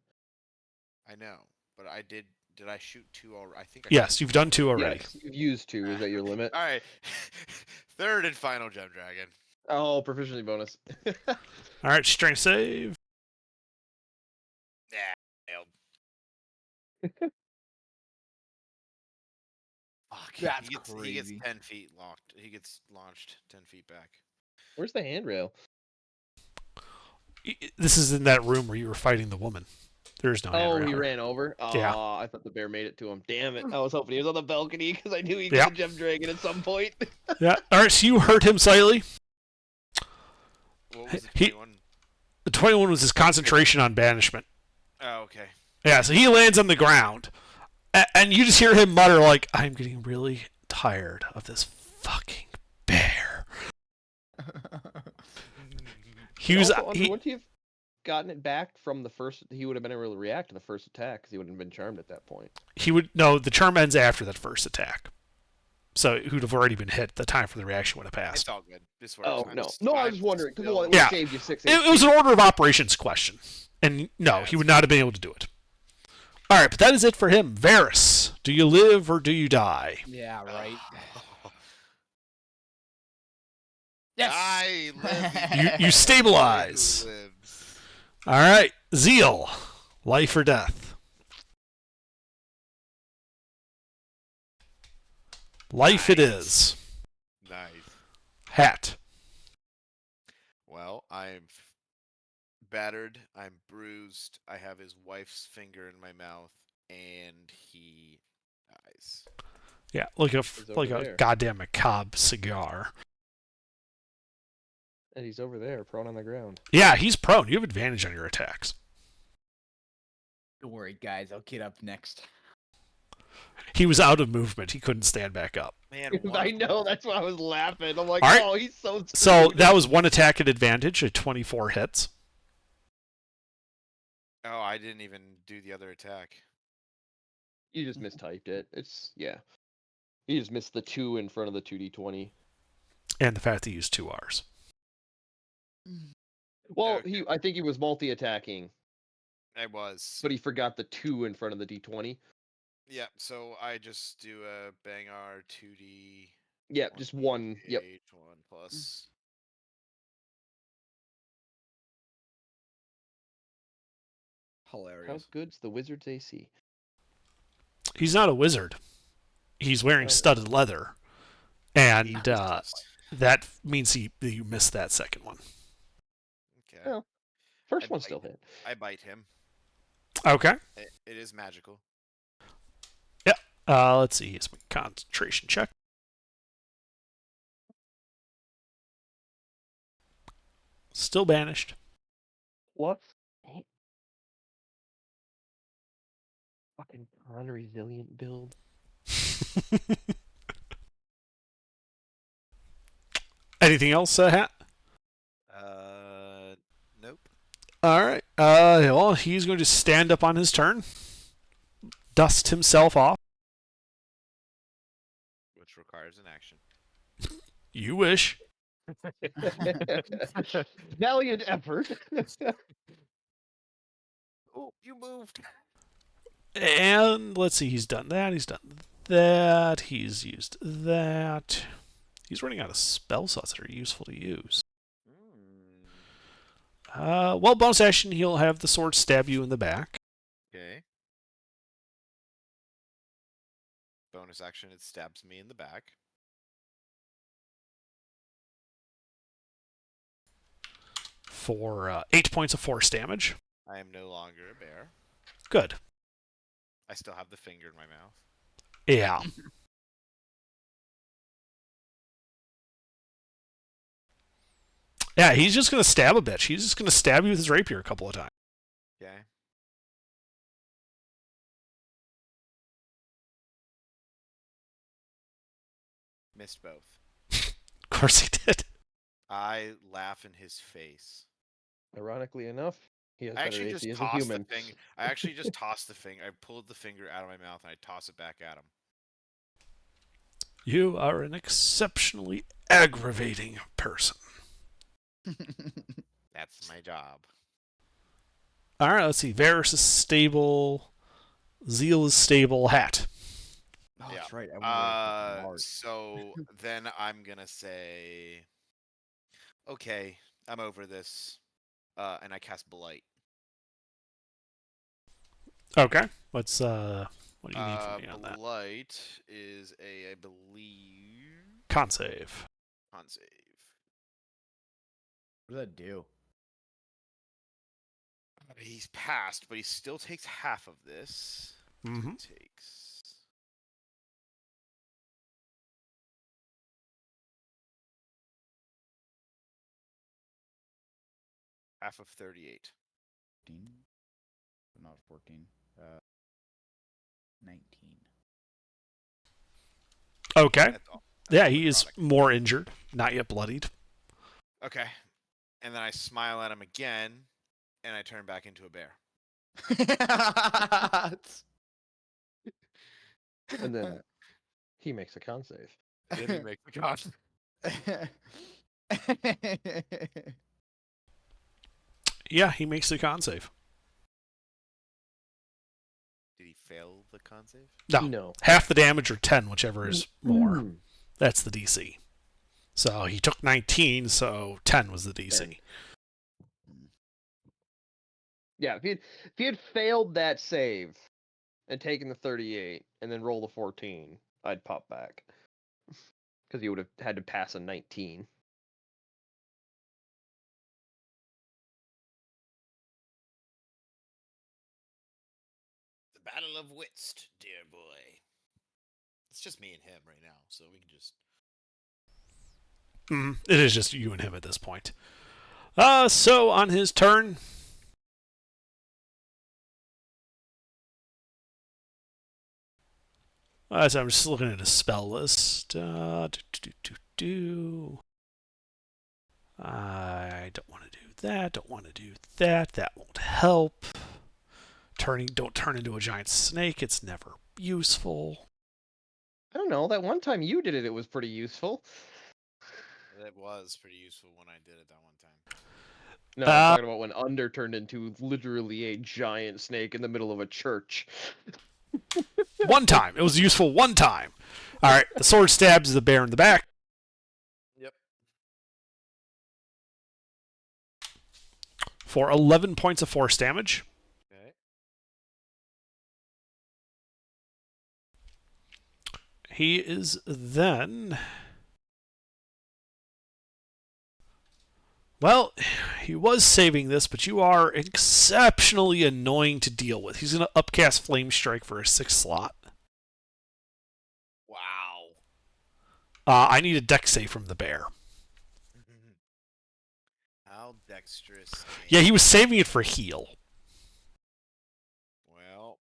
I know, but I did. Did I shoot 2 already? I think. I Yes, shot you've done 2 already. Yes, you've used 2. Is that your limit? All right. Third and final gem dragon. Oh, proficiency bonus. All right, strength save. Yeah. Nailed. Fuck. That's He gets crazy. 10 feet locked. He gets launched 10 feet back. Where's the handrail? This is in that room where you were fighting the woman. There's no hand Oh, right he here. ran over. Oh, Yeah. I thought the bear made it to him. Damn it! I was hoping he was on the balcony because I knew he'd Yeah. get a gem dragon at some point. Yeah. All right. So you hurt him slightly. What was the He- 21? The 21 was his concentration on banishment. Oh, okay. Yeah. So he lands on the ground, and you just hear him mutter like, "I'm getting really tired of this fucking bear." He was. Also, He, wouldn't he have gotten it back from the first? He would have been able to react to the first attack because he would have been charmed at that point. he would no. The charm ends after that first attack, so he would have already been hit. The time for the reaction would have passed. It's all good. This works. Oh I'm no, s- no! I I'm was just wondering because still- it Yeah. saved you 6. It was an order of operations question, and no, Yeah, he would not have been able to do it. All right, but that is it for him. Varys, do you live or do you die? Yeah, right. I live. You stabilize. Who lives? All right, Zeal, life or death? Life it is. Nice. Hat. Well, I'm battered. I'm bruised. I have his wife's finger in my mouth, and he dies. Yeah, like a over there. goddamn macabre cigar. And he's over there, prone on the ground. Yeah, he's prone. You have advantage on your attacks. Don't worry, guys. I'll get up next. He was out of movement. He couldn't stand back up. Man, I know. That's why I was laughing. I'm like, All right. oh, he's so. So screwed. that was one attack at advantage at 24 hits. Oh, I didn't even do the other attack. You just mistyped it. It's yeah. You just missed the 2 in front of the 2d20. And the fact that he used 2 Rs. Well, Okay. I think he was multi-attacking, I was. but he forgot the 2 in front of the d20. Yeah, so I just do a bang R 2D. Yeah, just one. Yep. 1 plus. How Hilarious. good's the wizard's AC? He's not a wizard. He's wearing Oh. studded leather. And Jesus. that means you missed that second one. Okay. Oh. First I'd one like still it. hit. I bite him. Okay. It is magical. Let's see. Here's my concentration check. Still banished. What? Fucking non-resilient build. Anything else, Hat? Nope. All right. Well, he's going to stand up on his turn, dust himself off. Which requires an action. You wish. Valiant effort. Oh, you moved. And let's see. He's done that. He's done that. He's used that. He's running out of spell slots that are useful to use. Well, bonus action, he'll have the sword stab you in the back. Okay. Bonus action, it stabs me in the back. For 8 points of force damage. I am no longer a bear. Good. I still have the finger in my mouth. Yeah. Yeah, he's just going to stab a bitch. He's just going to stab you with his rapier a couple of times. Okay. Missed both. Of course he did. I laugh in his face. Ironically enough, he has I better actually AC just as a tossed the human. thing. I actually just tossed the finger. I pulled the finger out of my mouth and I toss it back at him. You are an exceptionally aggravating person. That's my job. All right, let's see. Varys is stable. Zeal is stable. Hat. Oh, Yeah. that's right. I went away from Mars. So then I'm gonna say, okay, I'm over this, and I cast Blight. Okay. What do you need from me on that? Blight is I believe, Con save. con save. What does that do? He's passed, but he still takes half of this. Mm-hmm. He takes. Half of 38. 14? Not 14. 19. Okay. That's all. Yeah, all he is necrotic. more injured, not yet bloodied. Okay. And then I smile at him again, and I turn back into a bear. And then he makes a con save. Then he makes the con. Yeah, he makes the con save. Did he fail the con save? No. Half the damage or 10, whichever is more. Mm. That's the DC. So he took 19, so 10 was the DC. Yeah, if he had failed that save and taken the 38 and then roll the 14, I'd pop back. Because he would have had to pass a 19. The Battle of Witst, dear boy. It's just me and him right now, so we can just. It is just you and him at this point. So on his turn, so I'm just looking at his spell list. I don't want to do that. Don't want to do that. That won't help. Don't turn into a giant snake. It's never useful. I don't know. That one time you did it, it was pretty useful. That was pretty useful when I did it that one time. No, I'm talking about when Under turned into literally a giant snake in the middle of a church. One time. It was useful one time. All right. The sword stabs the bear in the back. Yep. For 11 points of force damage. Okay. He is then... Well, he was saving this, but you are exceptionally annoying to deal with. He's going to upcast Flame Strike for a 6th slot. Wow. I need a dex save from the bear. How dexterous. Yeah, he was saving it for heal. Well.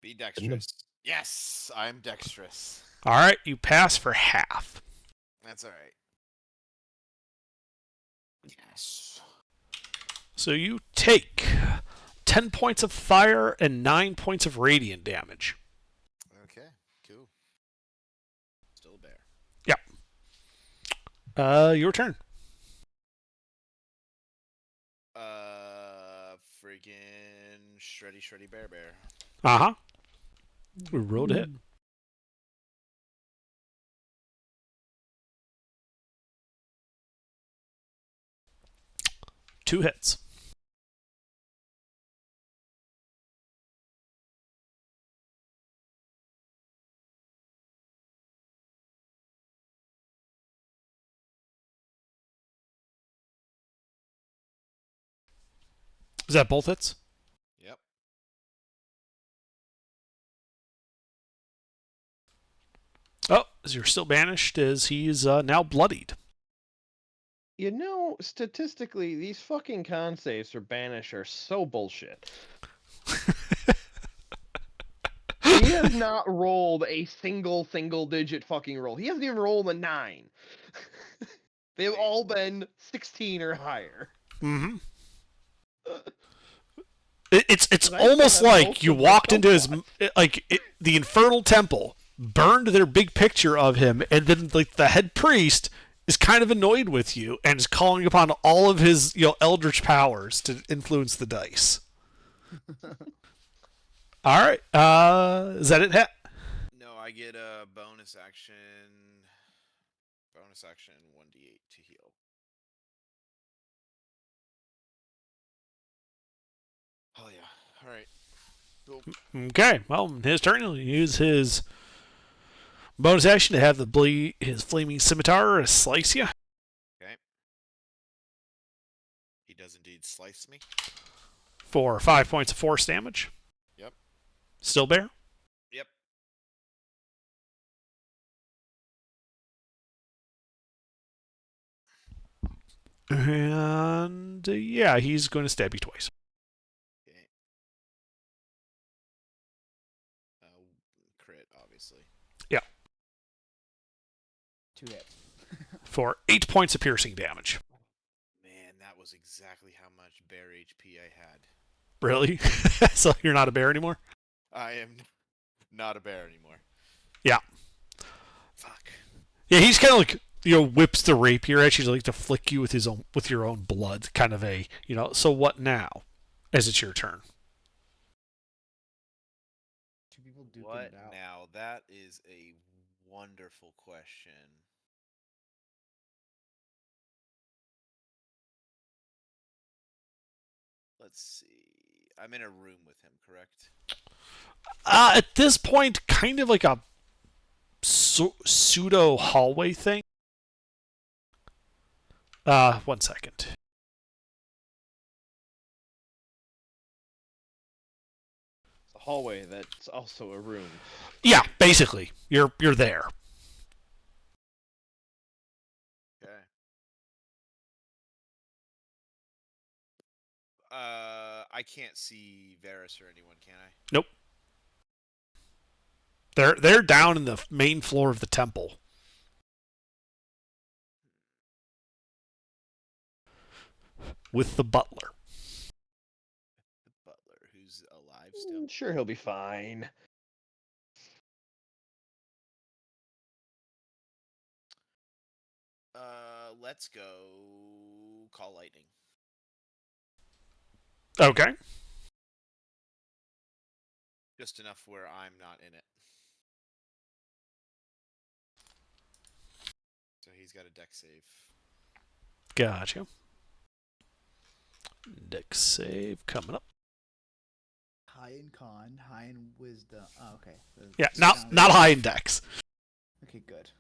Be dexterous. Yes, I'm dexterous. All right, you pass for half. That's all right. Yes. So you take 10 points of fire and 9 points of radiant damage. Okay, cool. Still a bear. Your turn. Freaking shreddy bear. Uh-huh. We rolled a hit. Two hits. Is that both hits? Yep. Oh, as you're still banished, as he's now bloodied. You know, statistically, these fucking con saves for Banish are so bullshit. He has not rolled a single digit fucking roll. He hasn't even rolled a 9. They've all been 16 or higher. Mm-hmm. It's But I almost still have like most you of my walked into his spell the Infernal Temple, burned their big picture of him, and then like the head priest is kind of annoyed with you and is calling upon all of his eldritch powers to influence the dice. All right, is that it, Het? No, I get a bonus action. Bonus action 1d8 to heal. Oh yeah. All right. Cool. Okay, well, his turn. He'll use his bonus action to have his flaming scimitar slice you. Okay. He does indeed slice me. For 5 points of force damage. Yep. Still bear? Yep. And yeah, he's going to stab you twice. Okay. Crit, obviously. Yeah. 2 hits. For 8 points of piercing damage. Man, that was exactly how much bear HP I had. Really? So you're not a bear anymore? I am not a bear anymore. Yeah. Fuck. Yeah, he's kind of like, whips the rapier at you like to flick you with your own blood, kind of a, so what now? As it's your turn. 2 people duking What it out. now? That is a wonderful question. Let's see. I'm in a room with him, correct? At this point, kind of like a pseudo hallway thing. 1 second. It's a hallway that's also a room. Yeah, basically, you're there. Okay. I can't see Varys or anyone, can I? Nope. They're down in the main floor of the temple. With the butler. The butler, who's alive still. Sure, he'll be fine. Let's go call lightning. Okay. Just enough where I'm not in it. So he's got a dex save. Gotcha. Dex save coming up. High in con, high in wisdom. Oh, okay. So Yeah, it's not down- high in dex. Okay, good.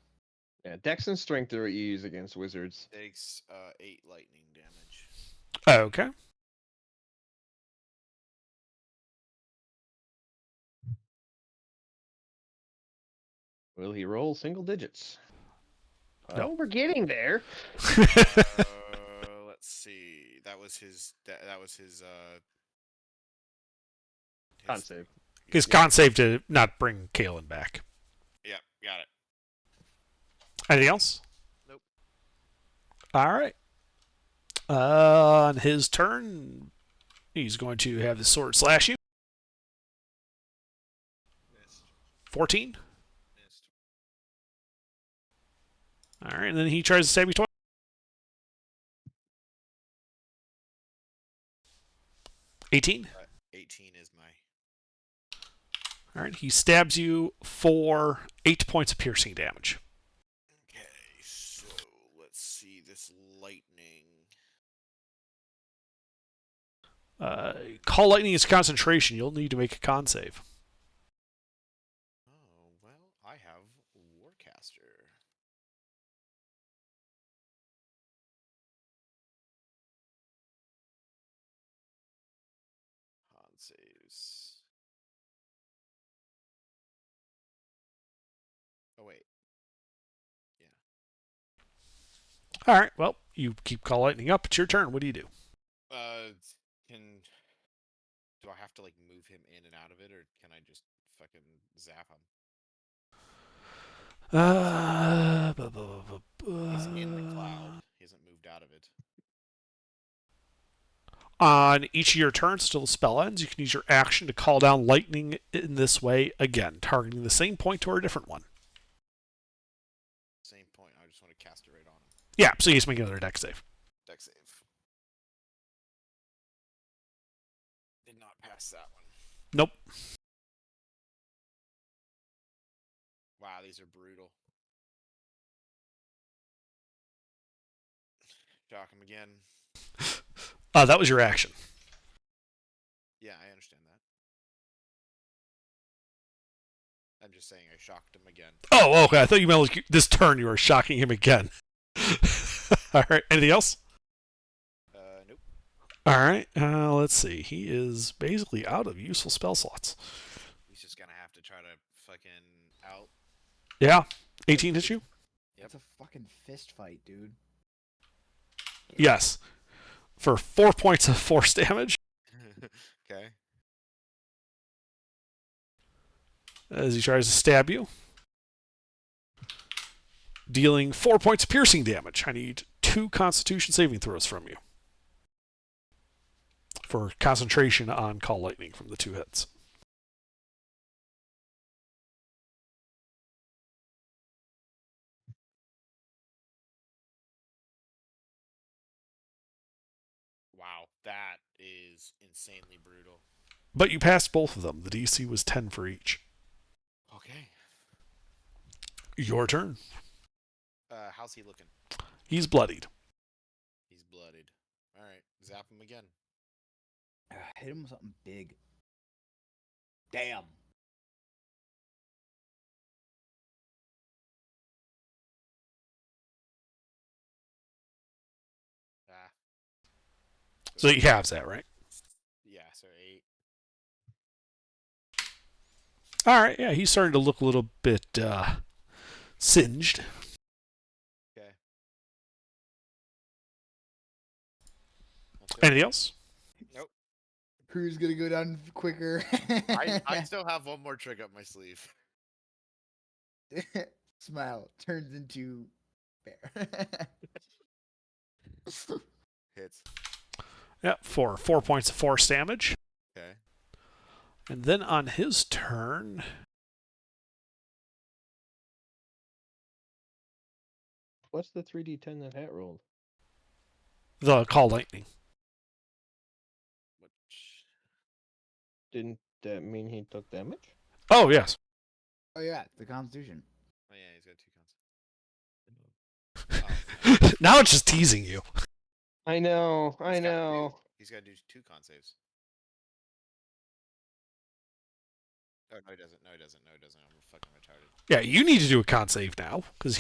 Yeah, Dex and Strength are what you use against wizards. Takes 8 lightning damage. Okay. Will he roll single digits? No. Oh, we're getting there. Let's see. That was his. That was his. Con save. His con save to not bring Kalen back. Yep, got it. Anything else? Nope. All right. On his turn, he's going to have the sword slash you. Missed. 14. Missed. All right, and then he tries to stab you twice. 18. 18 is my. All right, he stabs you for 8 points of piercing damage. Okay, so let's see this lightning. Call lightning is concentration. You'll need to make a con save. Oh well, I have Warcaster. Con saves. Oh wait. All right, well, you keep call lightning up. It's your turn. What do you do? Do I have to like move him in and out of it, or can I just fucking zap him? He's in the cloud. He hasn't moved out of it. On each of your turns till the spell ends, you can use your action to call down lightning in this way again, targeting the same point or a different one. Same point. I just want to cast it right on him. Yeah, so you just make another dex save. Dex save. Did not pass that one. Nope. Wow, these are brutal. Shock him again. That was your action. Yeah, I understand that. I'm just saying I shocked him again. Oh, okay. I thought you meant like this turn you were shocking him again. All right. Anything else? Nope. All right. Let's see. He is basically out of useful spell slots. He's just gonna have to try to fucking out. Yeah. 18 hits you? It's a fucking fist fight, dude. Yes. For 4 points of force damage Okay. as he tries to stab you. Dealing 4 points of piercing damage. I need 2 constitution saving throws from you. For concentration on Call Lightning from the 2 hits. Wow, that is insanely brutal. But you passed both of them. The DC was 10 for each. Okay. Your turn. How's he looking? He's bloodied. He's blooded. All right, zap him again. Hit him with something big. Damn. Ah. So he halves that, right? Yeah, so 8. All right. Yeah, he's starting to look a little bit singed. Okay. Anything else? Nope. Who's gonna go down quicker? I still have one more trick up my sleeve. Smile turns into bear. Hits. Yeah, for 4 points of force damage. Okay. And then on his turn, What's the 3d10 that hat rolled? the Call Lightning. Which Didn't that mean he took damage? Oh, yes. Oh yeah, the Constitution. Oh yeah, he's got 2 cons. Now it's just teasing you. I know. I He's gotta know. He's got to do 2 con saves. Oh no, he doesn't. No, he doesn't. No, he doesn't. I'm fucking retarded. Yeah, you need to do a con save now because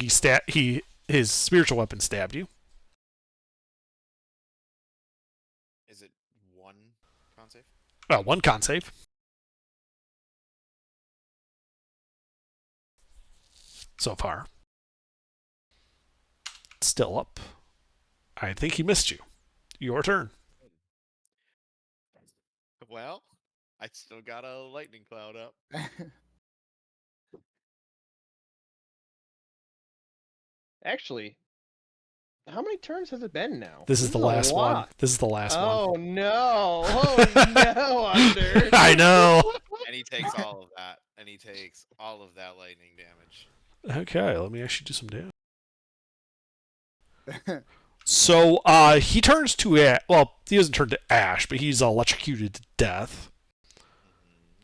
his spiritual weapon stabbed you. Is it 1 con save? Well, 1 con save. So far. Still up. I think he missed you. Your turn. Well, I still got a lightning cloud up. Actually, how many turns has it been now? This is the a last one. lot. This is the last Oh one. no! Oh no, Under. I know. And he takes all of that. And he takes all of that lightning damage. Okay, let me actually do some damage. So he turns to well, he doesn't turn to ash, but he's electrocuted to death.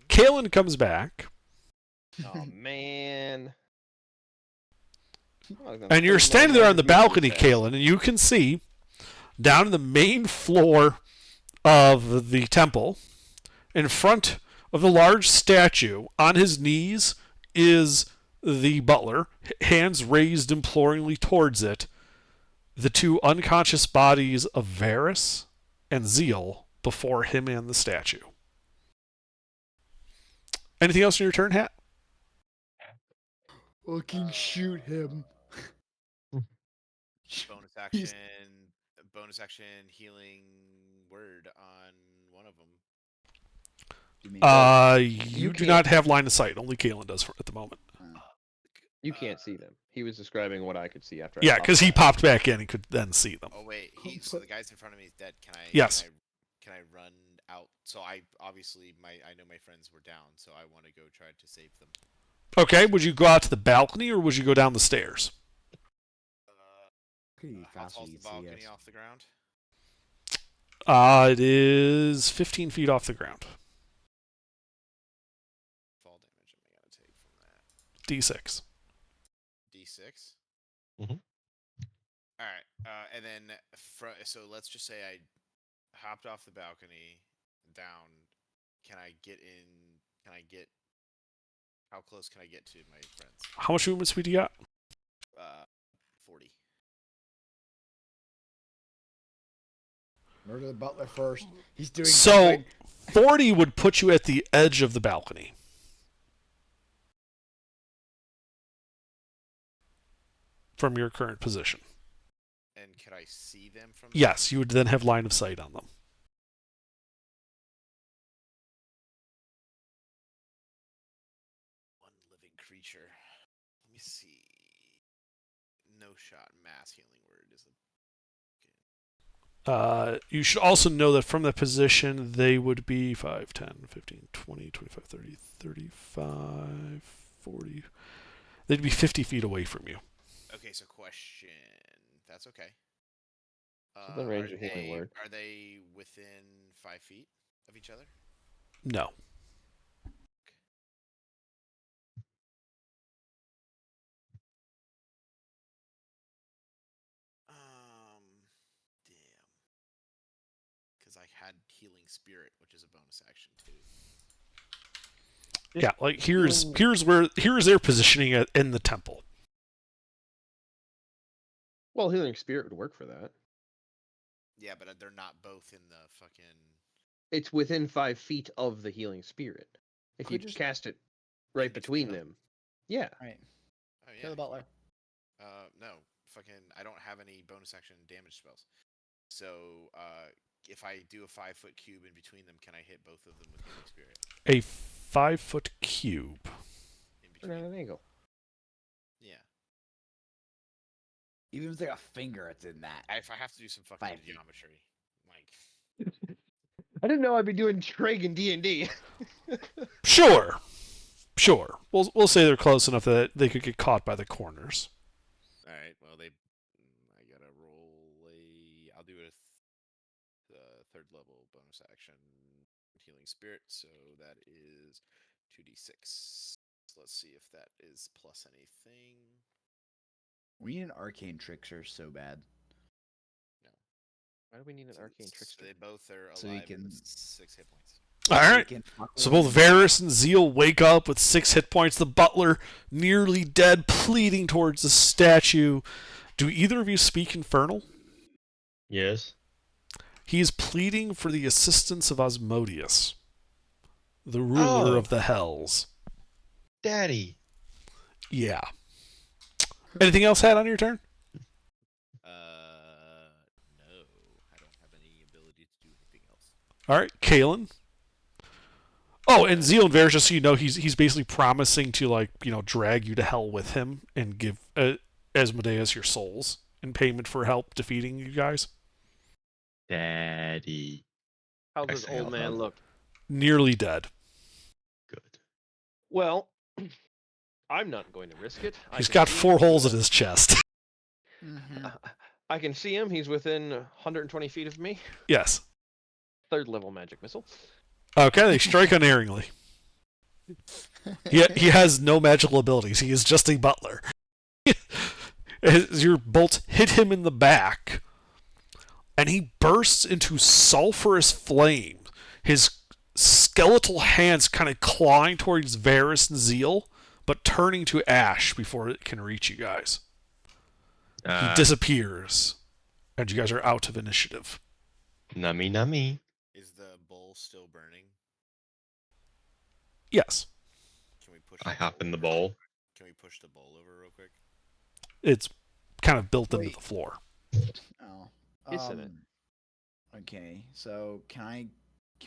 Kalen comes back, Oh man. and you're standing there on the balcony, Kalen, and you can see down in the main floor of the temple, in front of the large statue, on his knees is the butler, hands raised imploringly towards it. The 2 unconscious bodies of Varys and Zeal before him and the statue. Anything else in your turn, Hat? Fucking shoot him. Bonus action. Bonus action healing word on one of them. You do can't- not have line of sight. Only Kalen does at the moment. You can't see them. He was describing what I could see after. I Yeah, popped because he back. popped back in and could then see them. Oh wait, so the guy's in front of me is dead. Can I? Yes. Can I run out? So I obviously I know my friends were down, so I want to go try to save them. Okay, would you go out to the balcony or would you go down the stairs? How tall's the balcony off the ground? It is 15 feet off the ground. Fall damage am I gonna take from that? D6. D6. Mhm. All right, and then so let's just say I hopped off the balcony down. Can I get in? Can I get? How close can I get to my friends? How much movement speed you got? 40. Murder the butler first. He's doing So something. 40 would put you at the edge of the balcony. From your current position. And could I see them from? Yes, you would then have line of sight on them. One living creature. Let me see. No shot mass healing word is a. You should also know that from that position, they would be 5, 10, 15, 20, 25, 30, 35, 40. They'd be 50 feet away from you. Okay, so question. That's okay. So the range of healing word. Are they within 5 feet of each other? No. Damn. Because I had healing spirit, which is a bonus action too. Yeah, like here's their positioning in the temple. Well, healing spirit would work for that. Yeah, but they're not both in the fucking. It's within 5 feet of the healing spirit. If you Could just- cast it right next to between them? them. Yeah. Right. Oh yeah. Kill the butler. No, fucking. I don't have any bonus action damage spells. So, if I do a 5-foot cube in between them, can I hit both of them with healing spirit? A 5-foot cube. In At between. an angle. Yeah. Even if it's like a finger, it's in that. If I have to do some fucking 5 feet. geometry, like. I didn't know I'd be doing Treg and D&D. Sure. We'll say they're close enough that they could get caught by the corners. All right. Well, I gotta roll a. I'll do a third level bonus action healing spirit. So that is 2d6. So let's see if that is plus anything. We need an arcane trickster so bad. Why do we need an arcane trickster? They both are So you alive can- with 6 hit points. All We right. can fuck So with both them. Varys and Zeal wake up with 6 hit points. The butler, nearly dead, pleading towards the statue. Do either of you speak Infernal? Yes. He is pleading for the assistance of Osmodius, the ruler Oh. of the Hells. Daddy. Yeah. Anything else had on your turn? No, I don't have any ability to do anything else. All right, Kalen. Oh, and Zeal and Varys, just so you know, he's basically promising to drag you to hell with him and give Asmodeus your souls in payment for help defeating you guys. Daddy. How does Exhale. old man look? Nearly dead. Good. Well, I'm not going to risk it. I He's can got see 4 him. holes in his chest. Mhm. I can see him. He's within 120 feet of me. Yes. 3rd level magic missile. Okay, they strike unerringly. He has no magical abilities. He is just a butler. As your bolts hit him in the back, and he bursts into sulfurous flame. His skeletal hands kind of clawing towards Varys and Zeal, but turning to ash before it can reach you guys. He disappears, and you guys are out of initiative. Nummy nummy. Is the bowl still burning? Yes, Can we push? I the hop in the over? bowl. Can we push the bowl over real quick? it's kind of built into Wait. the floor. Oh. Hiss in it. Okay, so can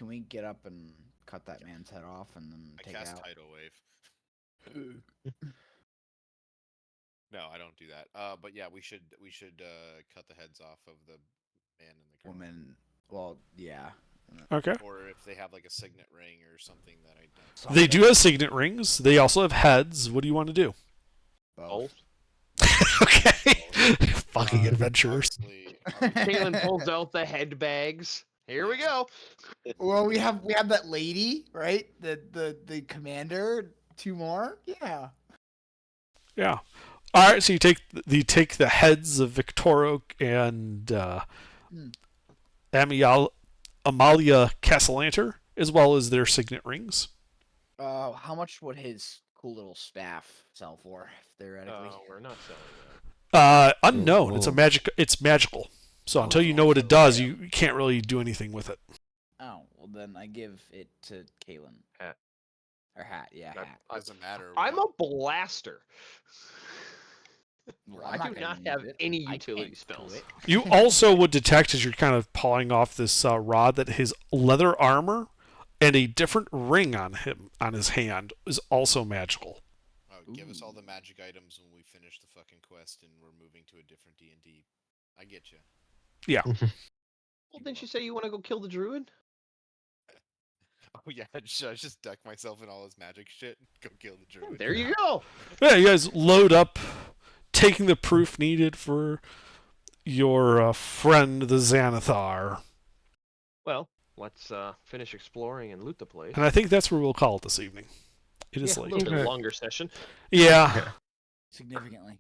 we get up and cut that man's head off and then I take it cast out? tidal wave. No, I don't do that. But yeah, we should cut the heads off of the man and the girl. Woman. Well, yeah. Okay. Or if they have like a signet ring or something that I don't. They do have signet rings. They also have heads. What do you want to do? Both. Okay. Fucking adventurers. Honestly, Kalen pulls out the head bags. Here we go. Well, we have that lady, right? The commander. 2 more. Yeah. Yeah. All right. So you take the heads of Victoro and Amalia Castellanter, as well as their signet rings. How much would his cool little staff sell for theoretically? We're not selling that. Unknown. It's Whoa. a magic. It's magical. So Oh, until it's you know what it also does, a- you can't really do anything with it. Oh, well then I give it to Kalen. Hat. Or hat, yeah, That- hat. Doesn't matter. I'm what- a blaster. Well, I I'm do gonna not use have it. any I utility can't spells. do it. You also would detect as you're kind of pawing off this rod that his leather armor and a different ring on him on his hand is also magical. Oh, give us all Ooh. the magic items when we finish the fucking quest and we're moving to a different D&D. I get you. Yeah. Well, didn't you say you want to go kill the druid? Oh yeah, should I just duck myself in all his magic shit and go kill the druid? There you go. Yeah, you guys load up, taking the proof needed for your friend the Xanathar. Well, let's finish exploring and loot the place. And I think that's where we'll call it this evening. It is Yeah, a late. little bit Okay. longer session. Yeah. Significantly.